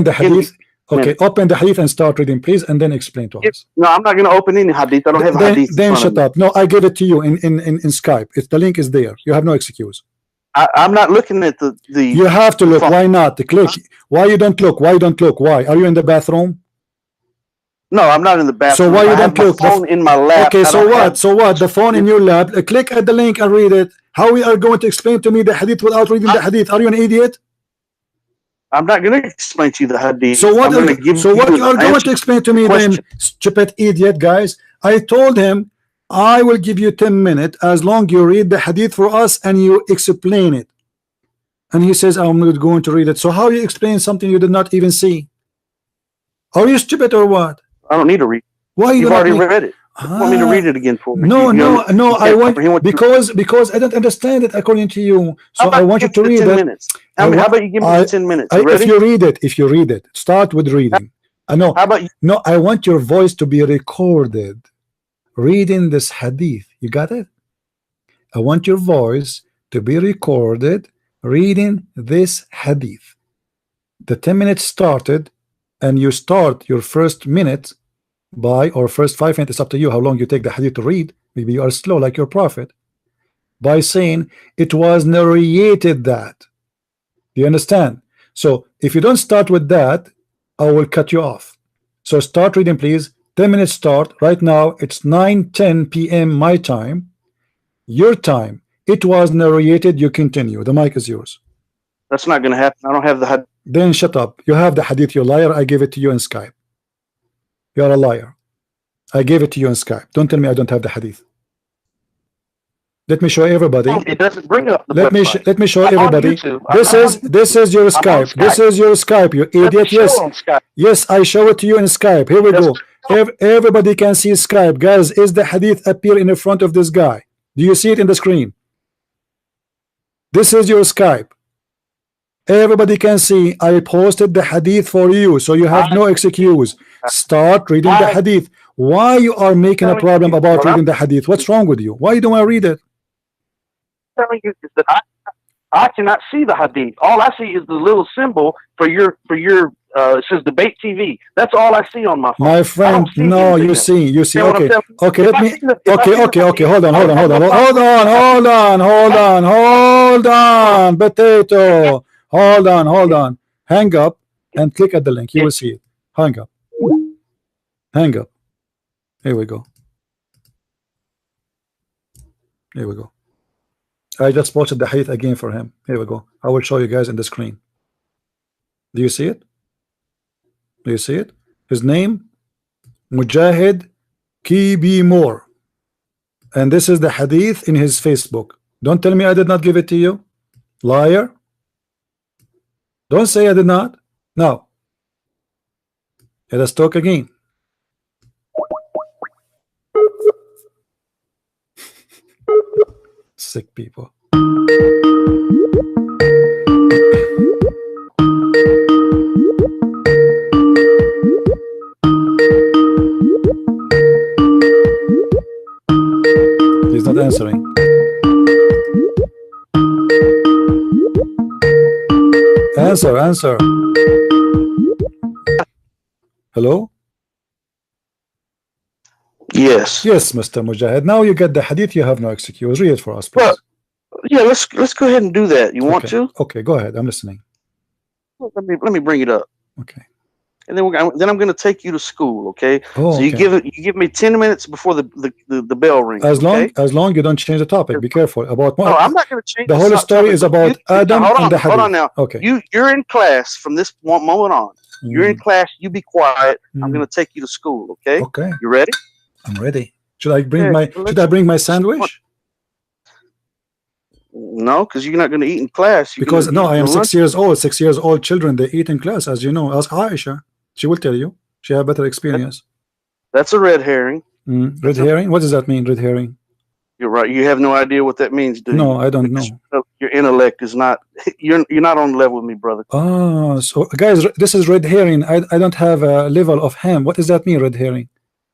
the hadith. Okay, open the hadith and start reading, please, and then explain to us. No, I'm not going to open any hadith. I don't have a hadith. Then shut up. No, I gave it to you in Skype. The link is there. You have no excuse. I'm not looking at the. You have to look. Why not? Click. Why you don't look? Why? Are you in the bathroom? No, I'm not in the bathroom. So why you don't look? The phone in my lap. Okay, so what? So what? The phone in your lap. Click at the link and read it. How we are going to explain to me the hadith without reading the hadith? Are you an idiot? I'm not going to explain to you the hadith. So what? So what you are going to explain to me then, stupid idiot, guys? I told him I will give you 10 minutes as long you read the hadith for us and you explain it. And he says I'm not going to read it. So how you explain something you did not even see? Are you stupid or what? I don't need to read. Why you've already read it? You want me to read it again for me? No, I want because I don't understand it according to you. So I want you to read it. How about you give me 10 minutes? If you read it, start with reading. I know. How about you? No, I want your voice to be recorded. Reading this hadith. You got it? I want your voice to be recorded reading this hadith. The 10 minutes started, and you start your first minute by, or first 5 minutes, it's up to you how long you take the hadith to read. Maybe you are slow like your prophet, by saying it was narrated that. Do you understand? So if you don't start with that, I will cut you off. So start reading, please. 10 minutes start right now. It's 9:10 p.m. my time, your time. It was narrated. You continue. The mic is yours. That's not going to happen. I don't have the hadith. Then shut up. You have the hadith, you liar. I gave it to you in Skype. You are a liar. I gave it to you in Skype. Don't tell me I don't have the hadith. Let me show everybody. It doesn't bring up the let me show everybody. This is your Skype. This is your Skype, you idiot. Yes, I show it to you in Skype. Here we go. Everybody can see Skype, guys. Is the hadith appear in the front of this guy? Do you see it in the screen? This is your Skype. Everybody can see I posted the hadith for you, so you have no excuse. Start reading the hadith. Why you are making a problem about reading the hadith? What's wrong with you? Why you don't want to read it? Telling you is that I cannot see the hadith. All I see is the little symbol for your it says debate TV. That's all I see on my phone. My friend, no, you see. Okay, let me. Okay. Hold on. Potato. Hold on. Hang up and click at the link. You will see it. Hang up. Here we go. I just posted the hadith again for him. Here we go. I will show you guys in the screen. Do you see it? His name, Mujahid Kibi Moore. And this is the hadith in his Facebook. Don't tell me I did not give it to you. Liar. Don't say I did not. Now, let us talk again. Sick people. He's not answering. Answer. Hello? Yes, Mr. Mujahid. Now you get the hadith. You have no excuse. Read it for us, please. Well, yeah, let's go ahead and do that. You want to? Okay, go ahead. I'm listening. Let me bring it up. Okay. And then I'm going to take you to school. Okay. Oh, so you give me 10 minutes before the bell rings. As long you don't change the topic. Be careful about what. No, I'm not going to change the whole story. Is about Adam and the hadith. Hold on now. Okay. You're in class from this moment on. You're in class. You be quiet. I'm going to take you to school. Okay. Okay. You ready? I'm ready. Should I bring my sandwich? No, because you're not going to eat in class. Because I am 6 years old. 6 years old children, they eat in class, as you know. Ask Aisha. She will tell you. She have better experience. That's a red herring. Red herring? What does that mean, red herring? You're right. You have no idea what that means, do you? No, I don't know. Your intellect is not. You're not on the level with me, brother. Ah, so guys, this is red herring. I don't have a level of ham. What does that mean, red herring?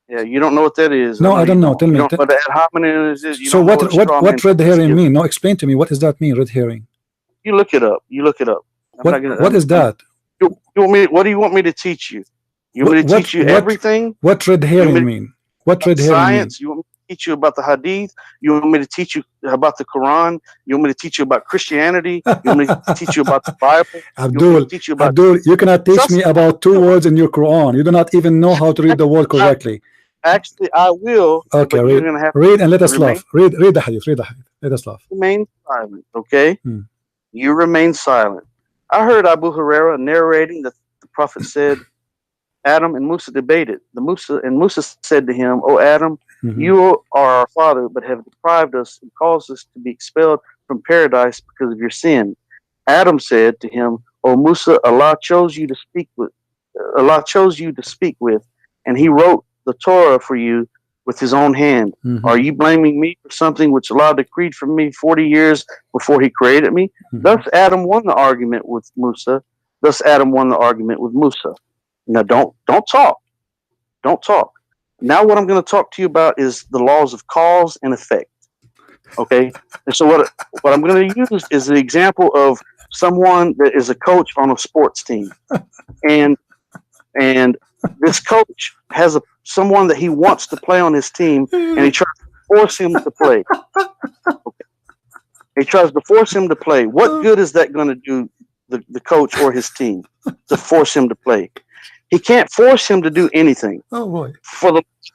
Yeah, you don't know what that is. No, I don't know. Tell me. What the ad hominem is. So what red herring mean? No, explain to me. What does that mean, red herring? You look it up. What is that? You want me? What do you want me to teach you? You want me to teach you everything? What red herring mean? What red herring science? mean? teach you about the Hadith? You want me to teach you about the Quran? You want me to teach you about Christianity? You want me to teach you about the Bible? Abdul, you cannot teach me about 2 words in your Quran. You do not even know how to read the word correctly. Actually, I will. Okay, read and let us laugh. Read the hadith. Read the hadith. Let us laugh. Remain silent, okay? You remain silent. I heard Abu Huraira narrating that the Prophet said, Adam and Musa debated. Musa said to him, "O Adam, you are our father, but have deprived us and caused us to be expelled from paradise because of your sin." Adam said to him, "O Musa, Allah chose you to speak with, and He wrote the Torah for you with His own hand. Are you blaming me for something which Allah decreed for me 40 years before He created me?" Thus Adam won the argument with Musa. Now don't talk. Don't talk. Now what I'm going to talk to you about is the laws of cause and effect. Okay? And so what I'm going to use is the example of someone that is a coach on a sports team. And this coach has someone that he wants to play on his team, and he tries to force him to play. Okay. He tries to force him to play. What good is that going to do the coach or his team to force him to play? He can't force him to do anything. Oh boy!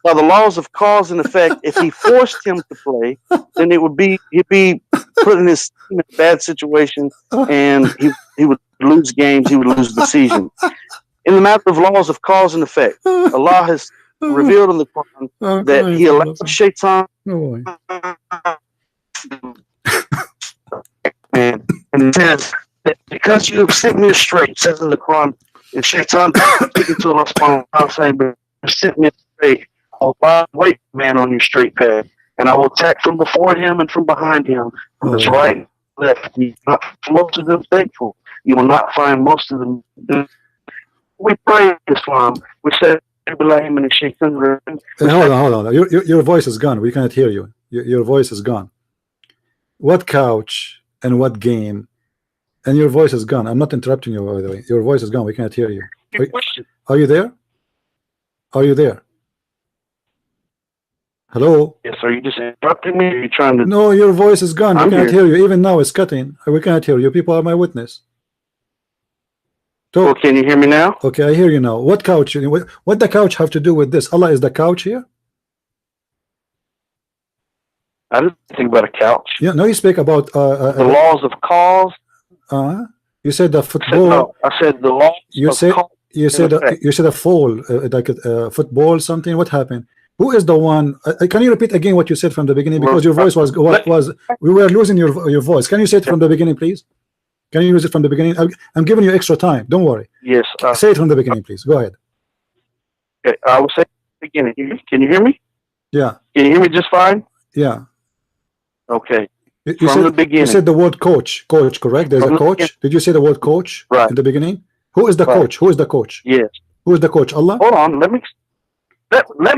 By the laws of cause and effect, if he forced him to play, then he'd be putting his team in a bad situation, and he would lose games. He would lose the season. In the matter of laws of cause and effect, Allah has revealed in the Quran that He allowed Shaitan, and it says that because you have set me straight, it says in the Quran. And Shaitan speaking to Allah subhanahu wa ta'ala saying, "But set me straight, I'll wait man on your straight path, and I will attack from before him and from behind him, from his right and left. You will not find most of them faithful. You will not find most of them." We pray in Islam. We say, "Hold on. Your voice is gone. We cannot hear you. Your voice is gone. What couch and what game? And your voice is gone. I'm not interrupting you, by the way. Your voice is gone. We cannot hear you. Are you there? Are you there? Hello? Yes, are you just interrupting me? Or are you trying to... No, your voice is gone. We cannot hear you. Even now it's cutting. We cannot hear you. People are my witness. Well, can you hear me now? Okay, I hear you now. What couch? What the couch have to do with this? Allah is the couch here? I didn't think about a couch. Yeah, no, you speak about... the laws of cause. You said the football. I said the law. You said a fall, like a football something. What happened? Who is the one? Can you repeat again what you said from the beginning? Because your voice was we were losing your voice. Can you say it from the beginning, please? Can you use it from the beginning? I'm giving you extra time. Don't worry. Yes. Say it from the beginning, please. Go ahead. Okay, I will say it from the beginning. Can you hear me? Yeah. Can you hear me just fine? Yeah. Okay. From the beginning. You said the word coach, correct? There's a coach. Did you say the word coach in the beginning? Who is the coach? Who is the coach? Yes. Who is the coach? Allah? Hold on. Let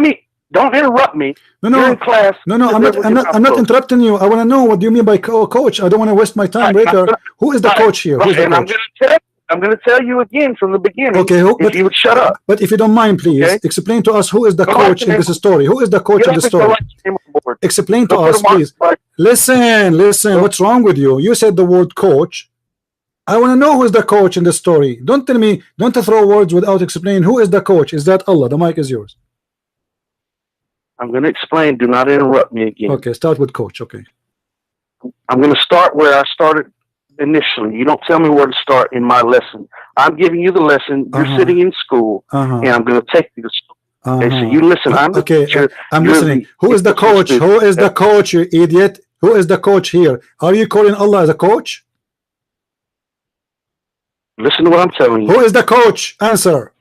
me. Don't interrupt me. No. You're in class. No. I'm not interrupting you. I want to know what do you mean by coach. I don't want to waste my time later. Who is the coach here? Who is the coach? I'm going to tell you again from the beginning. Okay, if you would shut up. But if you don't mind, please explain to us who is the coach in this story. Who is the coach in the story? Explain to us, please. Listen. What's wrong with you? You said the word coach. I want to know who is the coach in the story. Don't tell me. Don't throw words without explaining. Who is the coach? Is that Allah? The mic is yours. I'm going to explain. Do not interrupt me again. Okay, start with coach. Okay. I'm going to start where I started initially. You don't tell me where to start in my lesson. I'm giving you the lesson. You're sitting in school, and I'm going to take you to school. Okay, so you listen. I'm listening. Who is the coach? Who is the coach, you idiot? Who is the coach here? Are you calling Allah as a coach? Listen to what I'm telling you. Who is the coach? Answer.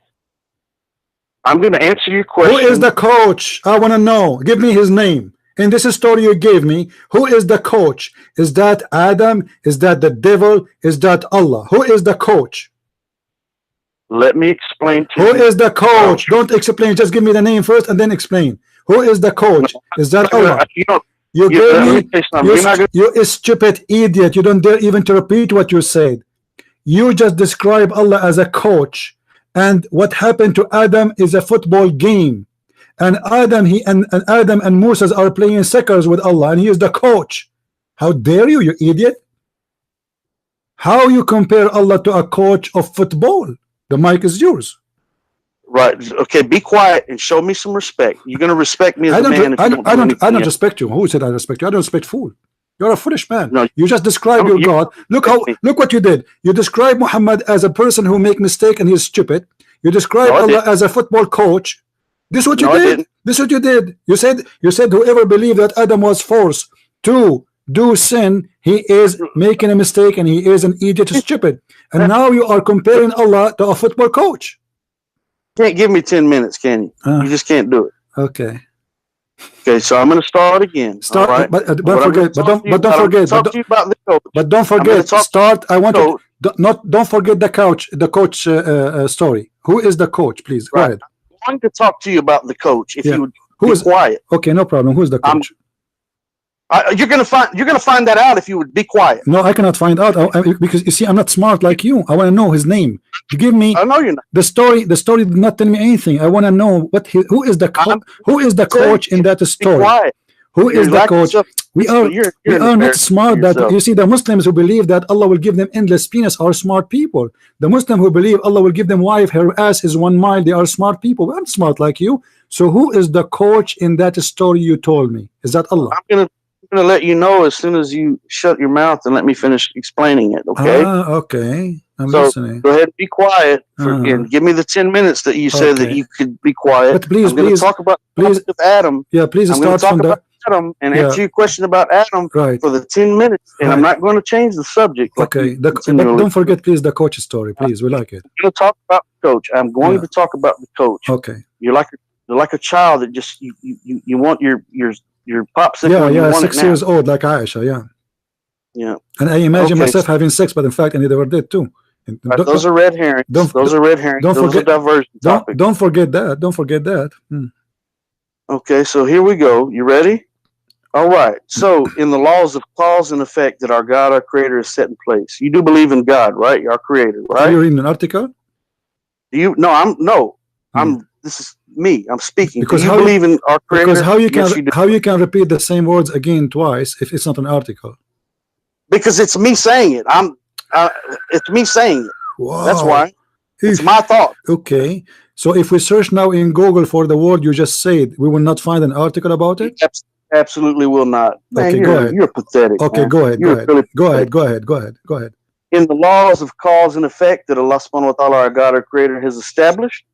I'm going to answer your question. Who is the coach? I want to know. Give me his name. In this story you gave me, who is the coach? Is that Adam? Is that the devil? Is that Allah? Who is the coach? Let me explain to you. Who is the coach? Don't explain. Just give me the name first and then explain. Who is the coach? Is that Allah? You gave me. You stupid idiot. You don't dare even to repeat what you said. You just describe Allah as a coach. And what happened to Adam is a football game. and Adam Adam and Moses are playing checkers with Allah, and he is the coach. How dare you, you idiot? How you compare Allah to a coach of football? The mic is yours. Right. Okay. Be quiet and show me some respect. You're going to respect me as a man. I don't respect you. Who said I respect you? I don't respect fool. You're a foolish man. No, you just describe your God. Look what you did. You describe Muhammad as a person who make mistake and he's stupid. You describe Allah as a football coach. This is what you did. This is what you did. You said whoever believed that Adam was forced to do sin, he is making a mistake and he is an idiot, stupid. And now you are comparing Allah to a football coach. Can't give me 10 minutes, can you? You just can't do it. Okay. Okay, so I'm going to start again. Start, right? but don't forget. But don't forget. Start. I want to don't forget the coach. The coach story. Who is the coach? Please go ahead. I'm going to talk to you about the coach. If you would be quiet. Okay, no problem. Who's the coach? You're gonna find that out if you would be quiet. No, I cannot find out because you see, I'm not smart like you. I want to know his name. You give me. I know you're not. The story did not tell me anything. I want to know who is the coach in that story. Who is the coach? We are not smart. That you see, the Muslims who believe that Allah will give them endless penis are smart people. The Muslim who believe Allah will give them wife, her ass is 1 mile, they are smart people. I'm smart like you. So who is the coach in that story you told me? Is that Allah? I'm going to let you know as soon as you shut your mouth and let me finish explaining it, okay? Okay. I'm listening. Go ahead and be quiet. And give me the 10 minutes that you said that you could be quiet. But please, I'm going to talk about Adam. Yeah, please start from the Adam and answer your question about Adam for the 10 minutes. And I'm not going to change the subject. Okay. But don't forget, please, the coach story. Please, we like it. I'm going to talk about the coach. I'm going to talk about the coach. Okay. You're like a child that just you want your popsicle. Yeah, 6 years old, like Aisha. Yeah. And I imagine myself having sex, but in fact, I never did too. Those are red herrings. Those are red herrings. Those are diversion topics. Don't forget that. Don't forget that. Okay, so here we go. You ready? All right. So, in the laws of cause and effect that our God, our Creator, has set in place, you do believe in God, right? Our Creator, right? Are you reading an article? This is me. I'm speaking. Because do you believe in our Creator? Because how you can repeat the same words again twice if it's not an article? Because it's me saying it. It's me saying it. Wow. That's why. It's my thought. Okay. So if we search now in Google for the word you just said, we will not find an article about it? Absolutely will not. Man, okay, go ahead. You're pathetic. Okay, man. Go ahead. Go ahead. In the laws of cause and effect that Allah subhanahu wa ta'ala, our God, our Creator, has established,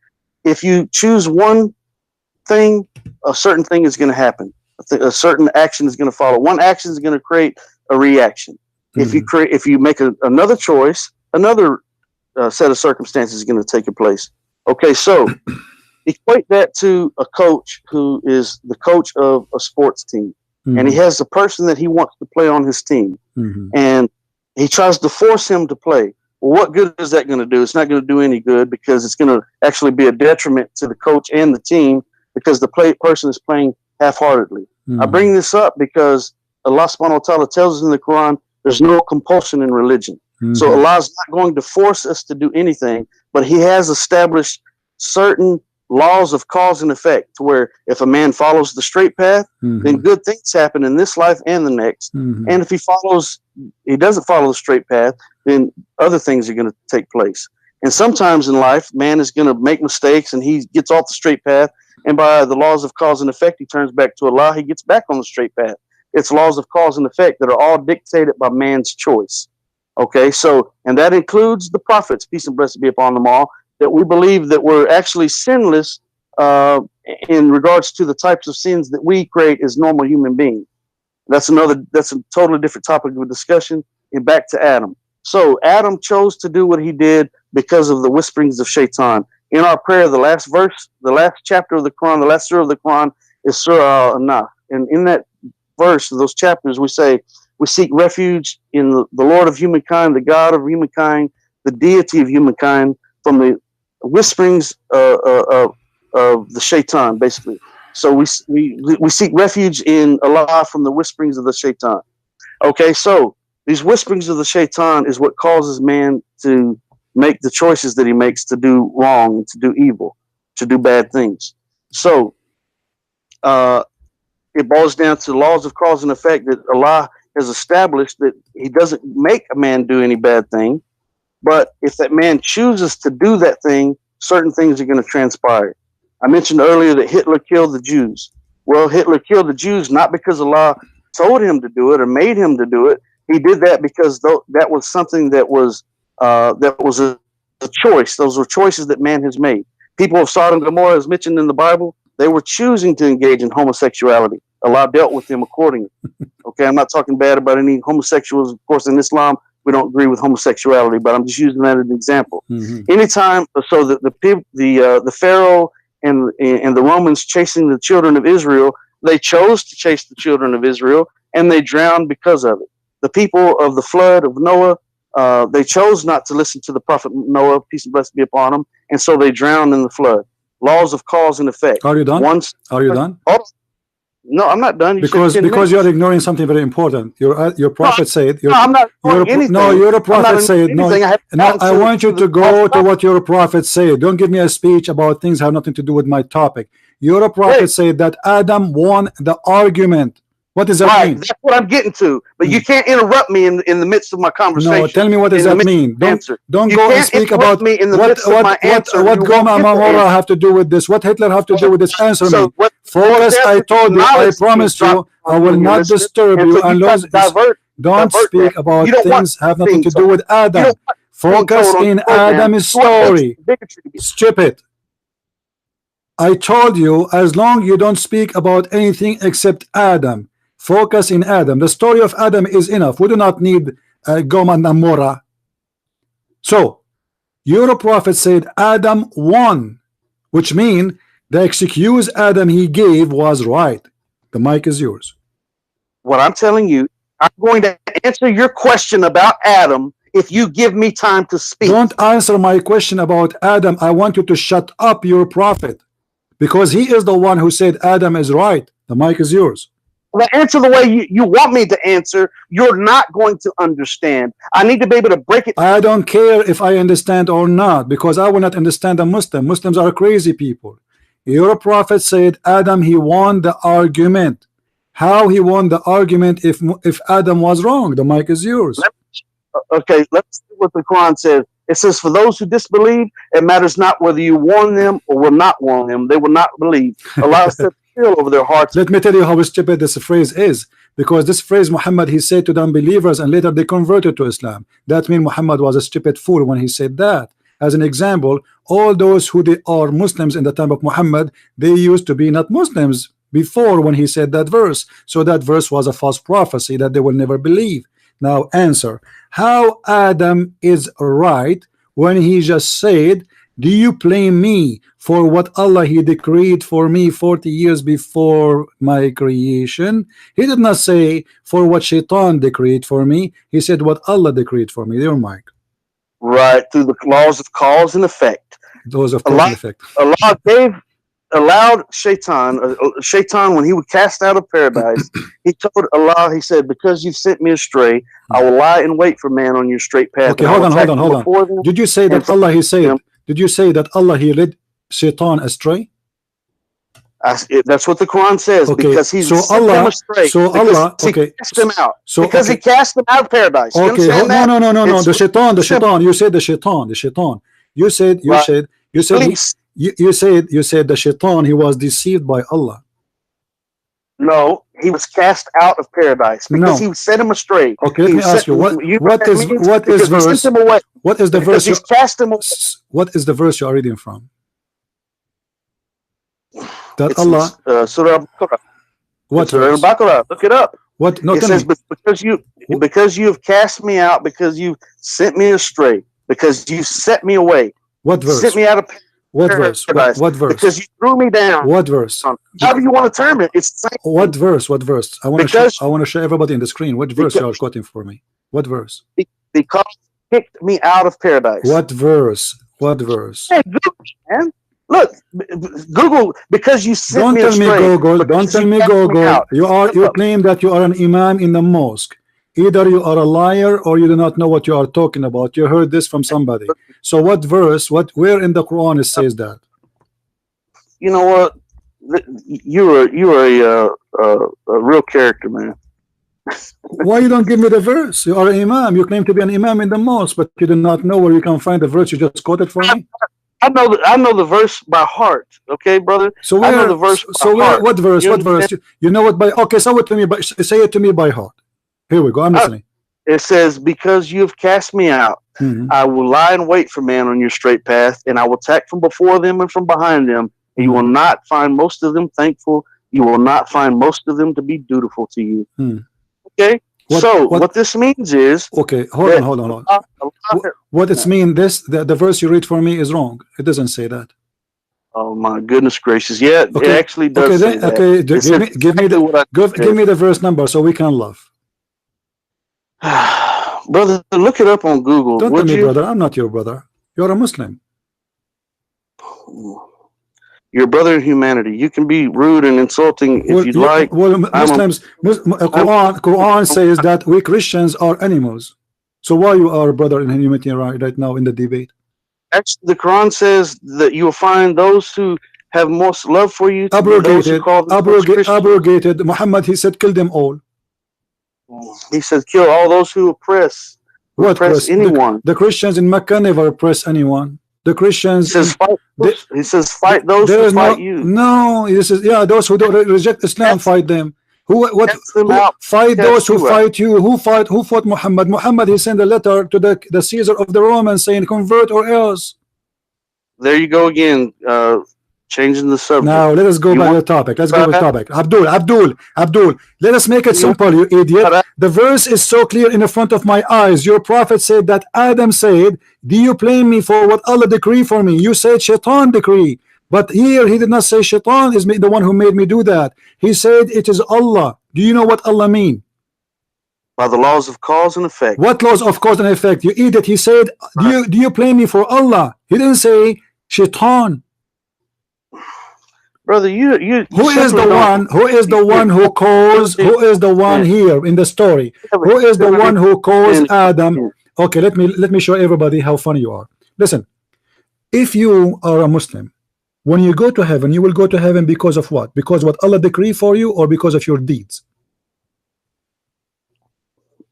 if you choose one thing, a certain thing is going to happen. A certain action is going to follow. One action is going to create a reaction. If you make another choice, another set of circumstances is going to take place. Okay, so equate that to a coach who is the coach of a sports team, and he has a person that he wants to play on his team, and he tries to force him to play. Well, what good is that going to do? It's not going to do any good because it's going to actually be a detriment to the coach and the team because the person is playing half-heartedly. I bring this up because Allah subhanahu wa ta'ala tells us in the Quran, there's no compulsion in religion. So Allah is not going to force us to do anything, but He has established certain laws of cause and effect to where if a man follows the straight path, then good things happen in this life and the next. And if he doesn't follow the straight path, then other things are going to take place. And sometimes in life, man is going to make mistakes and he gets off the straight path. And by the laws of cause and effect, he turns back to Allah. He gets back on the straight path. It's laws of cause and effect that are all dictated by man's choice. Okay, so, and that includes the prophets, peace and blessings be upon them all, that we believe that we're actually sinless in regards to the types of sins that we create as normal human beings. That's a totally different topic of discussion. And back to Adam. So Adam chose to do what he did because of the whisperings of Shaitan. In our prayer, the last verse, the last chapter of the Quran, the last surah of the Quran is Surah Al-Anaf. And in that verse, those chapters, we say, we seek refuge in the Lord of humankind, the God of humankind, the deity of humankind, from the whisperings of the Shaitan, basically. So we seek refuge in Allah from the whisperings of the Shaitan. Okay, so these whisperings of the Shaitan is what causes man to make the choices that he makes to do wrong, to do evil, to do bad things. So it boils down to laws of cause and effect that Allah has established, that He doesn't make a man do any bad thing, but if that man chooses to do that thing, certain things are going to transpire. I mentioned earlier that Hitler killed the Jews. Well, Hitler killed the Jews not because Allah told him to do it or made him to do it. He did that because that was something that was a choice. Those were choices that man has made. People of Sodom and Gomorrah, as mentioned in the Bible, they were choosing to engage in homosexuality. Allah dealt with them accordingly. Okay, I'm not talking bad about any homosexuals. Of course, in Islam, we don't agree with homosexuality, but I'm just using that as an example. Anytime, so the Pharaoh and the Romans chasing the children of Israel, they chose to chase the children of Israel, and they drowned because of it. The people of the flood of Noah, they chose not to listen to the prophet Noah, peace and blessing be upon him, and so they drowned in the flood. Laws of cause and effect. Are you done? Are you done? Oh, no, I'm not done. Because you're ignoring something very important. Your prophet said. I'm not ignoring anything. No, your prophet said. No, I want you to go to what your prophet said. Don't give me a speech about things that have nothing to do with my topic. Your prophet said that Adam won the argument. What does that mean? That's what I'm getting to. But you can't interrupt me in the midst of my conversation. No, tell me what does that mean. Don't go and speak about me in the midst of my answer. What Goma Amora have to do with this? What Hitler have to do with this? Answer me. Forrest, I told you, I promised you, I will not disturb you unless don't speak about things have nothing to do with Adam. Focus in Adam's story. Stupid. I told you, as long you don't speak about anything except Adam. Focus in Adam. The story of Adam is enough. We do not need Goma Namora. So, your prophet said Adam won, which means the excuse Adam he gave was right. The mic is yours. What I'm telling you, I'm going to answer your question about Adam if you give me time to speak. Don't answer my question about Adam. I want you to shut up your prophet, because he is the one who said Adam is right. The mic is yours. Well, answer the way you want me to answer. You're not going to understand. I need to be able to break it. I don't care if I understand or not, because I will not understand a Muslim. Muslims are crazy people. Your prophet said Adam, he won the argument. How he won the argument if Adam was wrong? The mic is yours. Okay, let's see what the Quran says. It says, for those who disbelieve, it matters not whether you warn them or will not warn them. They will not believe. Allah said still over their hearts. Let me tell you how stupid this phrase is. Because this phrase, Muhammad, he said to the unbelievers, and later they converted to Islam. That means Muhammad was a stupid fool when he said that. As an example, all those who they are Muslims in the time of Muhammad, they used to be not Muslims before when he said that verse. So that verse was a false prophecy that they will never believe. Now answer, how Adam is right when he just said, do you blame me for what Allah he decreed for me 40 years before my creation? He did not say for what Shaitan decreed for me. He said what Allah decreed for me. Your mic. Right, through the laws of cause and effect. Those of cause and effect. Allah allowed Shaitan when he was cast out of paradise, he told Allah, he said, because you've sent me astray, I will lie in wait for man on your straight path. Okay, hold on. Did you say that Allah he said? Did you say that Allah he led Shaitan astray? That's what the Quran says. Okay, because he's so Allah, okay, cast him out. Because he cast him out of paradise. You okay, no. The Shaitan. You said the Shaitan. You said the Shaitan, he was deceived by Allah. No, he was cast out of paradise because he set him astray. Okay, let me ask you, what is verse? What is the verse? What is the verse you are reading from? That Allah. Surah Al-Baqarah. What? Surah Al-Baqarah. Look it up. What? No, it says because you have cast me out, because you sent me astray, because you set me away. What verse? Sent me out of paradise. What verse? What verse? Because you threw me down. What verse? However you want to term it. It's the same. What verse? What verse? I want to show everybody in the screen. What verse you are quoting for me? What verse? Because you kicked me out of paradise. What verse? What verse? Hey, Google, man. Look, Google, because you sent me astray. Don't tell me Google. You claim that you are an imam in the mosque. Either you are a liar or you do not know what you are talking about. You heard this from somebody. So what verse, where in the Quran it says that? You know what? you're a real character, man. Why you don't give me the verse? You are an imam. You claim to be an imam in the mosque, but you do not know where you can find the verse. You just quoted for me. I know the verse by heart. Okay, brother. So where? I know the verse so where? What verse? What verse? You know what by? Okay, say it to me. But say it to me by heart. Here we go. I'm listening. It says, "Because you have cast me out, I will lie in wait for man on your straight path, and I will attack from before them and from behind them. And you will not find most of them thankful. You will not find most of them to be dutiful to you." Okay. What this means is, okay, hold on. What it means, the verse you read for me is wrong. It doesn't say that. Oh my goodness gracious! Yeah, okay. It actually does. Okay, say okay. That. Give me the verse number so we can love. Brother, look it up on Google. Don't tell me, brother. I'm not your brother. You're a Muslim. Your brother in humanity. You can be rude and insulting if you'd like. Well, Quran says that we Christians are animals. So why you are a brother in humanity right now in the debate? Actually, the Quran says that you will find those who have most love for you. Abrogated. Muhammad, he said, kill them all. He said, kill all those who oppress. Oppress anyone. The Christians in Mecca never oppress anyone. The Christians. He says, fight those who fight you. No, he says, yeah, those who don't reject Islam, fight them. Fight those who fight you. Who fought Muhammad? Muhammad, he sent a letter to the Caesar of the Romans saying, convert or else. There you go again. Changing the subject. Now let us go back to the topic. Let's go to the topic. Abdul. Let us make it simple, you idiot. The verse is so clear in the front of my eyes. Your prophet said that Adam said, do you blame me for what Allah decree for me? You said Shaitan decree. But here he did not say Shaitan is the one who made me do that. He said it is Allah. Do you know what Allah mean? By the laws of cause and effect. What laws of cause and effect? You idiot. He said, do you blame me for Allah? He didn't say Shaitan. Brother, you who is the one who calls? Who is the one here in the story? Who is the one who calls Adam? Okay, let me show everybody how funny you are. Listen, if you are a Muslim, when you go to heaven, you will go to heaven because of what? Because what Allah decree for you, or because of your deeds?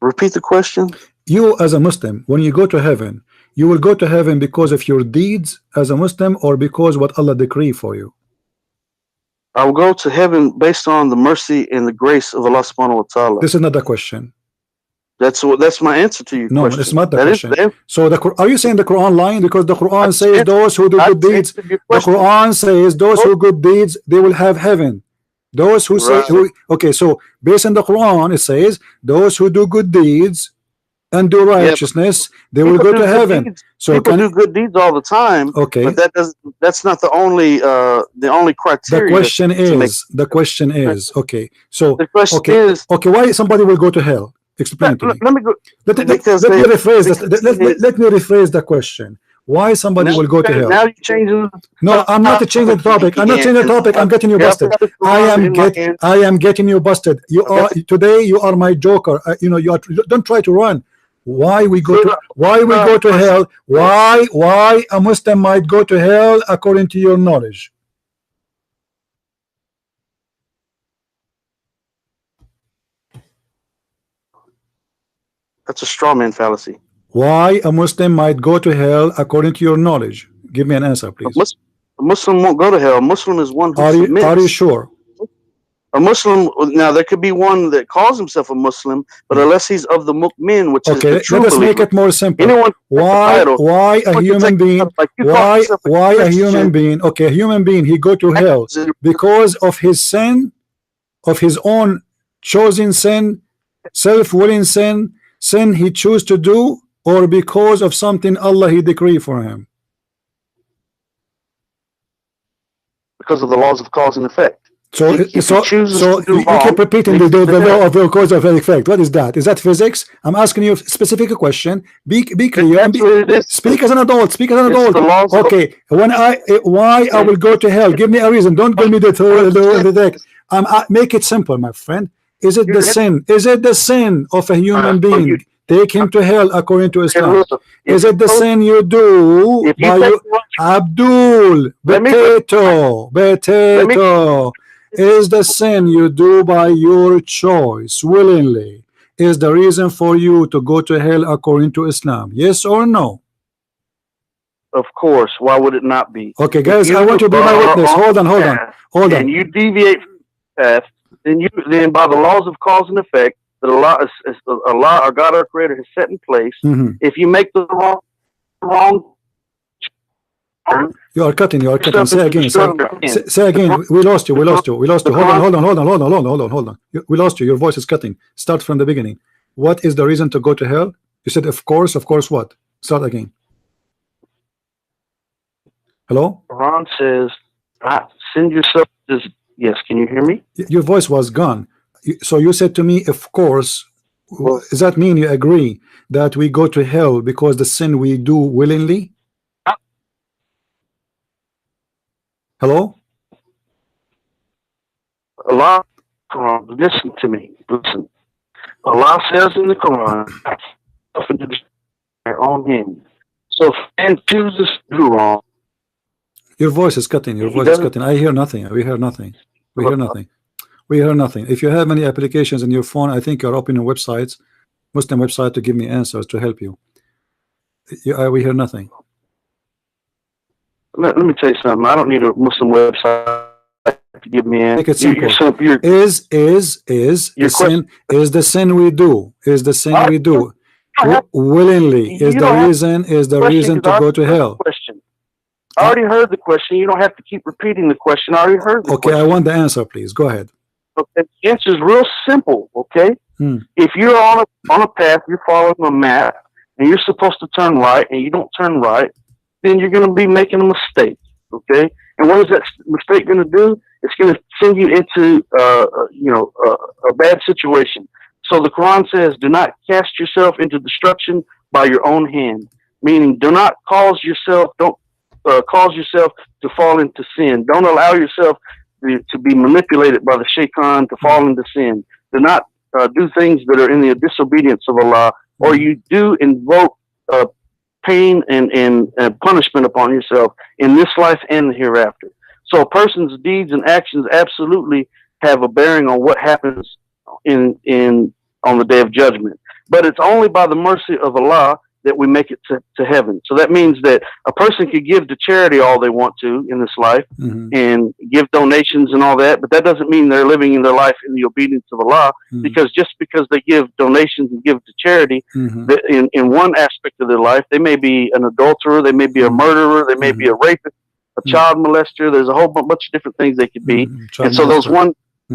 Repeat the question. You as a Muslim, when you go to heaven, you will go to heaven because of your deeds as a Muslim, or because what Allah decree for you? I will go to heaven based on the mercy and the grace of Allah subhanahu wa ta'ala. This is not the question. That's my answer to you. No, question. It's not the question. So are you saying the Quran lying? Because the Quran says those who do good deeds. The Quran says those who good deeds, they will have heaven. Those who say okay, so based on the Quran, it says those who do good deeds and do righteousness, they will go to heaven. So people do good deeds all the time. Okay, but that's not the only criteria. The question is okay. So the question is okay. Why somebody will go to hell? Explain to me. Let me go. Let me rephrase the question. Why somebody will go to hell? Now you're changing. No, I'm not changing the topic. I'm not changing the topic. I'm getting you busted. I am getting you busted. You are today. You are my joker. You are. Don't try to run. Why we go to hell? Why a Muslim might go to hell according to your knowledge? That's a straw man fallacy. Why a Muslim might go to hell according to your knowledge? Give me an answer, please. A Muslim won't go to hell. A Muslim is one who submits. Are you sure? A Muslim, now there could be one that calls himself a Muslim, but unless he's of the mu'min, which is the true let us make it more simple. Why a human being? Why a human being? Okay, a human being, he go to hell because of his sin, of his own chosen sin, self-willing sin he choose to do, or because of something Allah he decree for him? Because of the laws of cause and effect. So you keep repeating the law of cause and effect. What is that? Is that physics? I'm asking you a specific question. Be clear. Speak as an adult. Speak as an adult. Okay. Why I will go to hell? Give me a reason. Don't give me the deck. Make it simple, my friend. Is it the sin? Is it the sin of a human being? Take him to hell according to Islam. Is it the sin you do? Abdul, potato is the sin you do by your choice willingly is the reason for you to go to hell according to Islam. Yes or no? Of course. Why would it not be? Okay, guys, I want you to be my witness. Hold on. And you deviate from the path, then by the laws of cause and effect that Allah, our God, our Creator, has set in place, if you make the wrong you are cutting. Say again. Say again. We lost you. Hold on. We lost you. Your voice is cutting. Start from the beginning. What is the reason to go to hell? You said, of course. Of course, what? Start again. Hello? Quran says, send yourself. Yes, can you hear me? Your voice was gone. So you said to me, of course. Does that mean you agree that we go to hell because the sin we do willingly? Hello? Allah, Quran, listen to me. Listen. Allah says in the Quran, on him. So if man chooses to do wrong. Your voice is cutting. I hear nothing. We hear nothing. If you have any applications in your phone, I think you're opening websites, Muslim website, to give me answers to help you. We hear nothing. Let me tell you something. I don't need a Muslim website to give me an answer. Make it simple. Is the sin we do willingly is the reason to go to hell? I already heard the question. You don't have to keep repeating the question. I already heard the question. I want the answer, please. Go ahead. Okay, the answer is real simple. Okay, if you're on a path, you're following a map, and you're supposed to turn right, and you don't turn right, then you're going to be making a mistake. Okay, and what is that mistake going to do? It's going to send you into a bad situation. So the Quran says, "Do not cast yourself into destruction by your own hand," meaning do not cause yourself to fall into sin. Don't allow yourself to be manipulated by the shaitan to fall into sin. Do not do things that are in the disobedience of Allah, or you do invoke pain and punishment upon yourself in this life and the hereafter. So a person's deeds and actions absolutely have a bearing on what happens on the day of judgment. But it's only by the mercy of Allah that we make it to heaven. So that means that a person could give to charity all they want to in this life and give donations and all that, but that doesn't mean they're living in their life in the obedience of Allah, because just because they give donations and give to charity, in one aspect of their life, they may be an adulterer, they may be a murderer, they may be a rapist, a child molester. There's a whole bunch of different things they could be. And so those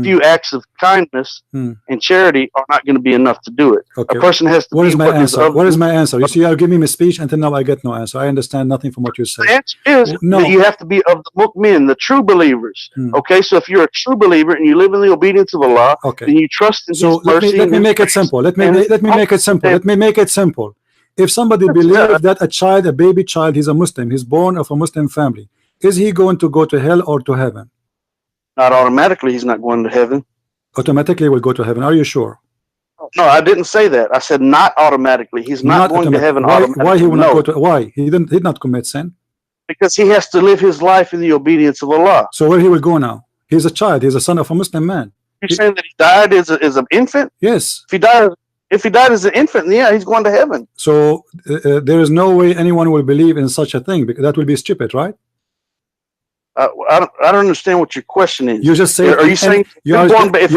few acts of kindness and charity are not going to be enough to do it. Okay. A person has to. What is my answer? What is my answer? You see, you're giving me a speech until now I get no answer. I understand nothing from what you say. The answer is that you have to be of the mu'min, the true believers. Okay, so if you're a true believer and you live in the obedience of Allah, then you trust in His mercy. Let me make it simple. Let me make it simple. If somebody believes that a baby child, he's a Muslim, he's born of a Muslim family, is he going to go to hell or to heaven? Not automatically, he's not going to heaven. Automatically will go to heaven. Are you sure? No, I didn't say that. I said not automatically. He's not going to heaven automatically. Why he will not go to? Why he did not commit sin? Because he has to live his life in the obedience of Allah. So where he will go now? He's a child. He's a son of a Muslim man. You're saying that he died as an infant? Yes. If he died as an infant, yeah, he's going to heaven. So there is no way anyone will believe in such a thing, because that will be stupid, right? I don't understand what your question is. You just say. Are you saying if a newborn baby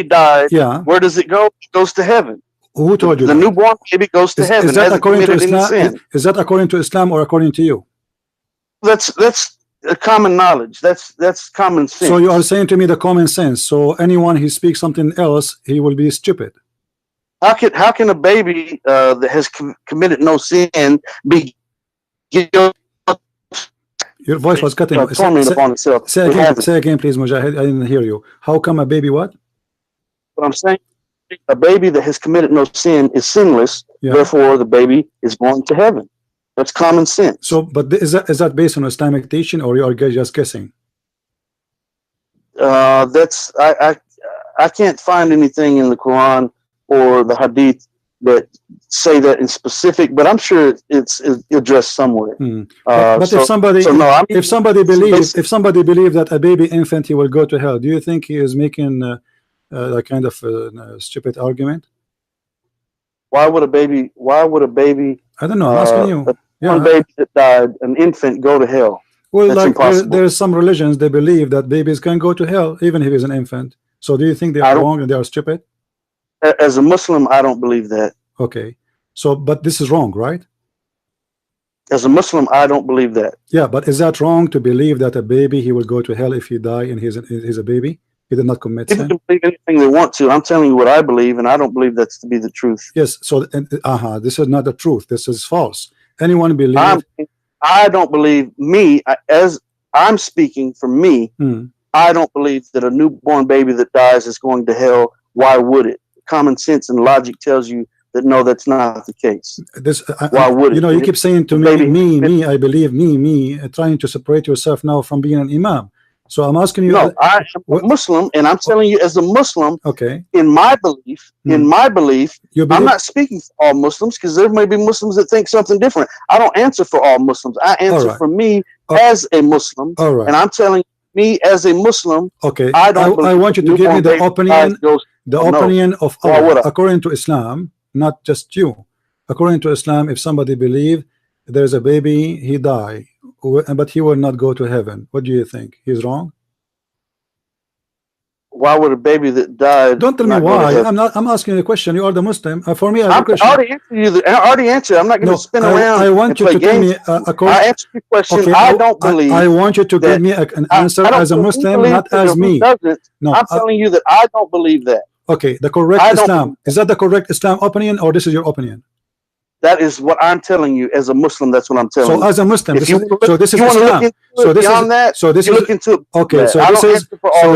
died, where does it go? It goes to heaven. Who told you the newborn baby goes to heaven? Is that according to Islam? Is that according to Islam or according to you? That's common knowledge. That's common sense. So you are saying to me the common sense. So anyone who speaks something else, he will be stupid. How can a baby that has committed no sin be guilty? Your voice was cutting. Say again, please, Mujahid. I didn't hear you. How come a baby what? What I'm saying, a baby that has committed no sin is sinless. Therefore, the baby is going to heaven. That's common sense. So, but is that based on Islamic teaching, or you are just guessing? I can't find anything in the Quran or the Hadith that say that in specific, but I'm sure it's addressed somewhere. But so, if somebody believes that a baby infant he will go to hell, do you think he is making a kind of stupid argument? Why would a baby? I don't know. I'm asking you. One baby that died, an infant, go to hell? Well, like there's some religions they believe that babies can go to hell even if he's an infant. So do you think they are wrong and they are stupid? As a Muslim, I don't believe that. Okay, so but this is wrong, right? As a Muslim, I don't believe that. Yeah, but is that wrong to believe that a baby he will go to hell if he die and he's a baby? He did not commit sin. People can believe anything they want to. I'm telling you what I believe, and I don't believe that's to be the truth. Yes. So this is not the truth. This is false. Anyone believe? I don't believe as I'm speaking for me. I don't believe that a newborn baby that dies is going to hell. Why would it? Common sense and logic tells you that no, that's not the case. Why would it? You know, you keep saying to me, I believe me, trying to separate yourself now from being an imam. So I'm asking you. No, I am a Muslim, and I'm telling you, as a Muslim, okay, in my belief, I'm not speaking for all Muslims because there may be Muslims that think something different. I don't answer for all Muslims. I answer for me as a Muslim, and I'm telling me as a Muslim. Okay, I want you to give me the opinion of Allah according to Islam, not just you. According to Islam, if somebody believe there's a baby, he die, but he will not go to heaven, what do you think? He's wrong? Why would a baby that died? Don't tell me why. I'm asking you a question. You are the Muslim. For me, I already answered. I'm not going to spin around. I want you to tell me. I answered your question. Okay, I don't believe. I want you to give me an answer as a Muslim, not as me. No, I'm telling you that I don't believe that. Okay, the correct Islam. Is that the correct Islam opinion, or this is your opinion? That is what I'm telling you as a Muslim. That's what I'm telling you. So as a Muslim, this is Islam. So this is okay. So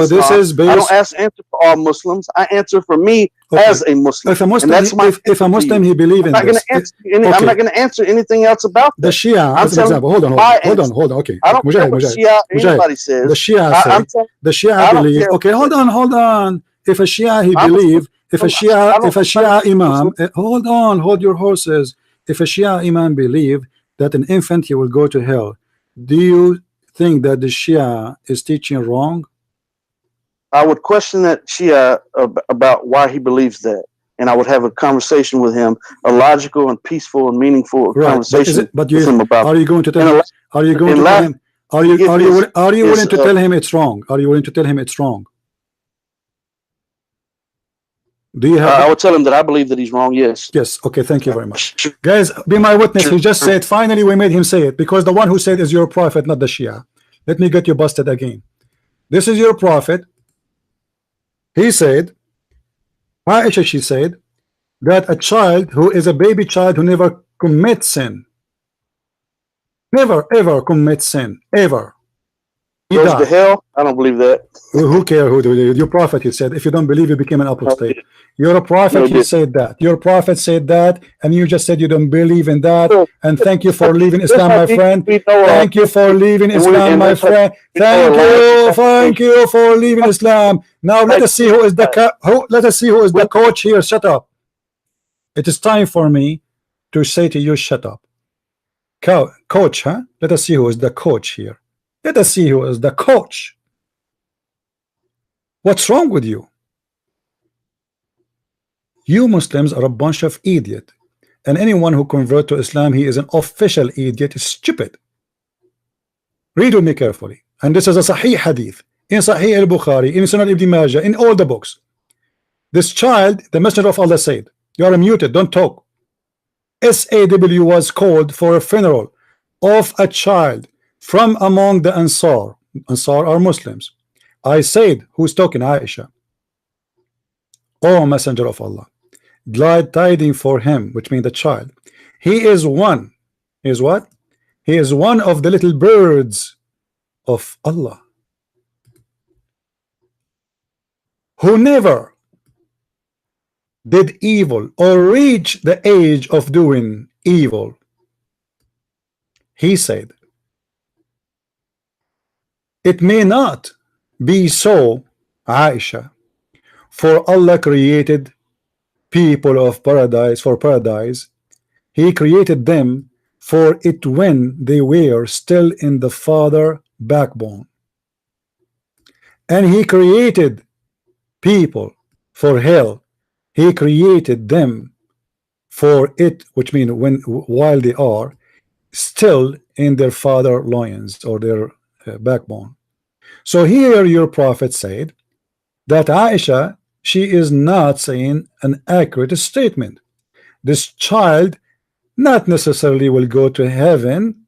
this is based. I don't answer for all Muslims. I answer for me as a Muslim. If a Muslim, he believes in this. I'm not going to answer anything else about the Shia. As an example, hold on. Okay, I don't care what Shia anybody says. The Shia believe. Okay, hold on. If a Shia he believe. If a Shia Imam, hold your horses. If a Shia Imam believe that an infant he will go to hell, do you think that the Shia is teaching wrong? I would question that Shia about why he believes that, and I would have a conversation with him, a logical and peaceful and meaningful conversation with him about. Are you going to tell him? Are you going to tell him? Are you willing to tell him it's wrong? Are you willing to tell him it's wrong? Do you have? I would tell him that I believe that he's wrong. Yes. Yes. Okay. Thank you very much, guys. Be my witness. He just said. Finally, we made him say it because the one who said is your prophet, not the Shia. Let me get you busted again. This is your prophet. He said, Aisha, she said that a child who is a baby child who never commits sin, never ever commits sin, ever. He goes to hell. I don't believe that. Who cares who did? Your prophet, he said. If you don't believe, you became an apostate. You're a prophet, he said that. Your prophet said that, and you just said you don't believe in that. And thank you for leaving Islam, my friend. Thank you for leaving Islam, my friend. Thank you for leaving Islam. Now let us see who is the coach here. Shut up. It is time for me to say to you, shut up. Coach, huh? Let us see who is the coach here. Let us see who is the coach. What's wrong with you? You Muslims are a bunch of idiots, and anyone who converts to Islam, he is an official idiot, is stupid. Read with me carefully. And this is a Sahih hadith in Sahih al-Bukhari, in Sunan ibn Majah, in all the books. This child, the Messenger of Allah said, you are muted, don't talk. SAW was called for a funeral of a child from among the Ansar. Ansar are Muslims. I said, who's talking? Aisha. Oh, Messenger of Allah, glad tidings for him, which means the child. He is one. He is what? He is one of the little birds of Allah, who never did evil or reach the age of doing evil. He said, it may not be so, Aisha, for Allah created people of paradise for paradise. He created them for it when they were still in the father backbone. And he created people for hell. He created them for it, which means while they are still in their father loins or their backbone. So here your prophet said that Aisha, she is not saying an accurate statement. This child not necessarily will go to heaven,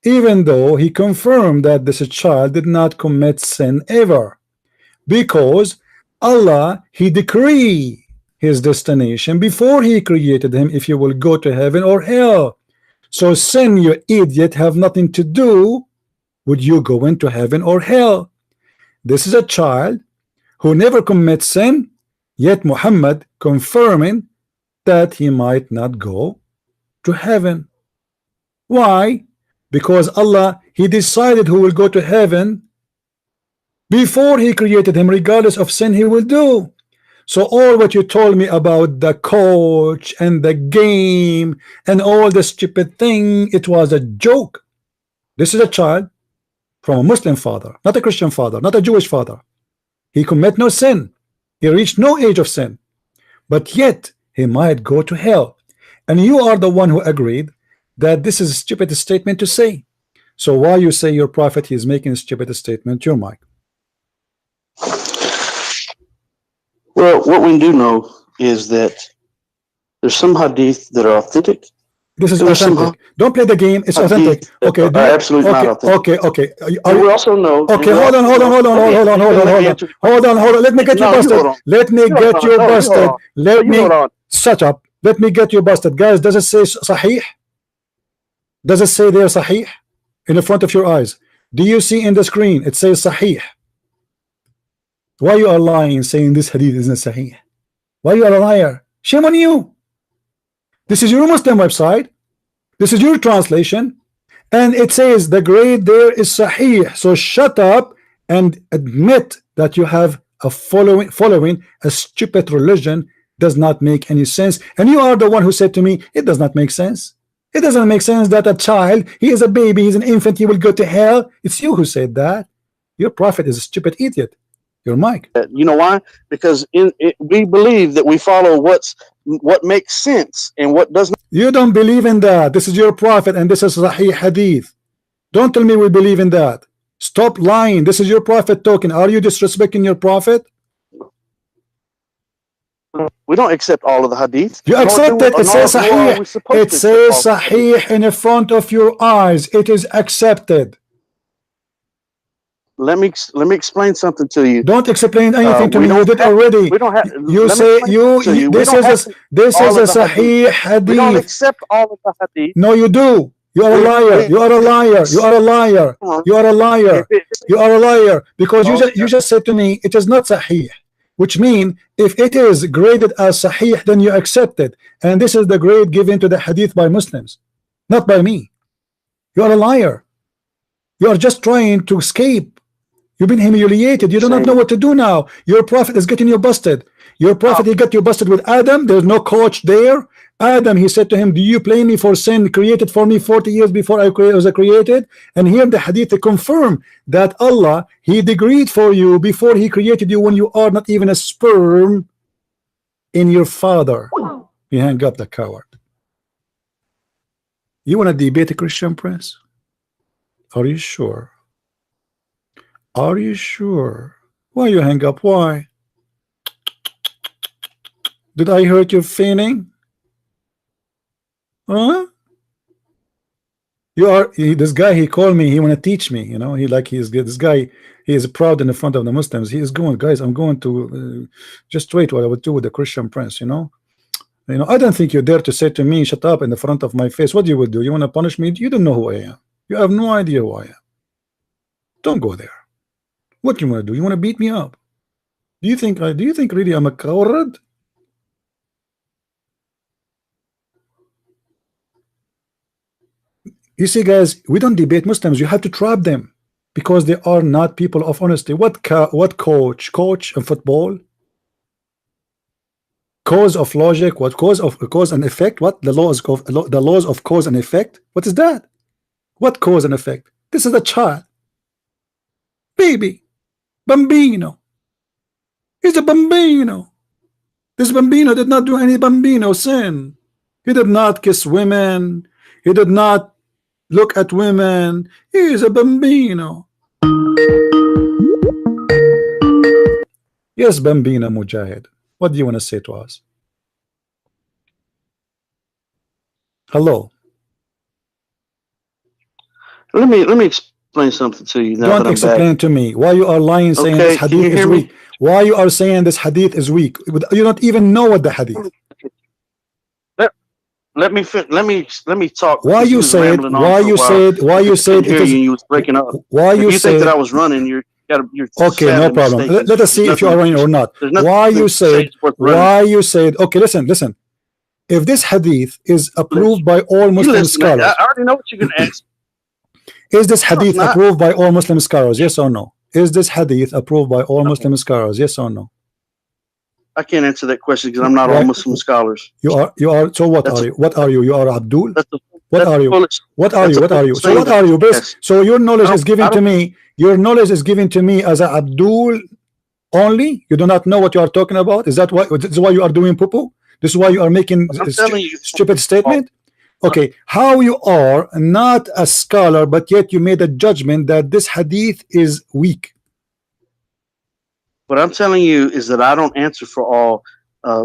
even though he confirmed that this child did not commit sin ever, because Allah, he decreed his destination before he created him, if you will go to heaven or hell. So sin, you idiot, have nothing to do with you going to heaven or hell. This is a child who never commits sin, yet Muhammad confirming that he might not go to heaven. Why? Because Allah, he decided who will go to heaven before he created him, regardless of sin he will do. So all what you told me about the coach and the game and all the stupid thing, it was a joke. This is a child from a Muslim father, not a Christian father, not a Jewish father. He commit no sin. He reached no age of sin, but yet he might go to hell. And you are the one who agreed that this is a stupid statement to say. So why you say your prophet he is making a stupid statement? Your mic. Well, what we do know is that there's some hadith that are authentic. This is authentic. Don't play the game. It's authentic. Okay. Absolutely not authentic. Okay. And we also know. Okay, hold on. Let me get you busted. Let me get you busted. Let me shut up. Let me get you busted, guys. Does it say Sahih? Does it say there Sahih in the front of your eyes? Do you see in the screen? It says Sahih. Why you are lying, saying this hadith isn't Sahih? Why you are a liar? Shame on you. This is your Muslim website. This is your translation, and it says the grade there is Sahih. So shut up and admit that you have a following a stupid religion. Does not make any sense. And you are the one who said to me, it does not make sense. It doesn't make sense that a child, he is a baby, he's an infant, he will go to hell. It's you who said that. Your prophet is a stupid idiot. Your mic. You know why? Because we believe that we follow what makes sense and what does not. You don't believe in that. This is your prophet and this is Sahih hadith. Don't tell me we believe in that. Stop lying. This is your prophet talking. Are you disrespecting your prophet? We don't accept all of the hadith. You accept it. It says Sahih. It says Sahih in the front of your eyes. It is accepted. Let me explain something to you. Don't explain anything to me. You did already. We don't have. You say this is a Sahih hadith. We don't accept all of the hadith. No, you do. You are a liar. You are a liar. You are a liar. You are a liar. You are a liar. Because you just said to me it is not Sahih, which means if it is graded as Sahih, then you accept it. And this is the grade given to the hadith by Muslims, not by me. You are a liar. You are just trying to escape. You've been humiliated. You do not know what to do now. Your prophet is getting you busted. Your prophet, he got you busted with Adam. There's no coach there. Adam, he said to him, do you blame me for sin created for me 40 years before I was created? And here the hadith they confirm that Allah, he decreed for you before he created you when you are not even a sperm in your father. You hang up, the coward. You want to debate a Christian prince? Are you sure? Are you sure? Why you hang up? Why? Did I hurt your feeling? Huh? This guy, he called me, he want to teach me, you know, this guy, he is proud in the front of the Muslims. He is going, guys, I'm going to just wait what I would do with the Christian prince, you know, I don't think you dare to say to me, shut up in the front of my face. What you would do? You want to punish me? You don't know who I am. You have no idea who I am. Don't go there. What you want to do? You want to beat me up? Do you think really I'm a coward? You see, guys, we don't debate Muslims. You have to trap them because they are not people of honesty. What coach in football? Cause of logic, what cause and effect? What the laws of cause and effect? What is that? What cause and effect? This is a child, baby, bambino. He's a bambino. This bambino did not do any bambino sin. He did not kiss women. He did not look at women. He is a bambino. Yes, bambino Mujahid. What do you want to say to us? Hello. Let me explain something to you. Now Don't explain to me why you are lying, saying this hadith is weak. Why you are saying this hadith is weak? You don't even know what the hadith. Let me talk. Why you said it is, you was breaking up. Why you think that I was running? You're okay, no problem. Let us see if you are running or not. Why you said? Okay, listen. If this hadith is approved by all Muslim scholars, I already know what you're going to ask. Is this hadith approved by all Muslim scholars? Yes or no? Is this hadith approved by all Muslim scholars? Yes or no? I can't answer that question because I'm not all Muslim scholars. You are. So what are you? What are you? You are Abdul. What are you? What are you? What are you? So what are you? So your knowledge is given to me. Your knowledge is given to me as a Abdul only. You do not know what you are talking about. Is that why? This is why you are doing poo-poo? This is why you are making stupid statement? Okay, how you are not a scholar, but yet you made a judgment that this hadith is weak. What I'm telling you is that I don't answer for all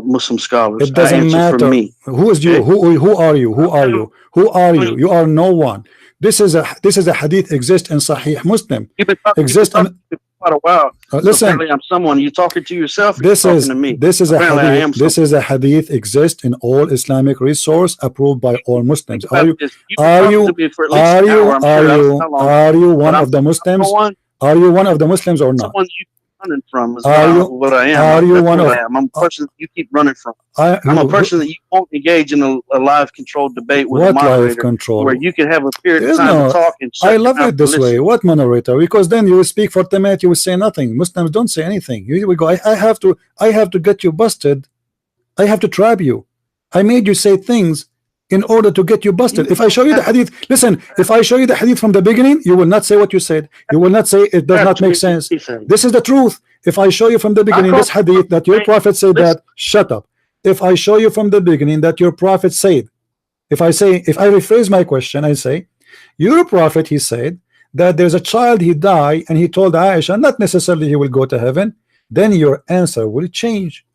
Muslim scholars. It doesn't matter. For me. Who is you? Who are you? Who are you? Who are you? You are no one. This is a hadith exists in Sahih Muslim. Exists in quite a while. Listen, I'm someone you talking to yourself. This is a hadith. This is a hadith exists in all Islamic resource approved by all Muslims. Are you one of the Muslims? Are you one of the Muslims or not? Running from is what I am. Are you one of? I'm a person that you keep running from. I'm a person that you won't engage in a live controlled debate with a moderator, where you can have a period of time to talk. And I love it this way. What moderator? Because then you will speak for 10 minutes. You will say nothing. Muslims don't say anything. You will go. I have to get you busted. I have to trap you. I made you say things in order to get you busted. If I show you the hadith, listen, if I show you the hadith from the beginning, you will not say what you said. You will not say it does not make sense. This is the truth. If I show you from the beginning this hadith that your prophet said that, shut up. If I show you from the beginning that your prophet said, if I rephrase my question, I say, your prophet, he said that there's a child, he died, and he told Aisha, not necessarily he will go to heaven, then your answer will change.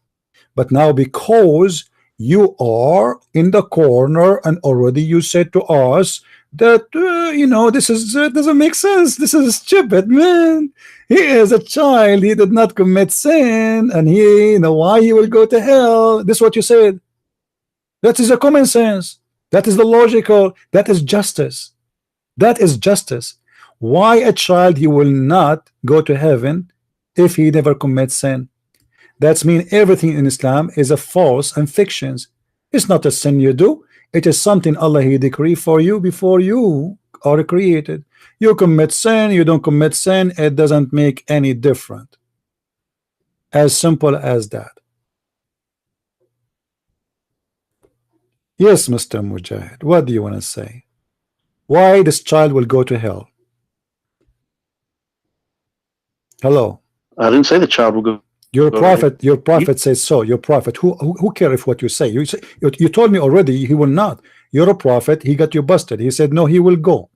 But now because you are in the corner and already you said to us that this is doesn't make sense, this is stupid, man, he is a child, he did not commit sin, and he why he will go to hell. This is what you said. That is a common sense, that is the logical, that is justice, that is justice. Why a child he will not go to heaven if he never commits sin? That's mean everything in Islam is a false and fictions. It's not a sin you do. It is something Allah He decreed for you before you are created. You commit sin, you don't commit sin, it doesn't make any difference. As simple as that. Yes, Mr. Mujahid, what do you want to say? Why this child will go to hell? Hello. I didn't say the child will go. Your prophet says so. Your prophet, who cares if what you say? You told me already he will not. You're a prophet. He got you busted. He said no, he will go.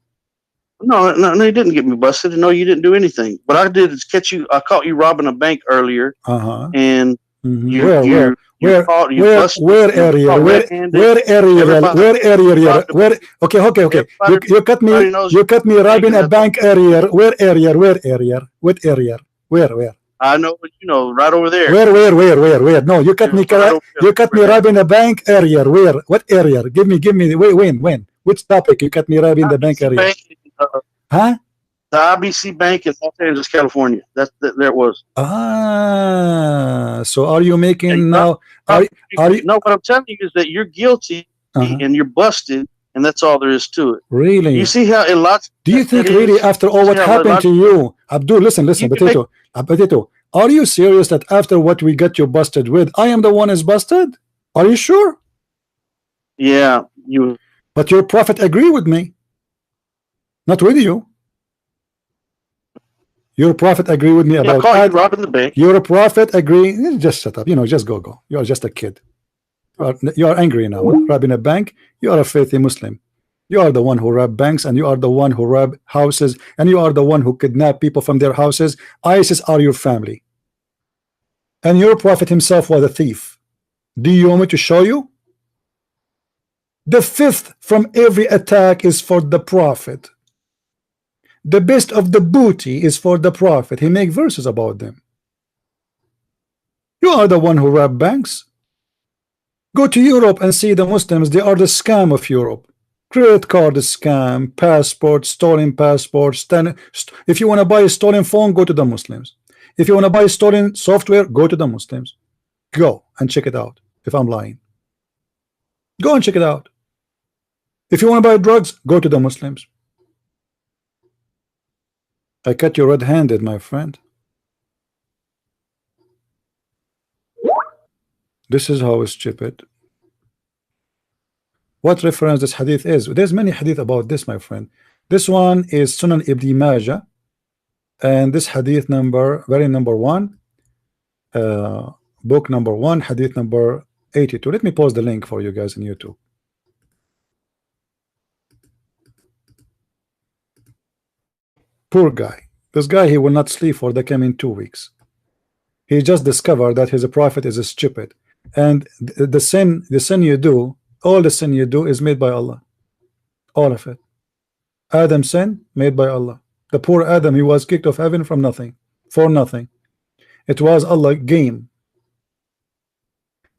No, he didn't get me busted. No, you didn't do anything. What I did is catch you. I caught you robbing a bank earlier. And where area? Okay. You cut me robbing a bank area. Where area? What area? Where? I know, right over there. Where? No, you cut me robbing a bank area. Where? What area? Give me. When? Which topic you cut me robbing the bank area? Huh? The IBC Bank in Los Angeles, California. There it was. So are you making now? Are you? No, what I'm telling you is that you're guilty and you're busted, and that's all there is to it. Really? You see how do you think really after all what happened to you, Abdul? Listen, Potato. Are you serious that after what we got you busted with, I am the one is busted? Are you sure? Yeah, you. But your prophet agree with me, not with you. Your prophet agree with me about that. Robbing the bank. Your prophet agree. Just shut up. You know, just go. You are just a kid. You are angry now. Robbing a bank. You are a faithful Muslim. You are the one who rob banks, and you are the one who rob houses, and you are the one who kidnap people from their houses. ISIS are your family, and your prophet himself was a thief. Do you want me to show you? The fifth from every attack is for the prophet. The best of the booty is for the prophet. He make verses about them. You are the one who rob banks. Go to Europe and see the Muslims. They are the scam of Europe. Credit card scam, passport, stolen passports. If you want to buy a stolen phone, go to the Muslims. If you want to buy stolen software, go to the Muslims. Go and check it out. If I'm lying, go and check it out. If you want to buy drugs, go to the Muslims. I cut you red-handed, my friend. This is how stupid. What reference this hadith is? There's many hadith about this, my friend. This one is Sunan Ibn Majah, and this hadith number, number 1, book number 1, hadith number 82. Let me post the link for you guys in YouTube. Poor guy. This guy, he will not sleep for the coming 2 weeks. He just discovered that his prophet is stupid, and the sin you do, all the sin you do is made by Allah. All of it. Adam's sin made by Allah. The poor Adam, he was kicked off heaven from nothing, for nothing. It was Allah game.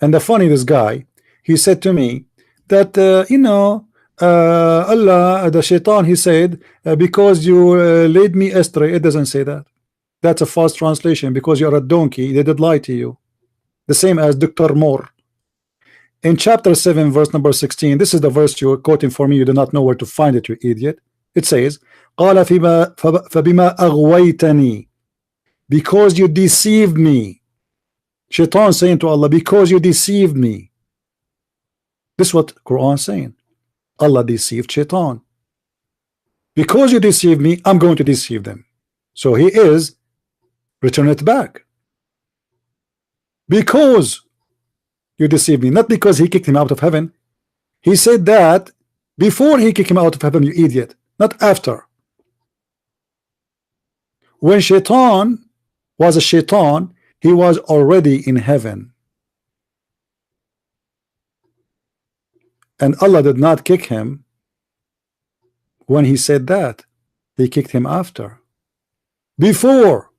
And the funny, this guy, he said to me that Allah, the shaitan, he said, because you led me astray. It doesn't say that. That's a false translation. Because you're a donkey, they did lie to you. The same as Dr. Moore. In chapter 7, verse number 16, this is the verse you're quoting for me. You do not know where to find it, you idiot. It says, قَالَ فَبِمَا أَغْوَيْتَنِي, because you deceived me. Shaitan saying to Allah, because you deceived me. This is what Quran is saying. Allah deceived Shaitan. Because you deceived me, I'm going to deceive them. So he is, return it back. Because you deceived me, not because he kicked him out of heaven. He said that before he kicked him out of heaven, you idiot, not after. When Shaitan was a Shaitan, he was already in heaven. And Allah did not kick him when he said that. He kicked him after. Before.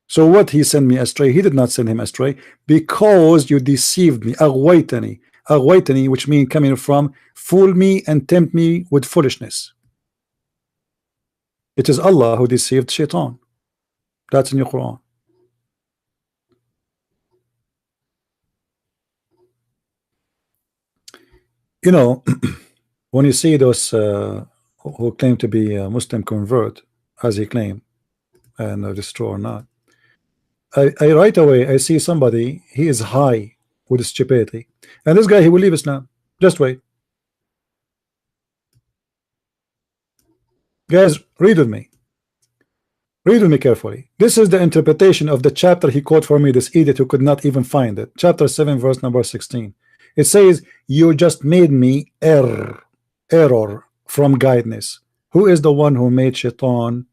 So what, he sent me astray? He did not send him astray, because you deceived me. Aghwaytani. Aghwaytani, which means coming from fool me and tempt me with foolishness. It is Allah who deceived Shaitan. That's in your Quran. You know, when you see those who claim to be a Muslim convert, as he claimed, and if it's true or not, I right away I see somebody, he is high with stupidity, and this guy, he will leave Islam. Just wait, guys. Read with me. Read with me carefully. This is the interpretation of the chapter he quoted for me, this idiot who could not even find it. Chapter 7, verse number 16. It says, you just made me error from guidance. Who is the one who made Shaitan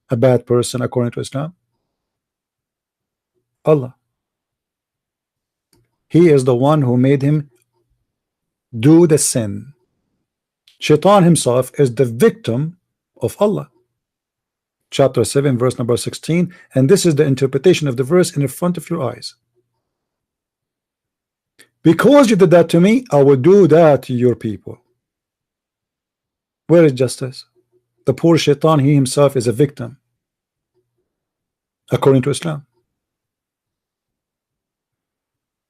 a bad person according to Islam? Allah. He is the one who made him do the sin. Shaitan himself is the victim of Allah. Chapter 7, verse number 16, and this is the interpretation of the verse in the front of your eyes. Because you did that to me, I will do that to your people. Where is justice? The poor Shaitan, he himself is a victim according to Islam.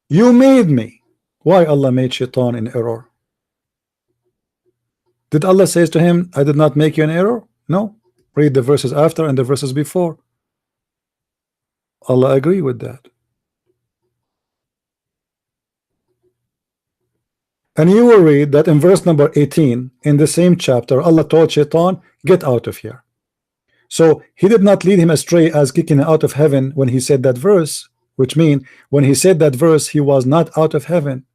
You made me. Why Allah made Shaitan in error? Did Allah say to him, I did not make you an error? No. Read the verses after and the verses before. Allah agree with that. And you will read that in verse number 18 in the same chapter, Allah told Shaitan, get out of here. So he did not lead him astray as kicking him out of heaven when he said that verse, which means when he said that verse, he was not out of heaven,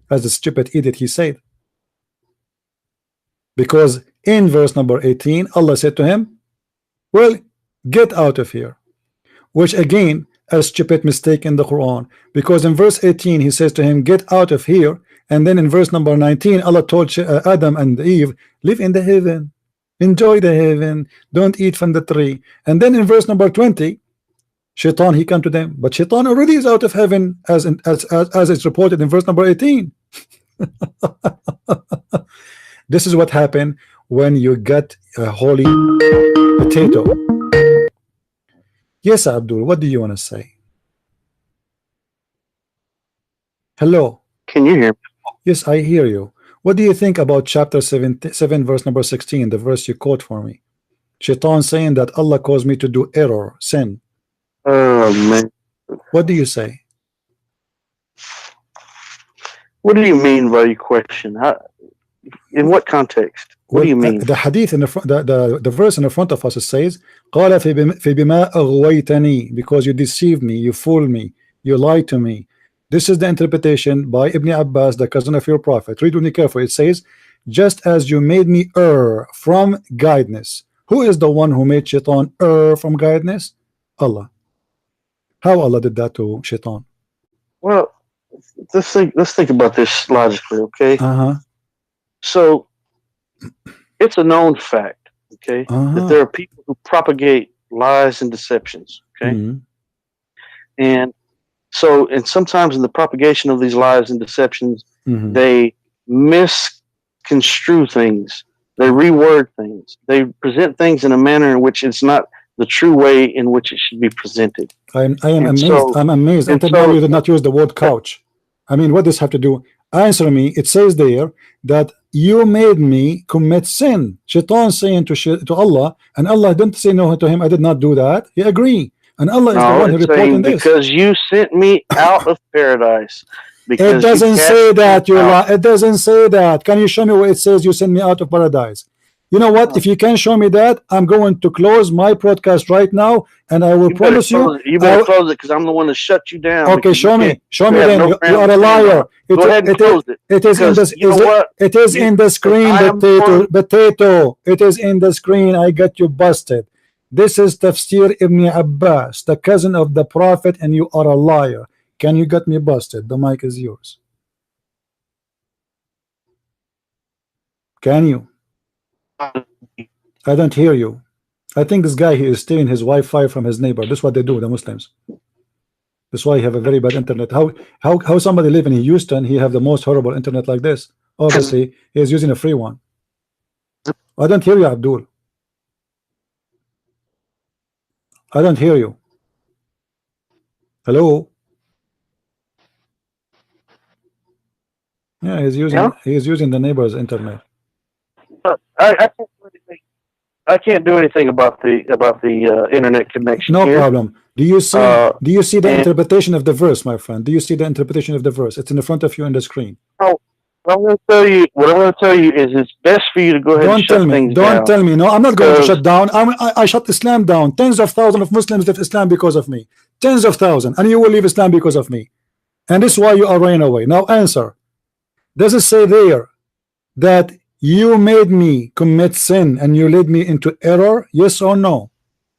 as the stupid idiot he said. Because in verse number 18, Allah said to him, well, get out of here, which again, a stupid mistake in the Quran, because in verse 18, he says to him, get out of here. And then in verse number 19, Allah told Adam and Eve, live in the heaven, enjoy the heaven, don't eat from the tree. And then in verse number 20, Shaitan, he come to them, but Shaitan already is out of heaven, as it's reported in verse number 18. This is what happened when you get a holy potato. Yes, Abdul, what do you want to say? Hello. Can you hear me? Yes, I hear you. What do you think about chapter 7 verse number 16, the verse you quote for me? Shaitan saying that Allah caused me to do error, sin. Oh, man. What do you say? What do you mean by your question? In what context? What do you mean? The hadith in the verse in the front of us, it says, قَالَ فِبِمَا أَغْوَيْتَنِي, because you deceived me, you fooled me, you lied to me. This is the interpretation by Ibn Abbas, the cousin of your prophet. Read with me carefully. It says, just as you made me err from guidance. Who is the one who made Shaitan err from guidance? Allah. How Allah did that to Shaitan? Well, let's think about this logically, okay? So it's a known fact, okay, that there are people who propagate lies and deceptions, okay? And so, and sometimes in the propagation of these lies and deceptions, they misconstrue things, they reword things, they present things in a manner in which it's not the true way in which it should be presented. I am amazed. I'm amazed. Until now, you did not use the word couch. I mean, what does this have to do? Answer me. It says there that you made me commit sin. Shaitan saying to Allah, and Allah didn't say no to him. I did not do that. He agreed. And Allah is the one who reported this. Because you sent me out of paradise. It doesn't say that. It doesn't say that. Can you show me where it says you sent me out of paradise? You know what? If you can show me that, I'm going to close my broadcast right now, and I will promise you. You better close it, because I'm the one that shut you down. Okay, show me. Show me then. You are a liar. Go ahead and close it. It is in the. It is in the screen, potato. It is in the screen. I got you busted. This is Tafsir Ibn Abbas, the cousin of the Prophet, and you are a liar. Can you get me busted? The mic is yours. Can you? I don't hear you. I think this guy he is stealing his Wi-Fi from his neighbor. That's what they do, the Muslims. That's why he have a very bad internet. How somebody live in Houston, he have the most horrible internet like this? Obviously, he is using a free one. I don't hear you, Abdul. I don't hear you. Hello? Yeah, he's using the neighbor's internet. I can't do anything about the internet connection. No problem. Do you see the interpretation of the verse, my friend? Do you see the interpretation of the verse? It's in the front of you on the screen. Oh, what I'm going to tell you is it's best for you to go ahead and shut things down. Don't tell me. No, I'm not going to shut down. I shut Islam down. Tens of thousands of Muslims left Islam because of me. Tens of thousands, and you will leave Islam because of me. And this is why you are running away. Now answer. Does it say there that you made me commit sin and you led me into error? Yes or no?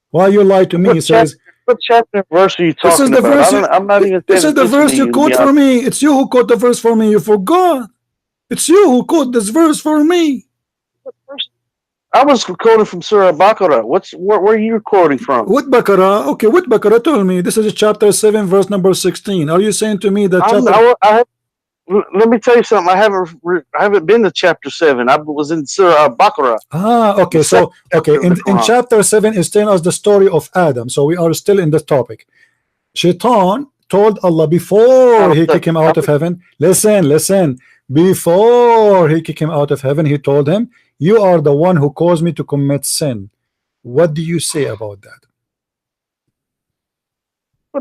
Why you lie to me? It says, what chapter and verse are you talking about? I'm not even. This is the verse you quote for me. It's you who quote the verse for me. You forgot. It's you who quote this verse for me. I was quoting from CIRA Baqarah. Where are you quoting from? What Baqarah? Okay, what Baqarah? Tell me. This is chapter 7, verse number 16. Are you saying to me that let me tell you something. I haven't been to chapter 7. I was in CIRA Baqarah. Okay. So in chapter 7 is telling us the story of Adam. So we are still in the topic. Shaitan told Allah before he kicked him out of heaven. Listen. Before he kicked him out of heaven, he told him, "You are the one who caused me to commit sin." What do you say about that?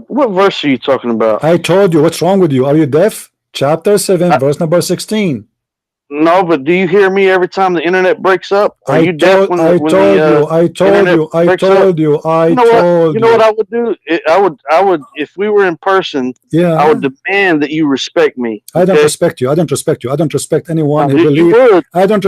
What verse are you talking about? I told you. What's wrong with you? Are you deaf? Chapter 7, verse number 16. No, but do you hear me every time the internet breaks up? Are you deaf when I told you. I told you. You know what I would do? I would if we were in person. Yeah. I would demand that you respect me. Okay? I don't respect you. I don't respect you. I don't respect anyone who believes. I don't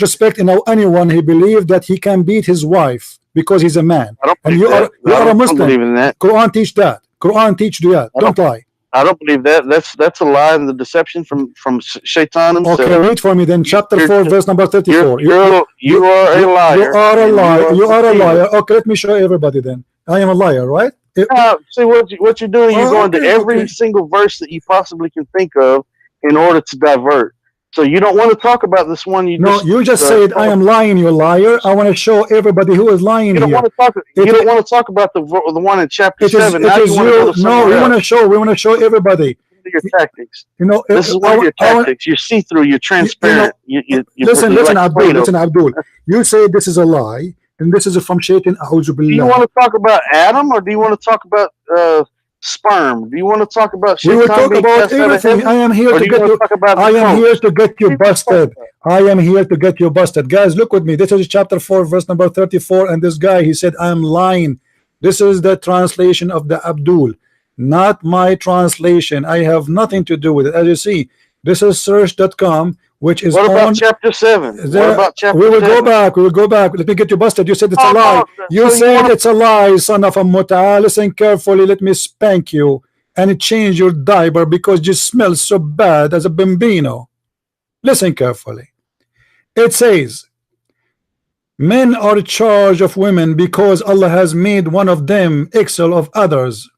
respect anyone who believes that he can beat his wife because he's a man. And you are a Muslim. I don't believe in that. Quran teach that. Quran teach that. Don't lie. I don't believe that. That's a lie and the deception from Shaitan himself. Okay, read for me then. Chapter 4, verse number 34. You are a liar. You are a liar. You are a liar. Okay, let me show everybody then. I am a liar, right? See what you're doing. You're going to every single verse that you possibly can think of in order to divert. So you don't want to talk about this one. You just said I am lying. You liar. I want to show everybody who is lying. You don't want to talk about the one in chapter 7. We want to show everybody your tactics. This is one of your tactics. You're see-through. You're transparent. Listen, Abdul. You say this is a lie, and this is from Shaitan. Do you want to talk about Adam, or do you want to talk about sperm? Do you want to talk about Shaitan? We will talk about everything. I am here to get you. I am here to get you busted. I am here to get you busted. Guys, look with me. This is chapter 4, verse number 34. And this guy, he said, I am lying. This is the translation of the Abdul, not my translation. I have nothing to do with it. As you see, this is search.com, which is what about chapter 7? What about chapter 7? We will go back. Let me get you busted. You said it's a lie. You said it's a lie, son of a muta. Listen carefully. Let me spank you and change your diaper because you smell so bad as a bambino. Listen carefully. It says, men are in charge of women because Allah has made one of them equal of others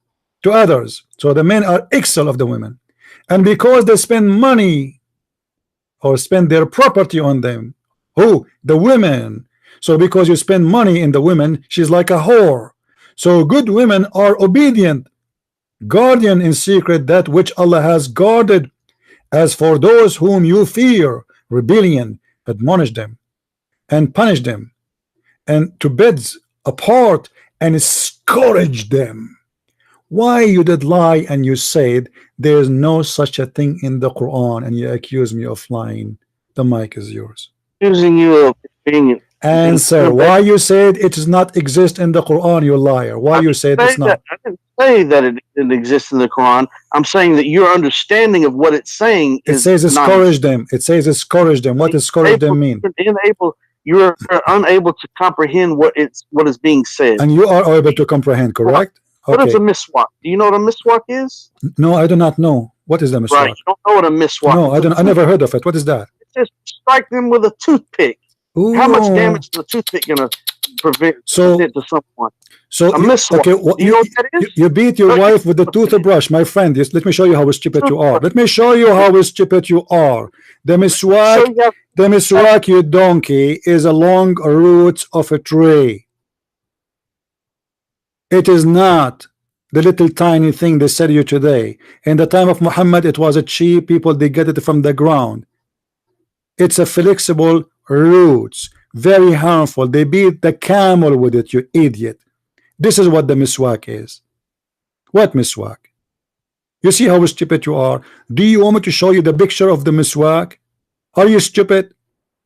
to others. So the men are equal of the women. And because they spend money or spend their property on them. Who? The women. So because you spend money in the women, she's like a whore. So good women are obedient, guardian in secret that which Allah has guarded. As for those whom you fear rebellion, admonish them and punish them, and to beds apart and scourge them. Why you did lie and you said there's no such a thing in the Quran, and you accuse me of lying? The mic is yours. Accusing you of being answer. Why you said it does not exist in the Quran, you liar? Why you said it's not? I didn't say that it exists in the Quran. I'm saying that your understanding of what it's saying is. It says discourage them. It says discourage them. What does discourage them mean? You're unable to comprehend what is being said. And you are able to comprehend, correct? What is a miswak? Do you know what a miswak is? No, I do not know. What is the miswak? Right, you don't know what a miswak is. No, I don't. I never heard of it. What is that? Just strike them with a toothpick. Ooh. How much damage is the toothpick gonna prevent to someone? So a miswak. Okay, you know what that is? You beat your wife with the toothbrush, my friend. Let me show you how stupid you are. Let me show you how stupid you are. The miswak, you donkey, is a long root of a tree. It is not the little tiny thing they sell you today. In the time of Muhammad, it was a cheap. People, they get it from the ground. It's a flexible roots, very harmful. They beat the camel with it, you idiot. This is what the miswak is. What miswak? You see how stupid you are? Do you want me to show you the picture of the miswak? Are you stupid?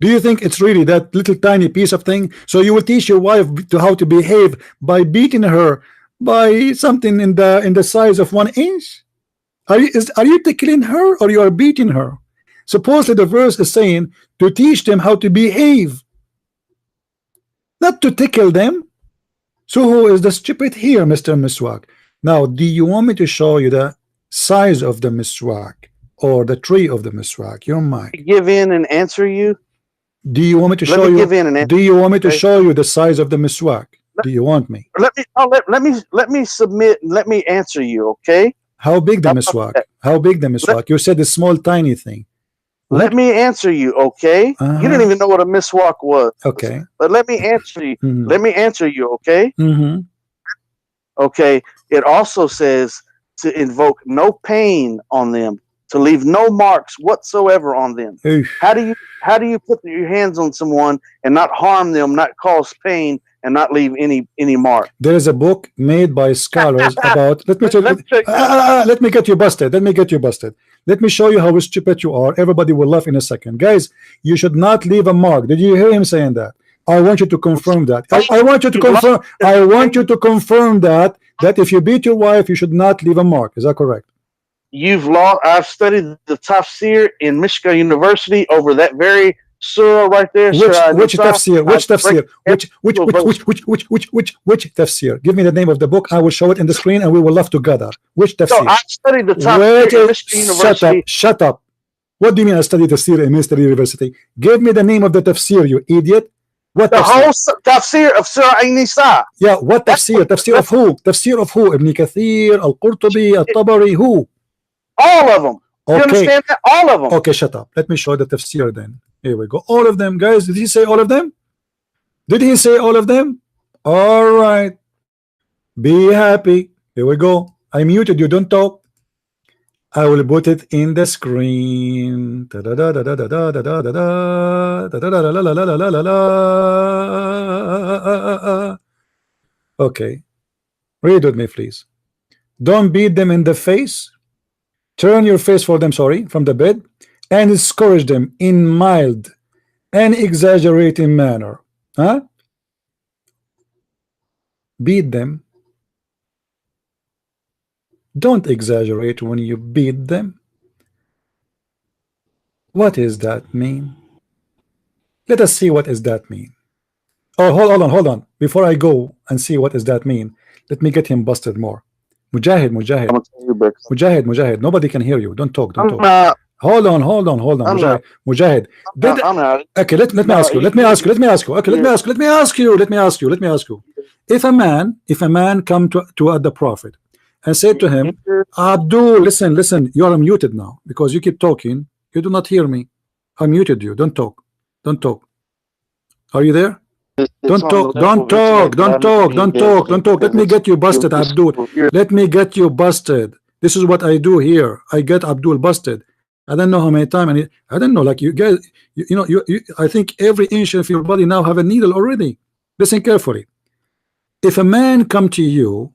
Do you think it's really that little tiny piece of thing? So you will teach your wife to how to behave by beating her by something in the size of 1 inch? Are you tickling her or you are beating her? Supposedly the verse is saying to teach them how to behave, not to tickle them. So who is the stupid here, Mr. Miswak? Now, do you want me to show you the size of the miswak or the tree of the miswak? Your mic. Give in and answer you. Do you want me to show you? Do you want me to show you the size of the miswak? Do you want me? Let me submit. Let me answer you. Okay. How big the miswak? How big the miswak? You said a small, tiny thing. Let me answer you. Okay. You didn't even know what a miswak was. Okay. But let me answer you. Let me answer you. Okay. Okay. It also says to invoke no pain on them, to leave no marks whatsoever on them. Oof. How do you put your hands on someone and not harm them, not cause pain, and not leave any mark. There is a book made by scholars about. Let me get you busted. Let me get you busted. Let me show you how stupid you are. Everybody will laugh in a second, guys. You should not leave a mark. Did you hear him saying that? I want you to confirm that. I want you to confirm. I want you to confirm that if you beat your wife, you should not leave a mark. Is that correct? You've lost. I've studied the tafsir in Michigan University over that very surah right there. Which tafsir? Which tafsir? Which tafsir? Give me the name of the book. I will show it in the screen, and we will laugh together. Which tafsir? No, I studied the tafsir in Michigan University. Shut up. What do you mean I studied tafsir in Michigan University? Give me the name of the tafsir, you idiot. What the whole tafsir of Surah An-Nisa. Yeah, what tafsir? Tafsir of who? Tafsir of who? Ibn Kathir, Al-Qurtubi, Al-Tabari, who? All of them. Okay. You understand that? All of them. Okay, shut up. Let me show the tafsir then. Here we go. All of them, guys. Did he say all of them? Did he say all of them? All right. Be happy. Here we go. I muted you. Don't talk. I will put it in the screen. Okay. Read with me, please. Don't beat them in the face. Turn your face for them, from the bed, and discourage them in mild and exaggerating manner. Huh? Beat them. Don't exaggerate when you beat them. What does that mean? Let us see what does that mean. Oh, hold on. Before I go and see what does that mean, let me get him busted more. Mujahid. Mujahid. Nobody can hear you. Don't talk. Hold on. Mujahid. Okay, let me ask you. If a man come to the prophet and said to him, Abdul, listen, you are muted now because you keep talking. You do not hear me. I muted you. Don't talk. Are you there? Don't talk. Let me get you busted, Abdul. Let me get you busted. This is what I do here. I get Abdul busted. I don't know how many times, I don't know, like you guys, I think every inch of your body now have a needle already. Listen carefully. If a man come to you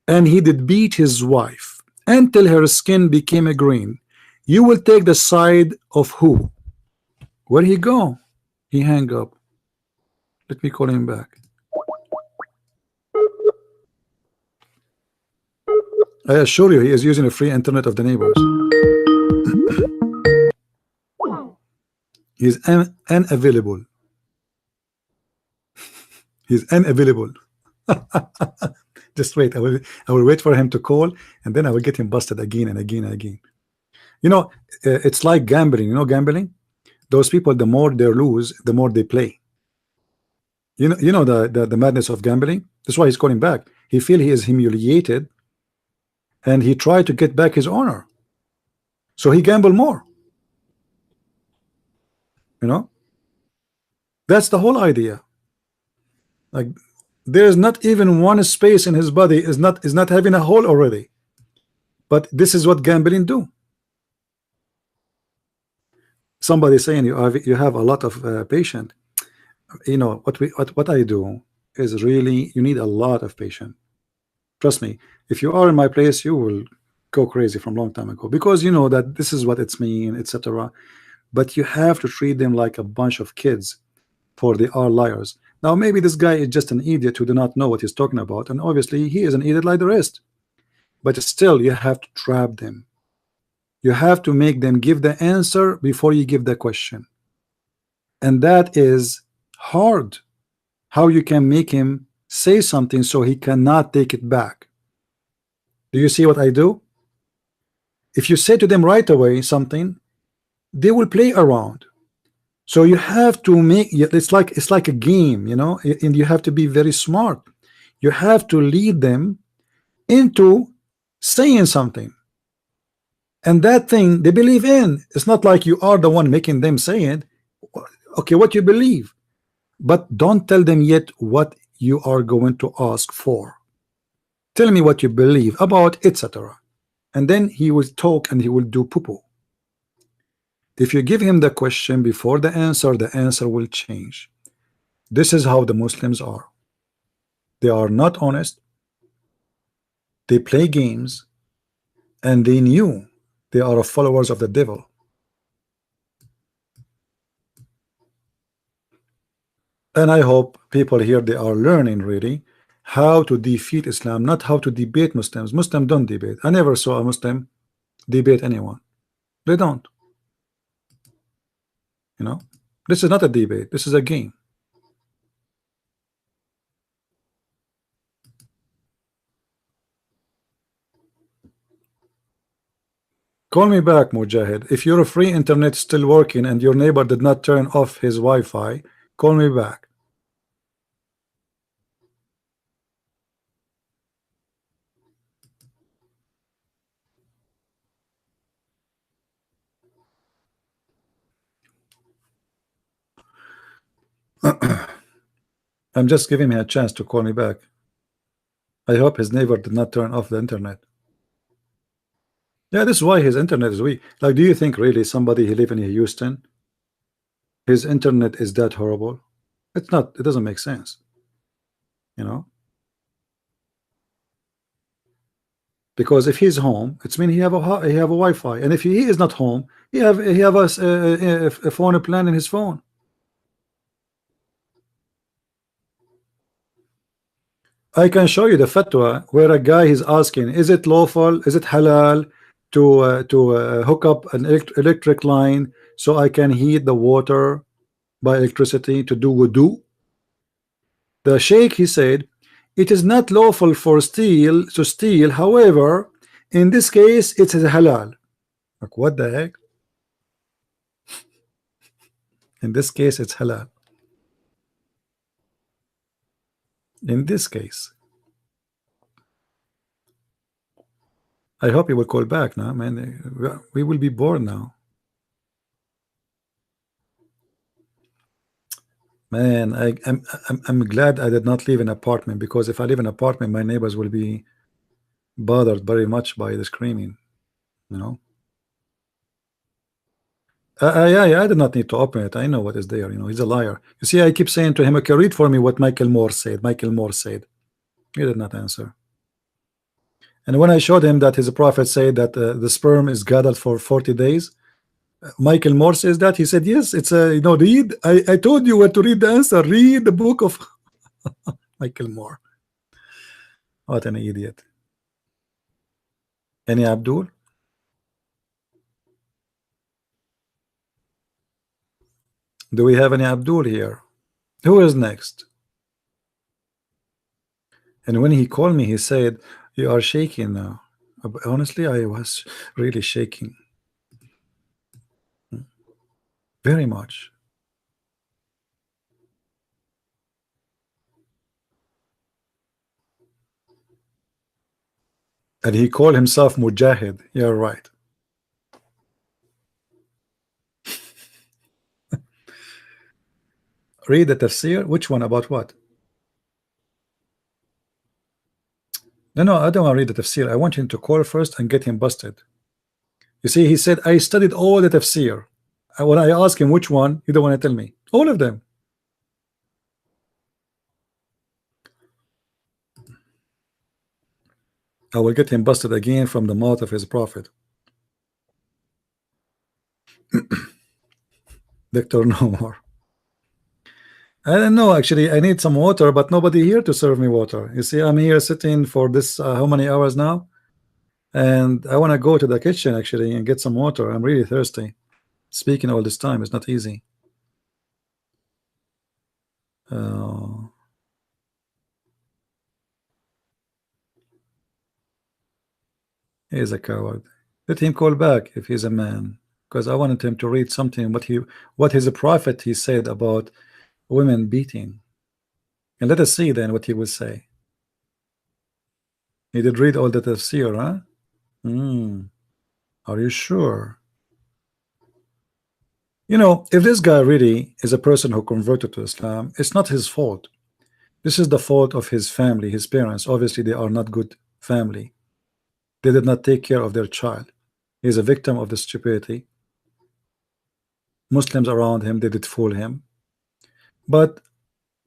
and he did beat his wife until her skin became a green, you will take the side of who? Where he go? He hang up. Let me call him back. I assure you, he is using a free internet of the neighbors. He's unavailable. He's unavailable. Just wait. I will wait for him to call, and then I will get him busted again and again and again. It's like gambling. Gambling. Those people, the more they lose, the more they play. The madness of gambling. That's why he's calling back. He feel he is humiliated, and he tried to get back his honor. So he gamble more. That's the whole idea. Like there's not even one space in his body is not having a hole already. But this is what gambling do. Somebody saying you have a lot of patient. What I do is really, you need a lot of patience. Trust me, if you are in my place, you will go crazy from a long time ago, because you know that this is what it's mean, etc. But you have to treat them like a bunch of kids, for they are liars. Now maybe this guy is just an idiot who do not know what he's talking about, and obviously he is an idiot like the rest. But still, you have to trap them. You have to make them give the answer before you give the question, and that is hard. How you can make him say something so he cannot take it back. Do you see what I do? If you say to them right away something, they will play around. So you have to make it's like a game, and you have to be very smart. You have to lead them into saying something, and that thing they believe in. It's not like you are the one making them say it. Okay, what you believe, but don't tell them yet what you are going to ask for. Tell me what you believe about, etc. And then he will talk and he will do poo-poo. If you give him the question before the answer will change. This is how the Muslims are. They are not honest. They play games, and they knew they are followers of the devil. And I hope people here, they are learning really how to defeat Islam, not how to debate Muslims. Muslims don't debate. I never saw a Muslim debate anyone. They don't. You know, this is not a debate. This is a game. Call me back, Mujahid. If your free internet is still working and your neighbor did not turn off his Wi-Fi, call me back. I'm just giving him a chance to call me back. I hope his neighbor did not turn off the internet. Yeah, this is why his internet is weak. Like, do you think really somebody who live in Houston, his internet is that horrible? It's not. It doesn't make sense. You know, because if he's home, it's mean he have a Wi-Fi, and if he is not home, he have a phone plan in his phone. I can show you the fatwa where a guy is asking, is it lawful, is it halal to hook up an electric line so I can heat the water by electricity to do wudu? The sheikh, he said, it is not lawful for to steal, however, in this case it is halal. Like, what the heck? In this case it's halal. In this case, I hope he will call back now, man. We will be bored now. Man, I'm glad I did not live in an apartment, because if I live in an apartment, my neighbors will be bothered very much by the screaming, you know. Yeah, I did not need to open it. I know what is there. You know, he's a liar. You see, I keep saying to him, okay, read for me what Michael Moore said. Michael Moore said. He did not answer. And when I showed him that his prophet said that the sperm is gathered for 40 days, Michael Moore says that. He said, yes, it's a, you know, read. I told you what to read the answer. Read the book of Michael Moore. What an idiot. Any Abdul? Do we have any Abdul here? Who is next? And when he called me, he said, you are shaking now. Honestly, I was really shaking. Very much. And he called himself Mujahid. You're right. Read the tafsir. Which one? About what? No, I don't want to read the tafsir. I want him to call first and get him busted. You see, he said, I studied all the tafsir. When I ask him which one, he don't want to tell me. All of them. I will get him busted again from the mouth of his prophet. Victor, no more. I don't know, actually. I need some water, but nobody here to serve me water. You see, I'm here sitting for this how many hours now, and I want to go to the kitchen actually and get some water. I'm really thirsty. Speaking all this time is not easy. He's a coward. Let him call back if he's a man, because I wanted him to read something what his prophet he said about women beating, and let us see then what he will say. He did read all the tafsir, huh? Are you sure? You know, if this guy really is a person who converted to Islam, it's not his fault. This is the fault of his family, his parents. Obviously, they are not good family. They did not take care of their child. He is a victim of the stupidity. Muslims around him, they did fool him. But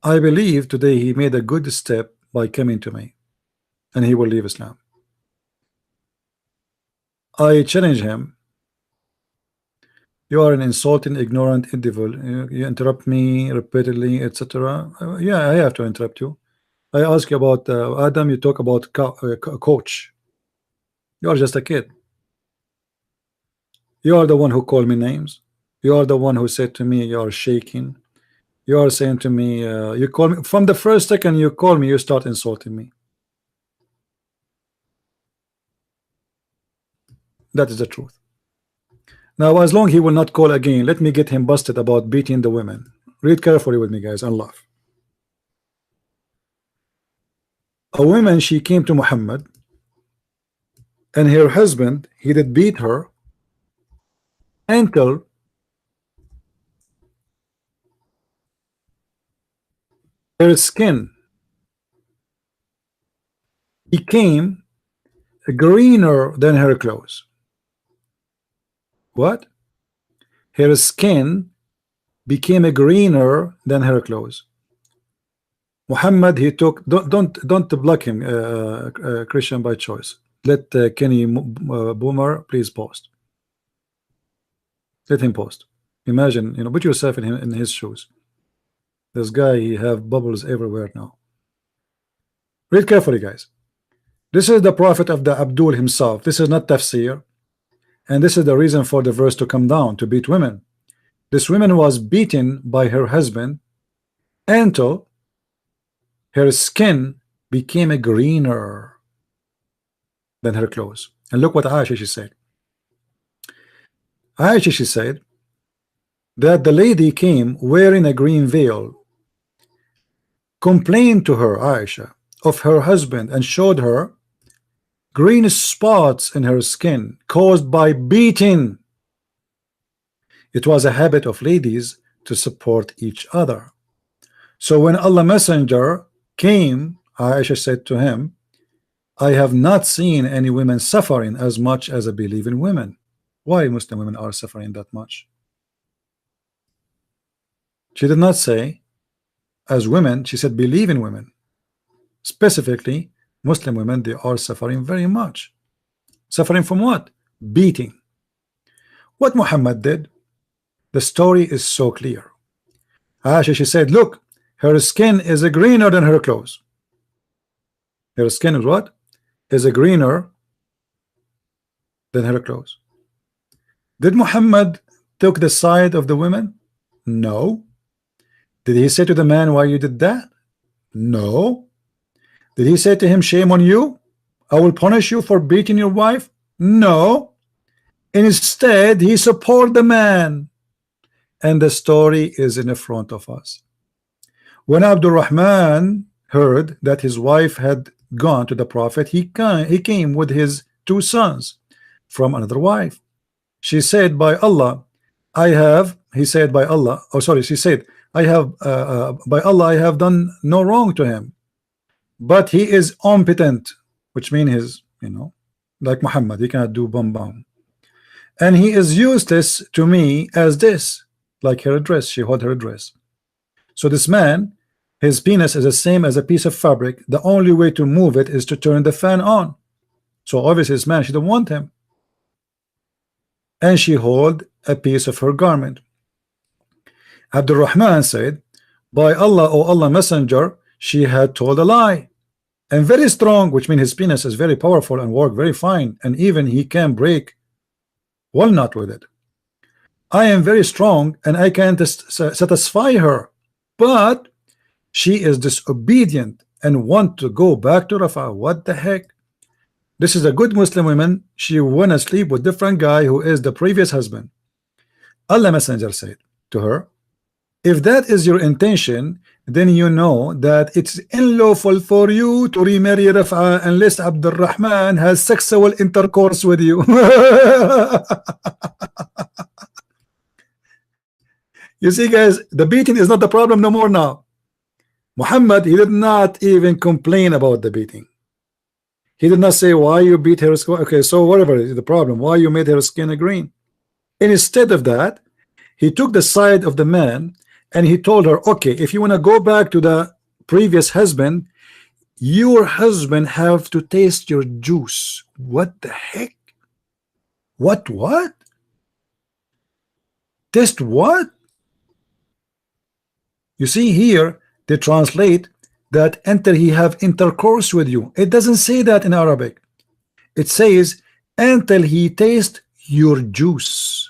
I believe today he made a good step by coming to me, and he will leave Islam. I challenge him. You are an insulting, ignorant individual. You interrupt me repeatedly, etc. Yeah, I have to interrupt you. I ask you about Adam. You talk about coach. You are just a kid. You are the one who called me names. You are the one who said to me, you are shaking. You are saying to me, you call me from the first second you call me, you start insulting me. That is the truth. Now, as long he will not call again, let me get him busted about beating the women. Read carefully with me, guys, and laugh. A woman, she came to Muhammad, and her husband, he did beat her until her skin became greener than her clothes. What? Her skin became greener than her clothes. Muhammad, he took, don't block him, Christian, by choice. Let Kenny Boomer please post. Let him post. Imagine, you know, put yourself in his shoes. This guy, he have bubbles everywhere now. Read carefully, guys. This is the prophet of the Abdul himself. This is not tafsir. And this is the reason for the verse to come down, to beat women. This woman was beaten by her husband until her skin became greener than her clothes. And look what Aisha, she said. Aisha, she said that the lady came wearing a green veil, complained to her, Aisha, of her husband, and showed her green spots in her skin caused by beating. It was a habit of ladies to support each other. So when Allah Messenger came, Aisha said to him, I have not seen any women suffering as much as I believe in women. Why Muslim women are suffering that much? She did not say as women, she said believe in women. Specifically, Muslim women, they are suffering very much. Suffering from what? Beating. What Muhammad did, the story is so clear. Aisha, she said, look, her skin is greener than her clothes. Her skin is what? Is greener than her clothes. Did Muhammad take the side of the women? No. Did he say to the man, why you did that? No. Did he say to him, shame on you? I will punish you for beating your wife? No. Instead, he supported the man. And the story is in front of us. When Abdul Rahman heard that his wife had gone to the Prophet, he came with his 2 sons from another wife. She said, by Allah, I have, he said, by Allah, oh sorry, she said, I have, by Allah, I have done no wrong to him, but he is impotent, which means his, you know, like Muhammad, he cannot do bum. And he is useless to me as this, like her dress, she held her dress. So this man, his penis is the same as a piece of fabric. The only way to move it is to turn the fan on. So obviously this man, she didn't want him. And she held a piece of her garment. Abdul Rahman said, by Allah, O Allah Messenger, she had told a lie. And very strong, which means his penis is very powerful and work very fine. And even he can break walnut with it. I am very strong and I can't satisfy her. But she is disobedient and want to go back to Rafa. What the heck? This is a good Muslim woman. She went to sleep with different guy who is the previous husband. Allah Messenger said to her, if that is your intention, then you know that it's unlawful for you to remarry Rafa unless Abdul Rahman has sexual intercourse with you. You see, guys, the beating is not the problem no more now. Muhammad, he did not even complain about the beating. He did not say why you beat her skin. Okay, so whatever is the problem, why you made her skin green. And instead of that, he took the side of the man and he told her, okay, if you want to go back to the previous husband, your husband have to taste your juice. What the heck? What? Taste what? You see here, they translate that until he have intercourse with you. It doesn't say that in Arabic. It says until he taste your juice.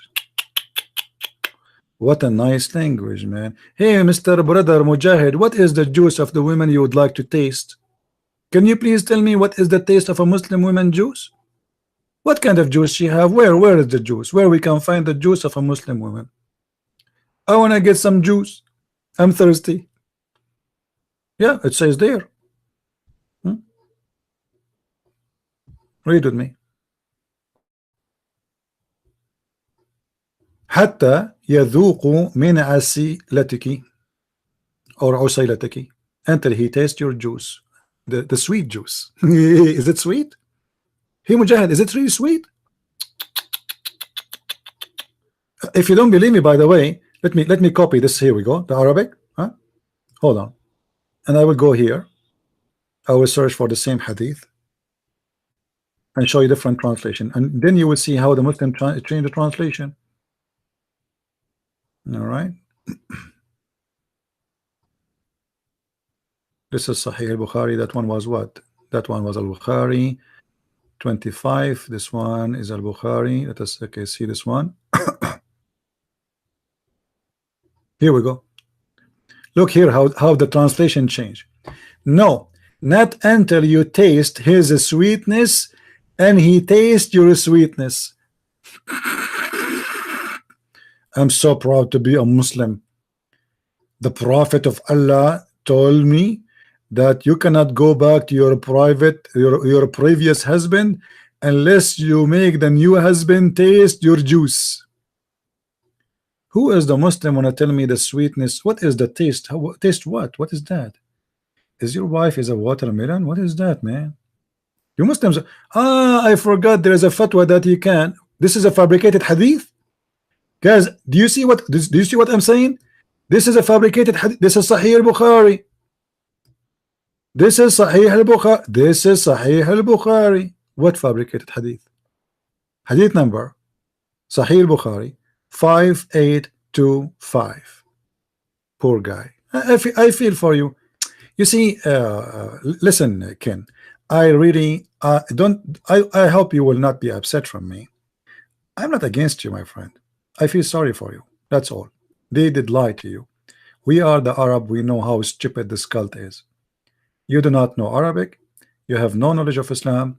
What a nice language, man. Hey, Mr. Brother Mujahid, what is the juice of the women you would like to taste? Can you please tell me what is the taste of a Muslim woman juice? What kind of juice she have? Where is the juice? Where we can find the juice of a Muslim woman? I want to get some juice. I'm thirsty. Yeah, it says there. Read with me. حتى يذوق من عسيلتك or عسيلتك until he tastes your juice, the sweet juice. Is it sweet? Hey Mujahid, is it really sweet? If you don't believe me, by the way, let me copy this. Here we go, the Arabic. Hold on, and I will go here. I will search for the same hadith and show you different translation, and then you will see how the Muslim change the translation. All right. This is Sahih al-Bukhari. That one was what? That one was al-Bukhari 25. This one is al-Bukhari. Let us see this one. Here we go. Look here how the translation changed. No, not until you taste his sweetness and he tastes your sweetness. I'm so proud to be a Muslim. The Prophet of Allah told me that you cannot go back to your previous husband unless you make the new husband taste your juice. Who is the Muslim want to tell me the sweetness? What is the taste? Taste what? What is that? Is your wife is a watermelon? What is that, man? You Muslims, I forgot there is a fatwa that you can. This is a fabricated hadith. Guys, do you see what I'm saying? This is a fabricated hadith. This is Sahih al-Bukhari. This is Sahih al-Bukhari. This is Sahih al-Bukhari. What fabricated hadith? Hadith number Sahih al-Bukhari 5825. Poor guy. I feel for you. You see, listen, Ken. I really don't. I hope you will not be upset from me. I'm not against you, my friend. I feel sorry for you. That's all. They did lie to you. We are the Arab. We know how stupid this cult is. You do not know Arabic. You have no knowledge of Islam,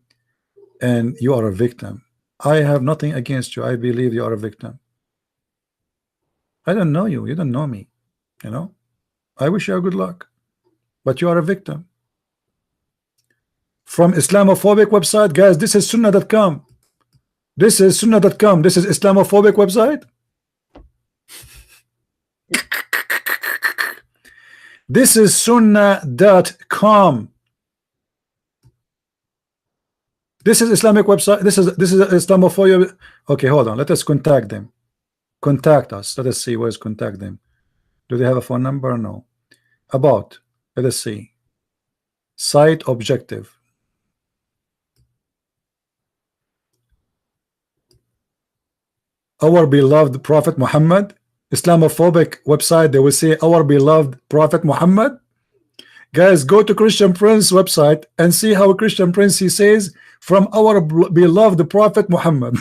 and you are a victim. I have nothing against you. I believe you are a victim. I don't know you. You don't know me. You know. I wish you good luck, but you are a victim. From Islamophobic website, guys. This is Sunnah.com. This is Sunnah.com. This is Islamophobic website. This is Sunnah.com. This is Islamic website. This is Islamophobia. Okay, hold on. Let us contact them. Contact us. Let us see where's contact them. Do they have a phone number? No. About. Let us see. Site objective. Our beloved Prophet Muhammad. Islamophobic website, they will say our beloved Prophet Muhammad. Guys, go to Christian Prince website and see how Christian Prince he says from our beloved Prophet Muhammad.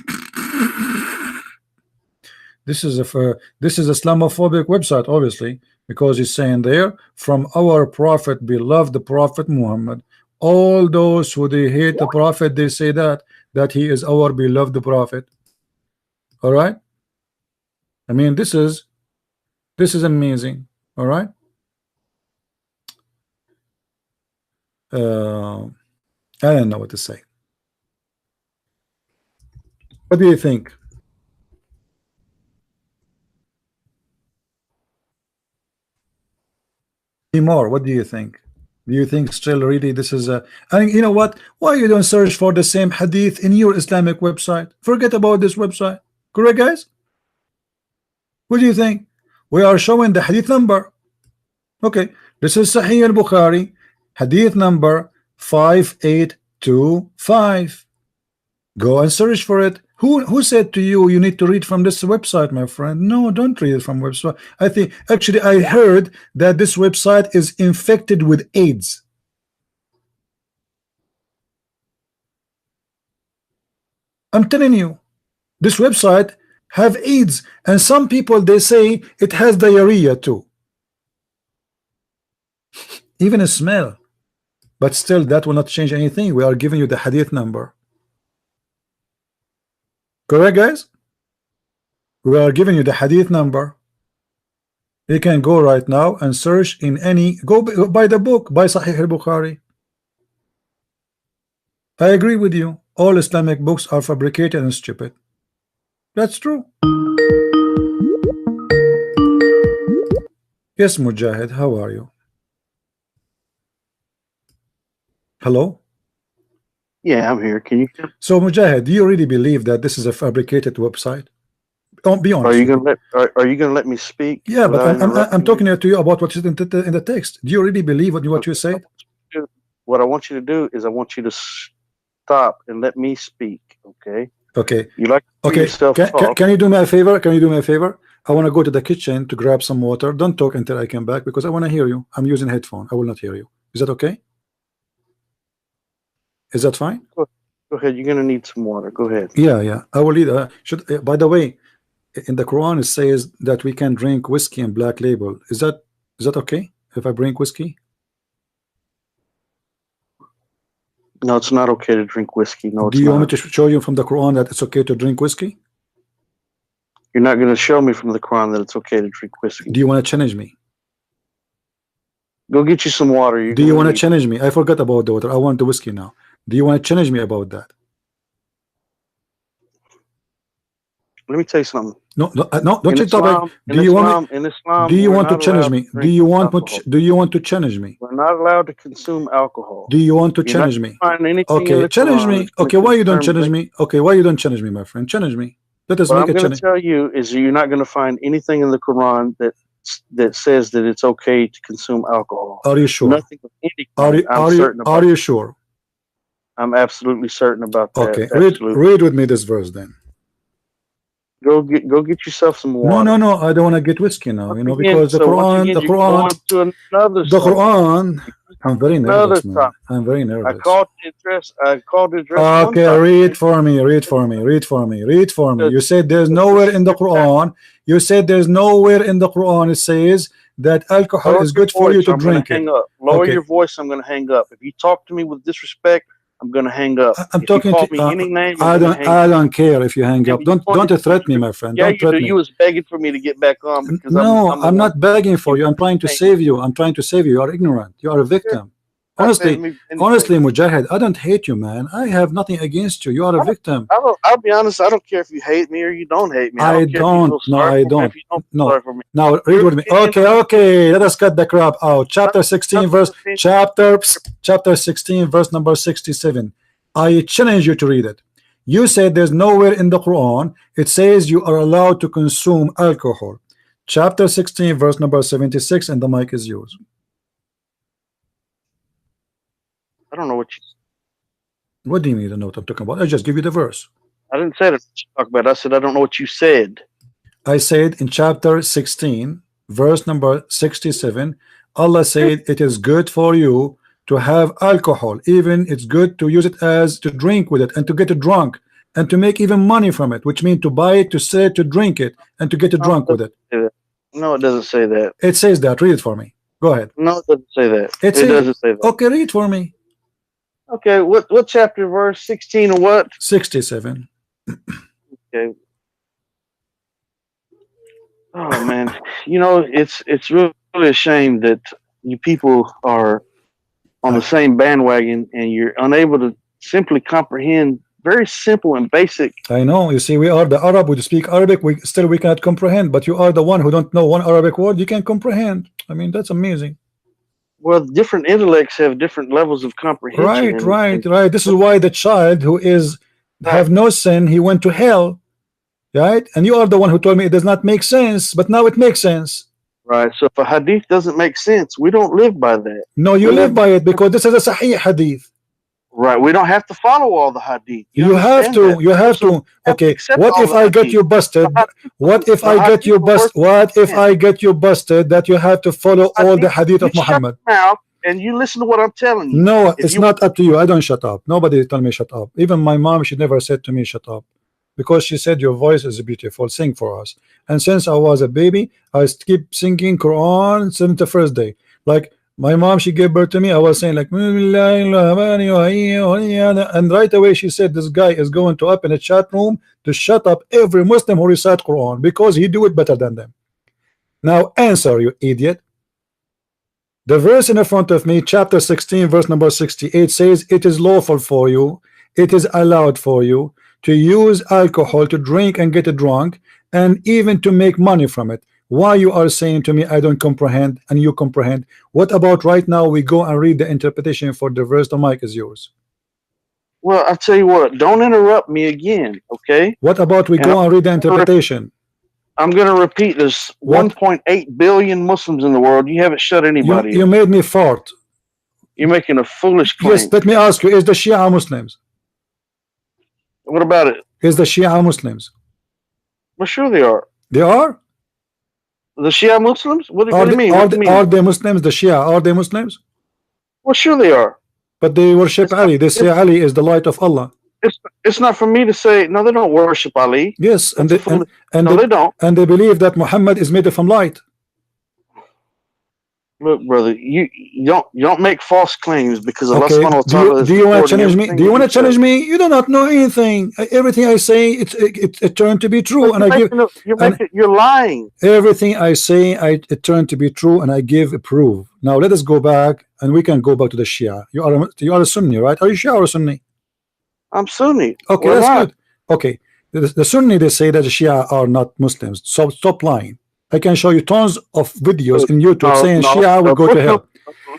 This is Islamophobic website, obviously, because he's saying there from our Prophet, beloved Prophet Muhammad. All those who they hate the Prophet, they say that he is our beloved Prophet. All right. I mean, this is amazing. All right. I don't know what to say. What do you think? More. What do you think? Do you think still really this is a? And you know what? Why you don't search for the same hadith in your Islamic website? Forget about this website. Correct, guys? What do you think? We are showing the hadith number. Okay, this is Sahih al-Bukhari, hadith number 5825. Go and search for it. Who said to you you need to read from this website, my friend? No, don't read it from website. I think actually I heard that this website is infected with AIDS. I'm telling you, this website have AIDS, and some people they say it has diarrhea too. Even a smell. But still that will not change anything. We are giving you the hadith number. Correct, guys? We are giving you the hadith number. You can go right now and search in any, go buy the book, buy Sahih al-Bukhari. I agree with you. All Islamic books are fabricated and stupid. That's true. Yes, Mujahid, how are you? Hello? Yeah, I'm here. Can you? So, Mujahid, do you really believe that this is a fabricated website? Don't be honest. Are you gonna let me speak? Yeah, but I'm talking to you about what is in the text. Do you really believe what you say? What I want you to do is I want you to stop and let me speak. Okay. Okay. You like to okay. Can you do me a favor? Can you do me a favor? I want to go to the kitchen to grab some water. Don't talk until I come back because I want to hear you. I'm using headphone. I will not hear you. Is that okay? Is that fine? Go ahead. You're gonna need some water. Go ahead. Yeah. I will need. By the way, in the Quran it says that we can drink whiskey and Black Label. Is that okay if I drink whiskey? No, it's not okay to drink whiskey. No, it's Do you not. want me to show you from the Quran that it's okay to drink whiskey? You're not going to show me from the Quran that it's okay to drink whiskey. Do you want to challenge me? Go get you some water. Do you want to challenge me? I forgot about the water. I want the whiskey now. Do you want to challenge me about that? Let me tell you something. No, don't you talk. Do you want to challenge me? Do you want to challenge me? We're not allowed to consume alcohol. Do you want to challenge me? Okay, challenge me. Okay, why you don't challenge me? Okay, why you don't challenge me, my friend? Challenge me. Let us make a challenge. What I'm going to tell you is you're not going to find anything in the Quran that says that it's okay to consume alcohol. Are you sure? Nothing of any kind. Are you sure? I'm absolutely certain about that. Okay, read with me this verse then. Go get yourself some water. No, I don't want to get whiskey now, you know, because the Quran, I'm very nervous, man. I'm very nervous. I called the address. Okay, read for me. You said there's nowhere in the Quran. It says that alcohol is good for you to drink it. Lower your voice. I'm going to hang up. If you talk to me with disrespect, I'm gonna hang up. I'm talking to me any name. I don't care if you hang up. Don't threaten me, my friend. Yeah, don't threaten me. You was begging for me to get back on because I'm not begging for you. I'm trying to save you. You are ignorant. You are a victim. Honestly, Mujahid, I don't hate you, man. I have nothing against you. You are a victim. I'll be honest. I don't care if you hate me or you don't hate me. I don't. No. Now read with me. Okay. Let us cut the crap out. Chapter 16, verse number 67. I challenge you to read it. You said there's nowhere in the Quran it says you are allowed to consume alcohol. Chapter 16, verse number 76, and the mic is yours. I don't know what you. What do you mean? I know what I'm talking about. I just give you the verse. I didn't say that you talk about. I said I don't know what you said. I said in chapter 16, verse number 67, Allah said it is good for you to have alcohol. Even it's good to use it as to drink with it and to get drunk and to make even money from it, which means to buy it, to sell it, to drink it, and to get drunk with it. No, it doesn't say that. It says that. Read it for me. Go ahead. No, it doesn't say that. It doesn't say that. Okay, read for me. Okay, what chapter, verse 16 or what? 67. Okay. Oh man, you know it's really a shame that you people are on the same bandwagon and you're unable to simply comprehend very simple and basic. I know. You see, we are the Arab. We speak Arabic. We cannot comprehend. But you are the one who don't know one Arabic word. You can comprehend. I mean, that's amazing. Well, different intellects have different levels of comprehension. Right. This is why the child who have no sin, he went to hell, right? And you are the one who told me it does not make sense, but now it makes sense. Right. So if a hadith doesn't make sense, we don't live by that. No, you live by it because this is a Sahih hadith. Right. We don't have to follow all the hadith. You have to. You have to. Okay. What if I get you busted? What if I get you busted? What if I get you busted that you have to follow all the hadith of Muhammad? And you listen to what I'm telling you. No, it's not up to you. I don't shut up. Nobody tell me shut up. Even my mom, she never said to me shut up, because she said your voice is beautiful. Sing for us. And since I was a baby, I keep singing Quran since the first day. Like my mom, she gave birth to me. I was saying like, and right away she said this guy is going to up in a chat room to shut up every Muslim who recite Quran because he do it better than them. Now answer, you idiot. The verse in the front of me, chapter 16, verse number 68 says, it is lawful for you, it is allowed for you to use alcohol, to drink and get drunk, and even to make money from it. Why you are saying to me I don't comprehend and you comprehend? What about right now we go and read the interpretation for the verse? The mic is yours. Well, I'll tell you what, don't interrupt me again, okay? What about we go and read the interpretation? I'm going to repeat this. 1.8 billion Muslims in the world. You haven't shut anybody. You made me fart. You're making a foolish claim. Yes, let me ask you, is the Shia Muslims? What about it? Is the Shia Muslims? Well, sure they are. They are? The Shia Muslims? What do you mean? Are they Muslims? The Shia, are they Muslims? Well, sure they are. But they worship Ali. They say Ali is the light of Allah. It's not for me to say, no, they don't worship Ali. Yes, and they don't. And they believe that Muhammad is made from light. Look, brother, you don't make false claims because Allah subhanahu wa ta'ala. Do you want to challenge me? Do you want to challenge me? You do not know anything. Everything I say, it turned to be true, and you're lying. Everything I say, it turned to be true, and I give a proof. Now let us go back, and we can go back to the Shia. You are a Sunni, right? Are you Shia or Sunni? I'm Sunni. Okay, that's good. Okay, the Sunni, they say that the Shia are not Muslims. So stop lying. I can show you tons of videos in YouTube saying Shia will go to hell.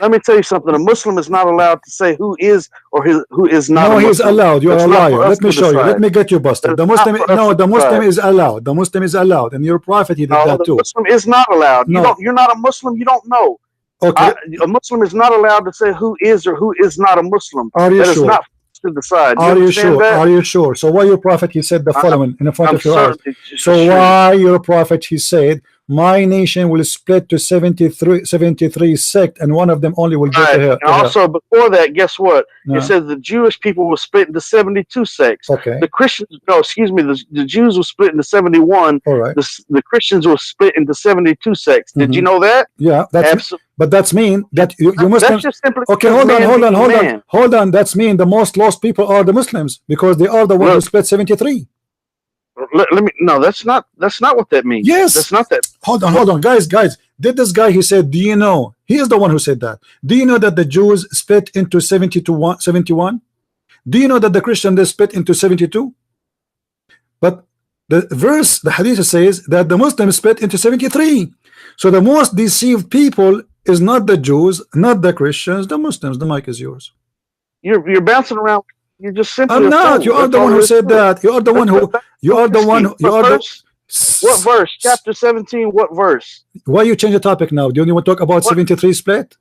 Let me tell you something. A Muslim is not allowed to say who is or who is not. No, he's allowed. You are a liar. Let me show you. Let me get you busted. The Muslim, the Muslim is allowed. The Muslim is allowed, and your prophet, he did that too. The Muslim is not allowed. No. You're not a Muslim. You don't know. Okay. A Muslim is not allowed to say who is or who is not a Muslim. Are you sure? Is not to decide. Are you sure? That? Are you sure? So why your prophet, he said the following in the front of your eyes. So why your prophet, he said, my nation will split to 73 sects, and one of them only will go to hell. And also before that, guess what? It says the Jewish people will split into 72 sects. Okay. The Christians, no, excuse me, the Jews will split into 71. All right. The Christians will split into 72 sects. Did you know that? Yeah, but that's mean that you must. That's just simply okay. Hold on. That's mean the most lost people are the Muslims because they are the ones who split 73. Let me. No, that's not what that means. Yes, that's not that. Hold on, guys. Did this guy? He said, "Do you know?" He is the one who said that. Do you know that the Jews split into 71? Do you know that the Christians they split into 72? But the verse, the hadith says that the Muslims split into 73. So the most deceived people is not the Jews, not the Christians, the Muslims. The mic is yours. You're bouncing around. You're just simply. I'm not. You are the one who said that. You are the one who. You are the one. You are the. What verse? Chapter 17. What verse? Why you change the topic now? Do you want to talk about 73 split?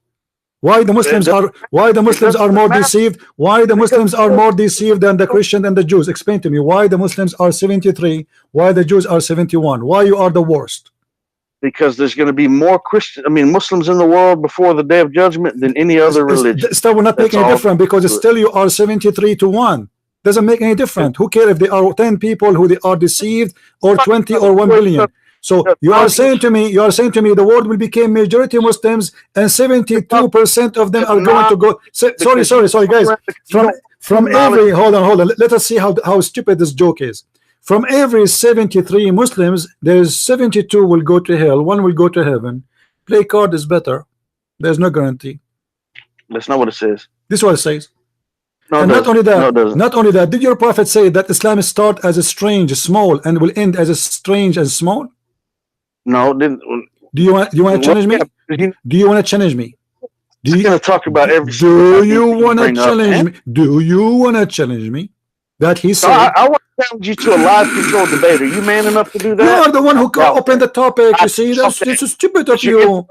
Why the Muslims are? Why the Muslims are more deceived? Why the Muslims are more deceived than the Christian and the Jews? Explain to me why the Muslims are 73. Why the Jews are 71? Why you are the worst? Because there's going to be more Muslims in the world before the day of judgment than any other religion. Still will not make any difference because it's still you are 73 to 1. Doesn't make any difference. Who cares if they are 10 people who they are deceived or 20 or 1 billion? So you are saying to me, the world will become majority Muslims and 72% of them are going to go. Sorry, guys. From every hold on. Let us see how stupid this joke is. From every 73 Muslims, there's 72 will go to hell, 1 will go to heaven. Play card is better. There's no guarantee. That's not what it says. This is what it says. No, and not only that, did your prophet say that Islam start as a strange, small, and will end as a strange and small? No, do you want to challenge me? Do you want to challenge me? Do you want to talk about every? Do you want to challenge me? Do you want to challenge me? That he said. I want to challenge you to a live control debate. Are you man enough to do that? You are the one who opened the topic. You see, this is stupid of you.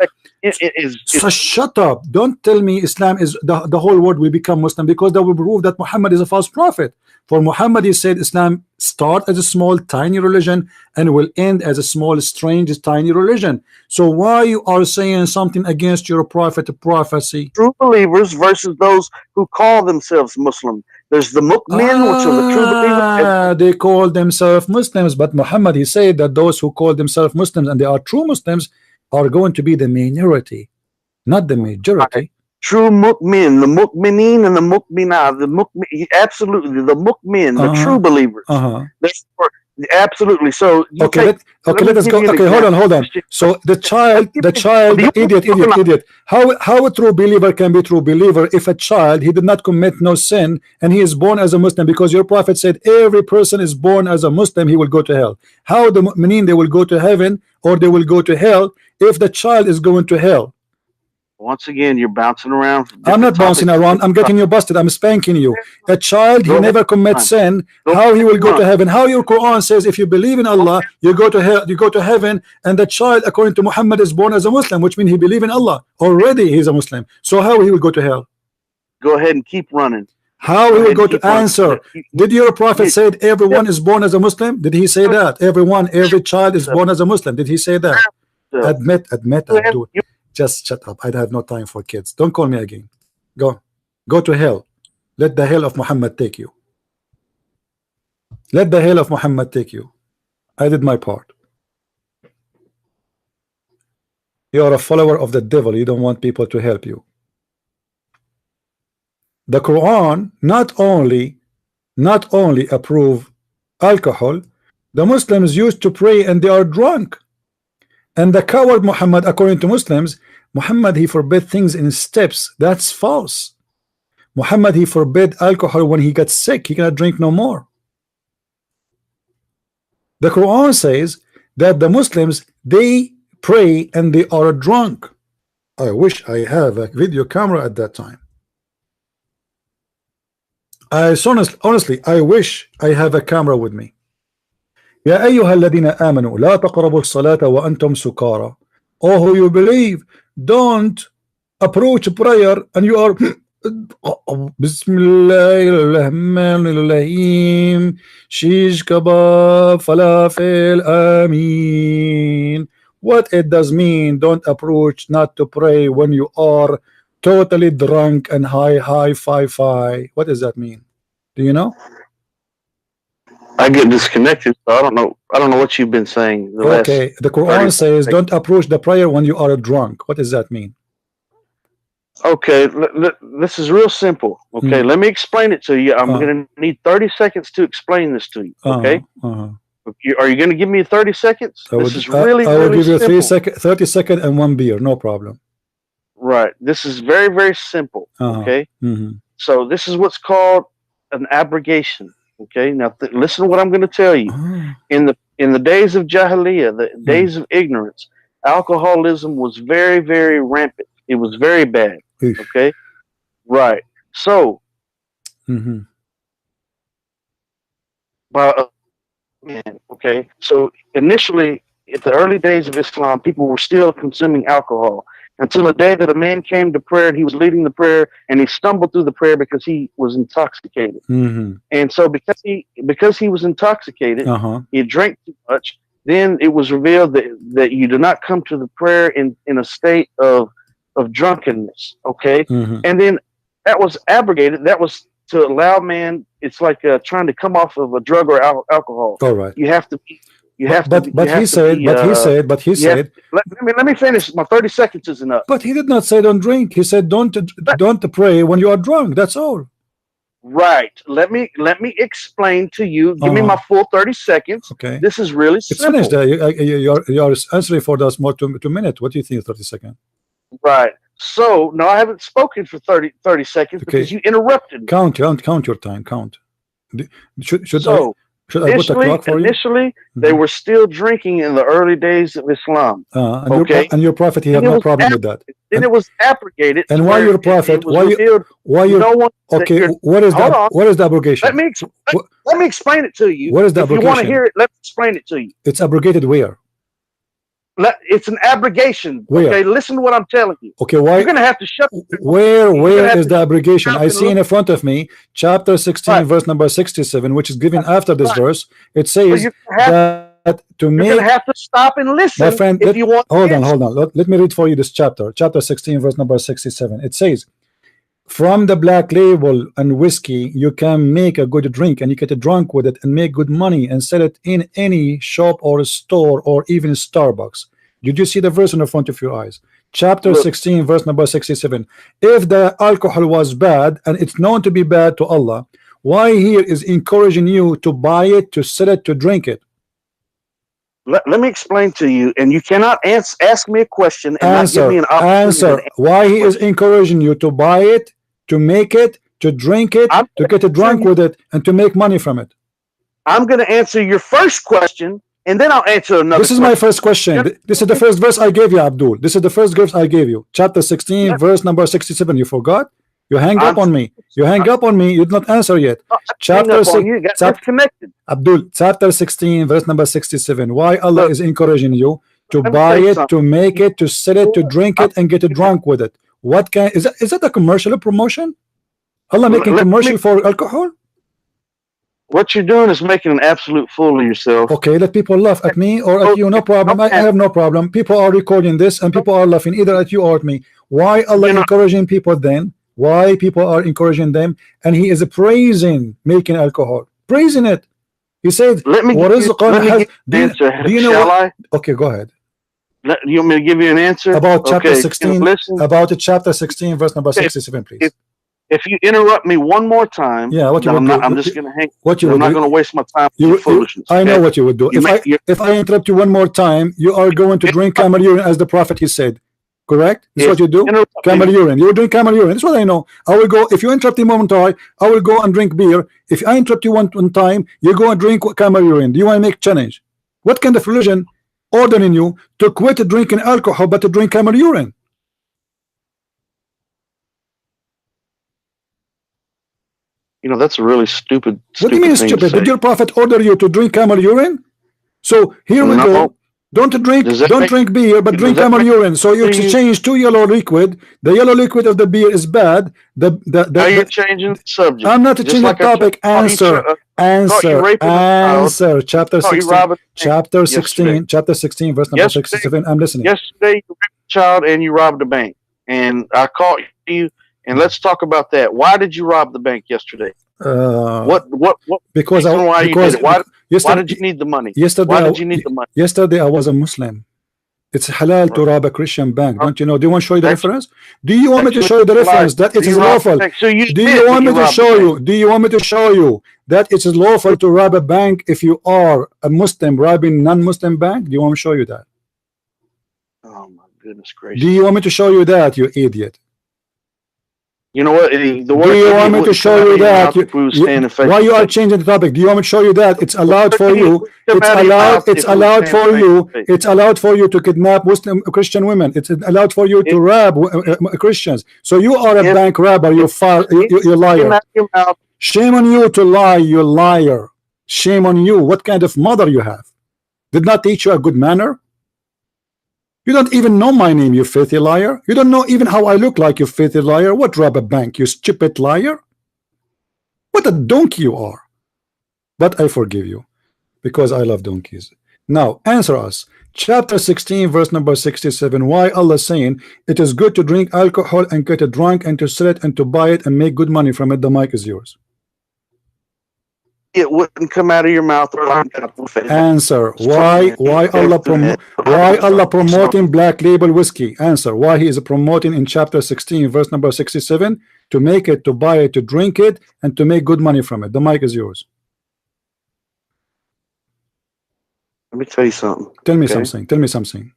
So shut up. Don't tell me Islam is the whole world will become Muslim, because that will prove that Muhammad is a false prophet. For Muhammad, he said Islam start as a small tiny religion and will end as a small strange tiny religion. So why you are saying something against your prophet prophecy? True believers versus those who call themselves Muslim. There's the mu'min, which are the true believers. They call themselves Muslims, but Muhammad, he said that those who call themselves Muslims and they are true Muslims are going to be the minority, not the majority. True mu'min, the mu'minin and the mu'minah, the mu'min, absolutely, the mu'min, the true believers. Absolutely. So okay, let us go. Okay, hold on. So the child, idiot. How a true believer can be true believer if a child, he did not commit no sin and he is born as a Muslim, because your prophet said every person is born as a Muslim, he will go to hell. How the mu'minin, they will go to heaven or they will go to hell if the child is going to hell? Once again, you're bouncing around. I'm not bouncing around. I'm getting you busted. I'm spanking you. A child, he never commits sin. How he will go to heaven? How your Quran says if you believe in Allah, you go to hell, you go to heaven, and the child, according to Muhammad, is born as a Muslim, which means he believes in Allah. Already he's a Muslim. So how he will go to hell? Go ahead and keep running. How he will go to answer? Did your prophet say everyone is born as a Muslim? Did he say that? Every child is born as a Muslim. Did he say that? Admit, Abdul. Just shut up. I have no time for kids. Don't call me again. Go to hell. Let the hell of Muhammad take you. Let the hell of Muhammad take you. I did my part. You are a follower of the devil. You don't want people to help you. The Quran not only approve alcohol, the Muslims used to pray and they are drunk. And the coward Muhammad, according to Muslims, Muhammad, he forbid things in steps. That's false. Muhammad, he forbid alcohol when he got sick. He cannot drink no more. The Quran says that the Muslims, they pray and they are drunk. I wish I have a video camera at that time. Honestly, I wish I have a camera with me. يا أيها الذين آمنوا لا تقربوا الصلاة وأنتم سكارى. Oh, who you believe, don't approach prayer and you are Bismillahirrahmanirrahim, shish kebab falafel amin. What it does mean, don't approach, not to pray when you are totally drunk and high. What does that mean? Do you know? I get disconnected, so I don't know what you've been saying. The Quran says don't approach the prayer when you are drunk. What does that mean? Okay, this is real simple. Okay, let me explain it to you. I'm going to need 30 seconds to explain this to you. Okay, are you going to give me 30 seconds? This is really I will give you 30 seconds and one beer, no problem. Right. This is very, very simple. Okay, so this is what's called an abrogation. Okay, now listen to what I'm going to tell you. In the days of Jahiliyyah, the days of ignorance, alcoholism was very, very rampant. It was very bad. Okay, right. So, okay. So initially, at the early days of Islam, people were still consuming alcohol. Until the day that a man came to prayer and he was leading the prayer and he stumbled through the prayer because he was intoxicated. And so because he was intoxicated, he drank too much. Then it was revealed that you do not come to the prayer in a state of drunkenness. Okay. And then that was abrogated. That was to allow man. It's like trying to come off of a drug or alcohol. All right. You have to be. But he said. Let me finish. My 30 seconds is enough. But he did not say don't drink. He said don't pray when you are drunk. That's all. Right. Let me explain to you. Give me my full 30 seconds. Okay. This is really simple. It's finished. You're answering for the small 2 minutes. What do you think? 30 seconds. Right. So no, I haven't spoken for 30 seconds because you interrupted me. Count your time. Count. Should I put the clock for you? Initially, they were still drinking in the early days of Islam. And your prophet, he had no problem with that. Then it was abrogated. And why your prophet? What is the abrogation? Let me explain it to you. What is the abrogation? If you want to hear it, let me explain it to you. It's abrogated where? It's an abrogation. Where? Okay, listen to what I'm telling you. Okay, why? You're going to have to shut. Where is the abrogation? I see in front of me, chapter 16, verse number 67, which is given after this verse. It says that to make. You're going to have to stop and listen. My friend, if you want. Hold on. Let me read for you this chapter. Chapter 16, verse number 67. It says, from the black label and whiskey, you can make a good drink and you get drunk with it and make good money and sell it in any shop or store or even Starbucks. Did you see the verse in the front of your eyes? Chapter 16, verse number 67. If the alcohol was bad and it's known to be bad to Allah, why here is encouraging you to buy it, to sell it, to drink it? Let me explain to you, and you cannot ask me a question and not give me an opportunity. Answer. Why he is encouraging you to buy it, to make it, to drink it, to get drunk with it, and to make money from it? I'm going to answer your first question, and then I'll answer another. This is my first question. This is the first verse I gave you, Abdul. This is the first verse I gave you. Chapter 16, verse number 67. You forgot? You hang up on me. You hang up on me. You did not answer yet. Chapter 6. Abdul, chapter 16, verse number 67. Why Allah is encouraging you to buy it, to make it, to sell it, to drink it, and get drunk with it? What can is that a commercial promotion? Allah making commercial for alcohol? What you're doing is making an absolute fool of yourself. Okay, let people laugh at me or at you. No problem. I have no problem. People are recording this and people are laughing either at you or at me. Why Allah encouraging people then? Why people are encouraging them? And he is praising making alcohol, praising it. He said, let me give you an answer. Okay, go ahead. You want me to give you an answer about chapter 16? About chapter 16, verse number 67, please. If you interrupt me one more time, what you would do? I'm just going to hang. I'm not going to waste my time with foolishness. I know what you would do. If I interrupt you one more time, you are going to drink camel urine, as the prophet he said. Correct? That's what you do. Camel urine. You drink camel urine. That's what I know. I will go. If you interrupt me momentarily, I will go and drink beer. If I interrupt you one time, you go and drink camel urine. Do you want to make challenge? What kind of religion ordering you to quit drinking alcohol but to drink camel urine? You know, that's a really stupid. What do you mean stupid? Did your prophet order you to drink camel urine? So here we go. Don't drink beer, but drink camel urine. So you exchange two yellow liquid. The yellow liquid of the beer is bad. Now you're changing the subject. I'm not changing the topic. Answer. Chapter 16, verse number 67. I'm listening. Yesterday you raped a child and you robbed a bank, and I caught you. And let's talk about that. Why did you rob the bank yesterday? Because why did you need the money? Yesterday I was a Muslim. It's halal to rob a Christian bank. Don't you know? Do you want to show you the reference? Do you want me to show you the reference that it is lawful? Do you want me to show you? Do you want me to show you that it is lawful to rob a bank if you are a Muslim robbing non-Muslim bank? Do you want me to show you that? Oh my goodness gracious! Do you want me to show you that, you idiot? You know what? Do you want me to show you that? Why you are changing the topic? Do you want me to show you that it's allowed for you? It's allowed for you. It's allowed for you to kidnap Muslim Christian women. It's allowed for you to rob Christians. So you are a bank robber. You liar. Shame on you to lie. You liar. Shame on you. What kind of mother you have? Did not teach you a good manner? You don't even know my name, you filthy liar. You don't know even how I look like, you filthy liar. What rob a bank, you stupid liar? What a donkey you are. But I forgive you because I love donkeys. Now answer us. Chapter 16, verse number 67. Why Allah saying it is good to drink alcohol and get drunk and to sell it and to buy it and make good money from it? The mic is yours. It wouldn't come out of your mouth. Answer. Why Allah promoting black label whiskey? Answer. Why he is promoting in chapter 16 verse number 67 to make it, to buy it, to drink it, and to make good money from it? The mic is yours. Let me tell you something. Tell me something. Tell me something.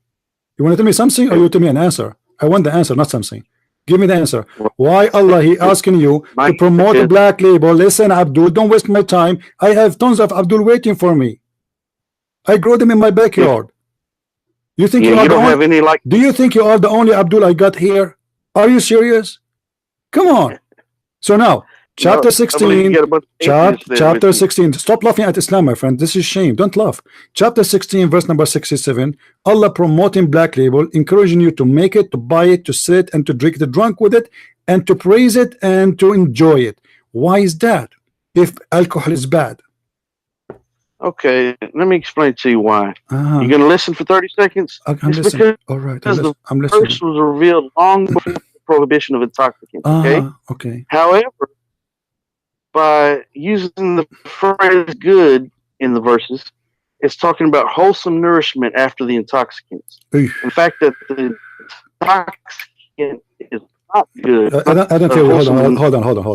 You want to tell me something or you tell me an answer? I want the answer, not something. Give me the answer. Why Allah he asking you to promote a black label? Listen, Abdul, don't waste my time. I have tons of Abdul waiting for me. I grow them in my backyard. You think you don't have any like? Do you think you are the only Abdul I got here? Are you serious? Come on. So now Chapter 16. Chapter 16. Stop laughing at Islam, my friend. This is shame. Don't laugh. Chapter 16, verse number 67. Allah promoting Black Label, encouraging you to make it, to buy it, to sit and to drink the drunk with it, and to praise it and to enjoy it. Why is that? If alcohol is bad. Okay, let me explain to you why. You're going to listen for 30 seconds? I'm listening. All right. I'm listening. The verse was revealed long before the prohibition of intoxicants. Okay. Okay. However, by using the phrase "good" in the verses, it's talking about wholesome nourishment after the intoxicants. In fact, that the intoxicant is not good. I don't hear you. Hold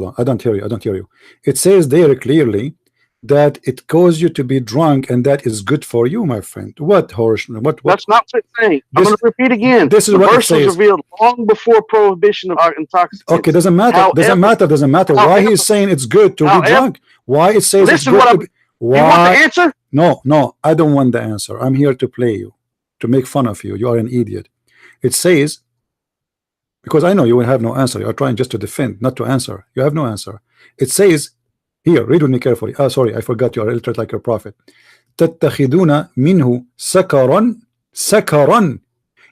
on. I don't hear you. It says there clearly that it causes you to be drunk, and that is good for you, my friend. What horse? What? That's not what it's saying. I'm going to repeat again. This is what it says. The verse was revealed long before prohibition of intoxicants. Okay, doesn't matter. However, doesn't matter. Why he's saying it's good to be drunk? Why it says it's good to be? Why? You want the answer? No, I don't want the answer. I'm here to play you, to make fun of you. You are an idiot. It says, because I know you will have no answer. You are trying just to defend, not to answer. You have no answer. It says. Here, read with me carefully. Sorry, I forgot you are illiterate like your prophet. تتخذون منه سكرا.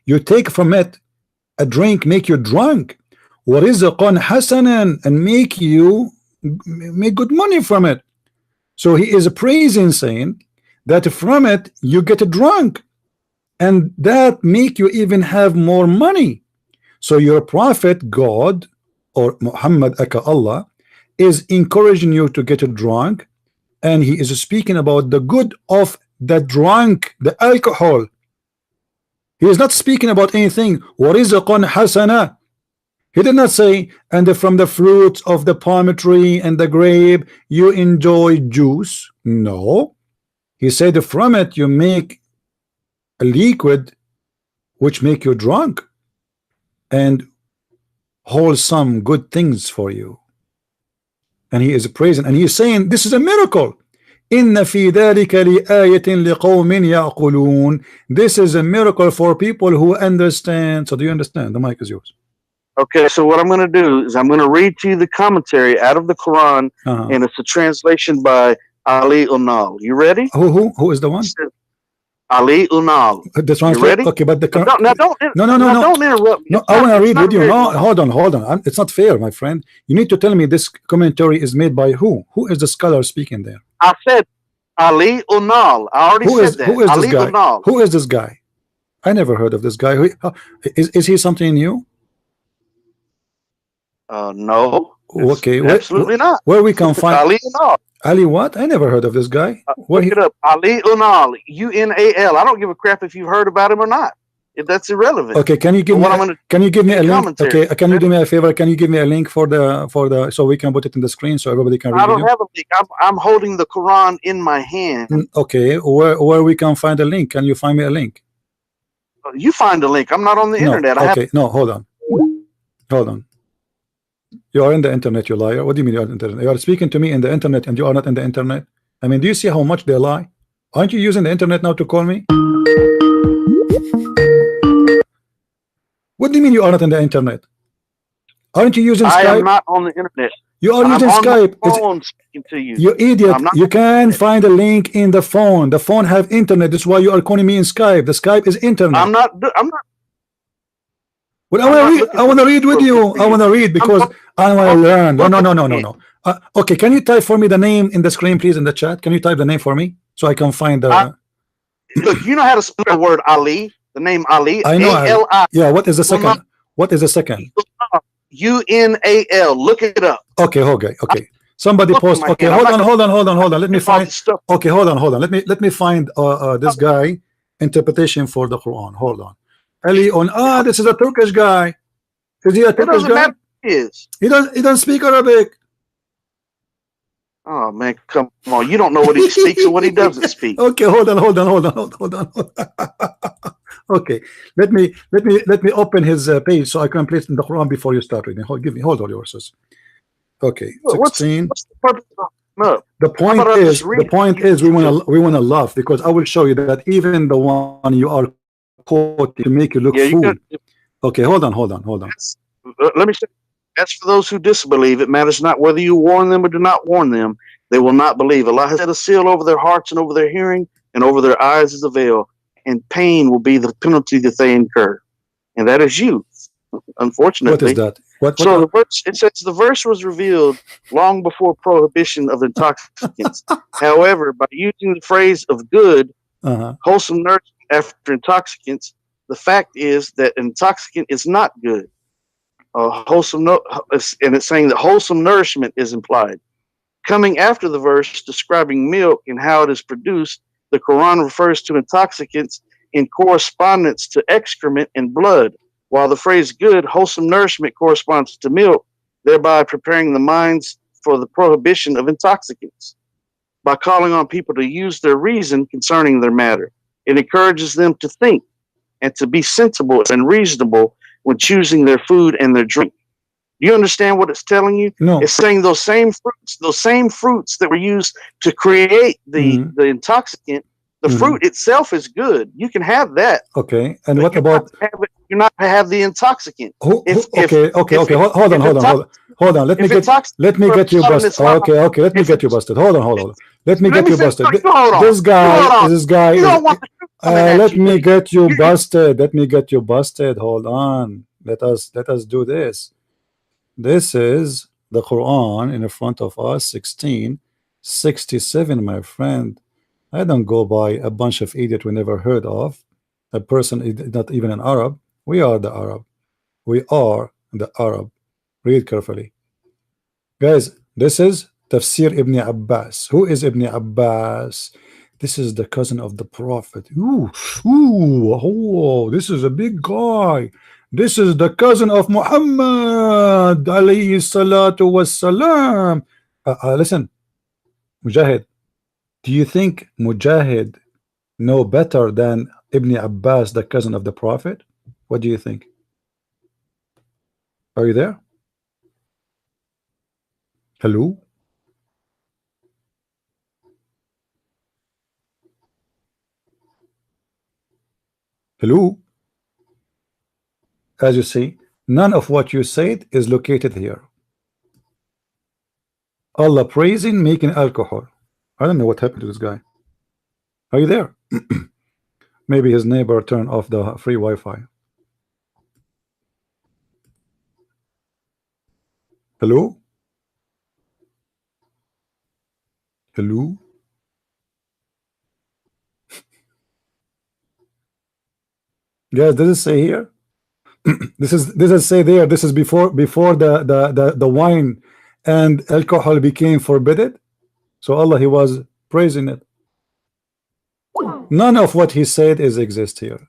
You take from it a drink, make you drunk. ورزقا حسنا, and make good money from it. So he is praising, saying that from it you get drunk, and that make you even have more money. So your prophet, God, or Muhammad aka Allah, is encouraging you to get drunk, and he is speaking about the good of the drunk, the alcohol. He is not speaking about anything. وَرِزْقًا حَسَنًا. He did not say, and from the fruits of the palm tree and the grape you enjoy juice. No, he said from it you make a liquid which make you drunk, and wholesome good things for you. And he is praising, and he is saying this is a miracle. إِنَّ فِي ذَلِكَ لِآيَةٍ لِقَوْمٍ يَعْقُلُونَ. This is a miracle for people who understand. So do you understand? The mic is yours. Okay, so what I'm going to do is I'm going to read to you the commentary out of the Quran, and it's a translation by Ali Unal. You ready? Who is the one? Ali Unal. The translation. Okay, but the don't interrupt me. No, I want to read with you. No, hold on. It's not fair, my friend. You need to tell me this commentary is made by who? Who is the scholar speaking there? I said Ali Unal. I already said that. Who is Ali this guy? Unal. Who is this guy? I never heard of this guy. Is he something new? No. Okay, absolutely not. Where we can find Ali Unal. Ali what? I never heard of this guy. Look it up. Ali Unal. UNAL. I don't give a crap if you've heard about him or not. That's irrelevant. Okay, can you give me a link? Okay, can you do me a favor? Can you give me a link for the so we can put it in the screen so everybody can read it? I don't have a link. I'm holding the Quran in my hand. Okay, where we can find a link? Can you find me a link? You find a link. I'm not on the internet. Okay, no, hold on. You are in the internet, you liar. What do you mean you are in the internet? You are speaking to me in the internet and you are not in the internet? I mean, do you see how much they lie? Aren't you using the internet now to call me? What do you mean you are not in the internet? Aren't you using Skype? I am not on the internet. You are using Skype. I'm speaking to you. You idiot. You can find a link in the phone. The phone have internet. That's why you are calling me in Skype. The Skype is internet. I'm not. Well, I want to read with you. I want to read because I want to learn. No. Okay, can you type for me the name in the screen, please, in the chat? Can you type the name for me so I can find the... Look, you know how to spell the word Ali? The name Ali? I know. A-L-I. Yeah, what is the second? What is the second? U-N-A-L. Look it up. Okay. Somebody post. Okay, hold on. Let me find... Okay, hold on. Let me find this guy interpretation for the Quran. Hold on. Ali on this is a Turkish guy. Is he a Turkish guy? He doesn't speak Arabic. Oh man, come on! You don't know what he speaks or what he doesn't speak. Okay, hold on. Okay, let me open his page so I can place in the Quran before you start reading. Hold on, yours. Okay, 16. What's the purpose of no? The point is we wanna laugh because I will show you that even the one you are quoting to make you look fool. Okay, hold on. Let me say As for those who disbelieve, it matters not whether you warn them or do not warn them. They will not believe. Allah has set a seal over their hearts and over their hearing, and over their eyes is a veil, and pain will be the penalty that they incur. And that is you, unfortunately. What is that? So the verse, it says the verse was revealed long before prohibition of intoxicants. However, by using the phrase of good, wholesome nourishment after intoxicants, the fact is that intoxicant is not good. And it's saying that wholesome nourishment is implied. Coming after the verse describing milk and how it is produced, the Quran refers to intoxicants in correspondence to excrement and blood, while the phrase good, wholesome nourishment corresponds to milk, thereby preparing the minds for the prohibition of intoxicants. By calling on people to use their reason concerning their matter, it encourages them to think and to be sensible and reasonable when choosing their food and their drink. Do you understand what it's telling you? No. It's saying those same fruits that were used to create the intoxicant, the fruit itself is good. You can have that. Okay. And what about you're not to have the intoxicant? Okay. Hold on. Let me get you busted. Okay. Let me get you busted. Hold on. Let me get you busted. This guy. Let me get you busted. Hold on. Let us do this. This is the Quran in front of us, 1667, my friend. I don't go by a bunch of idiot we never heard of. A person is not even an Arab. We are the Arab. Read carefully. Guys, this is Tafsir Ibn Abbas. Who is Ibn Abbas? This is the cousin of the Prophet. This is a big guy. This is the cousin of Muhammad alayhi salatu wassalam. Listen, Mujahid, do you think Mujahid know better than Ibn Abbas, the cousin of the Prophet? What do you think? Are you there? Hello? Hello? As you see, none of what you said is located here. Allah praising making alcohol. I don't know what happened to this guy. Are you there? Maybe his neighbor turned off the free Wi-Fi. Hello? Hello? Guys, does it say here? This is say there. This is before the wine and alcohol became forbidden. So Allah, he was praising it. None of what he said is exist here.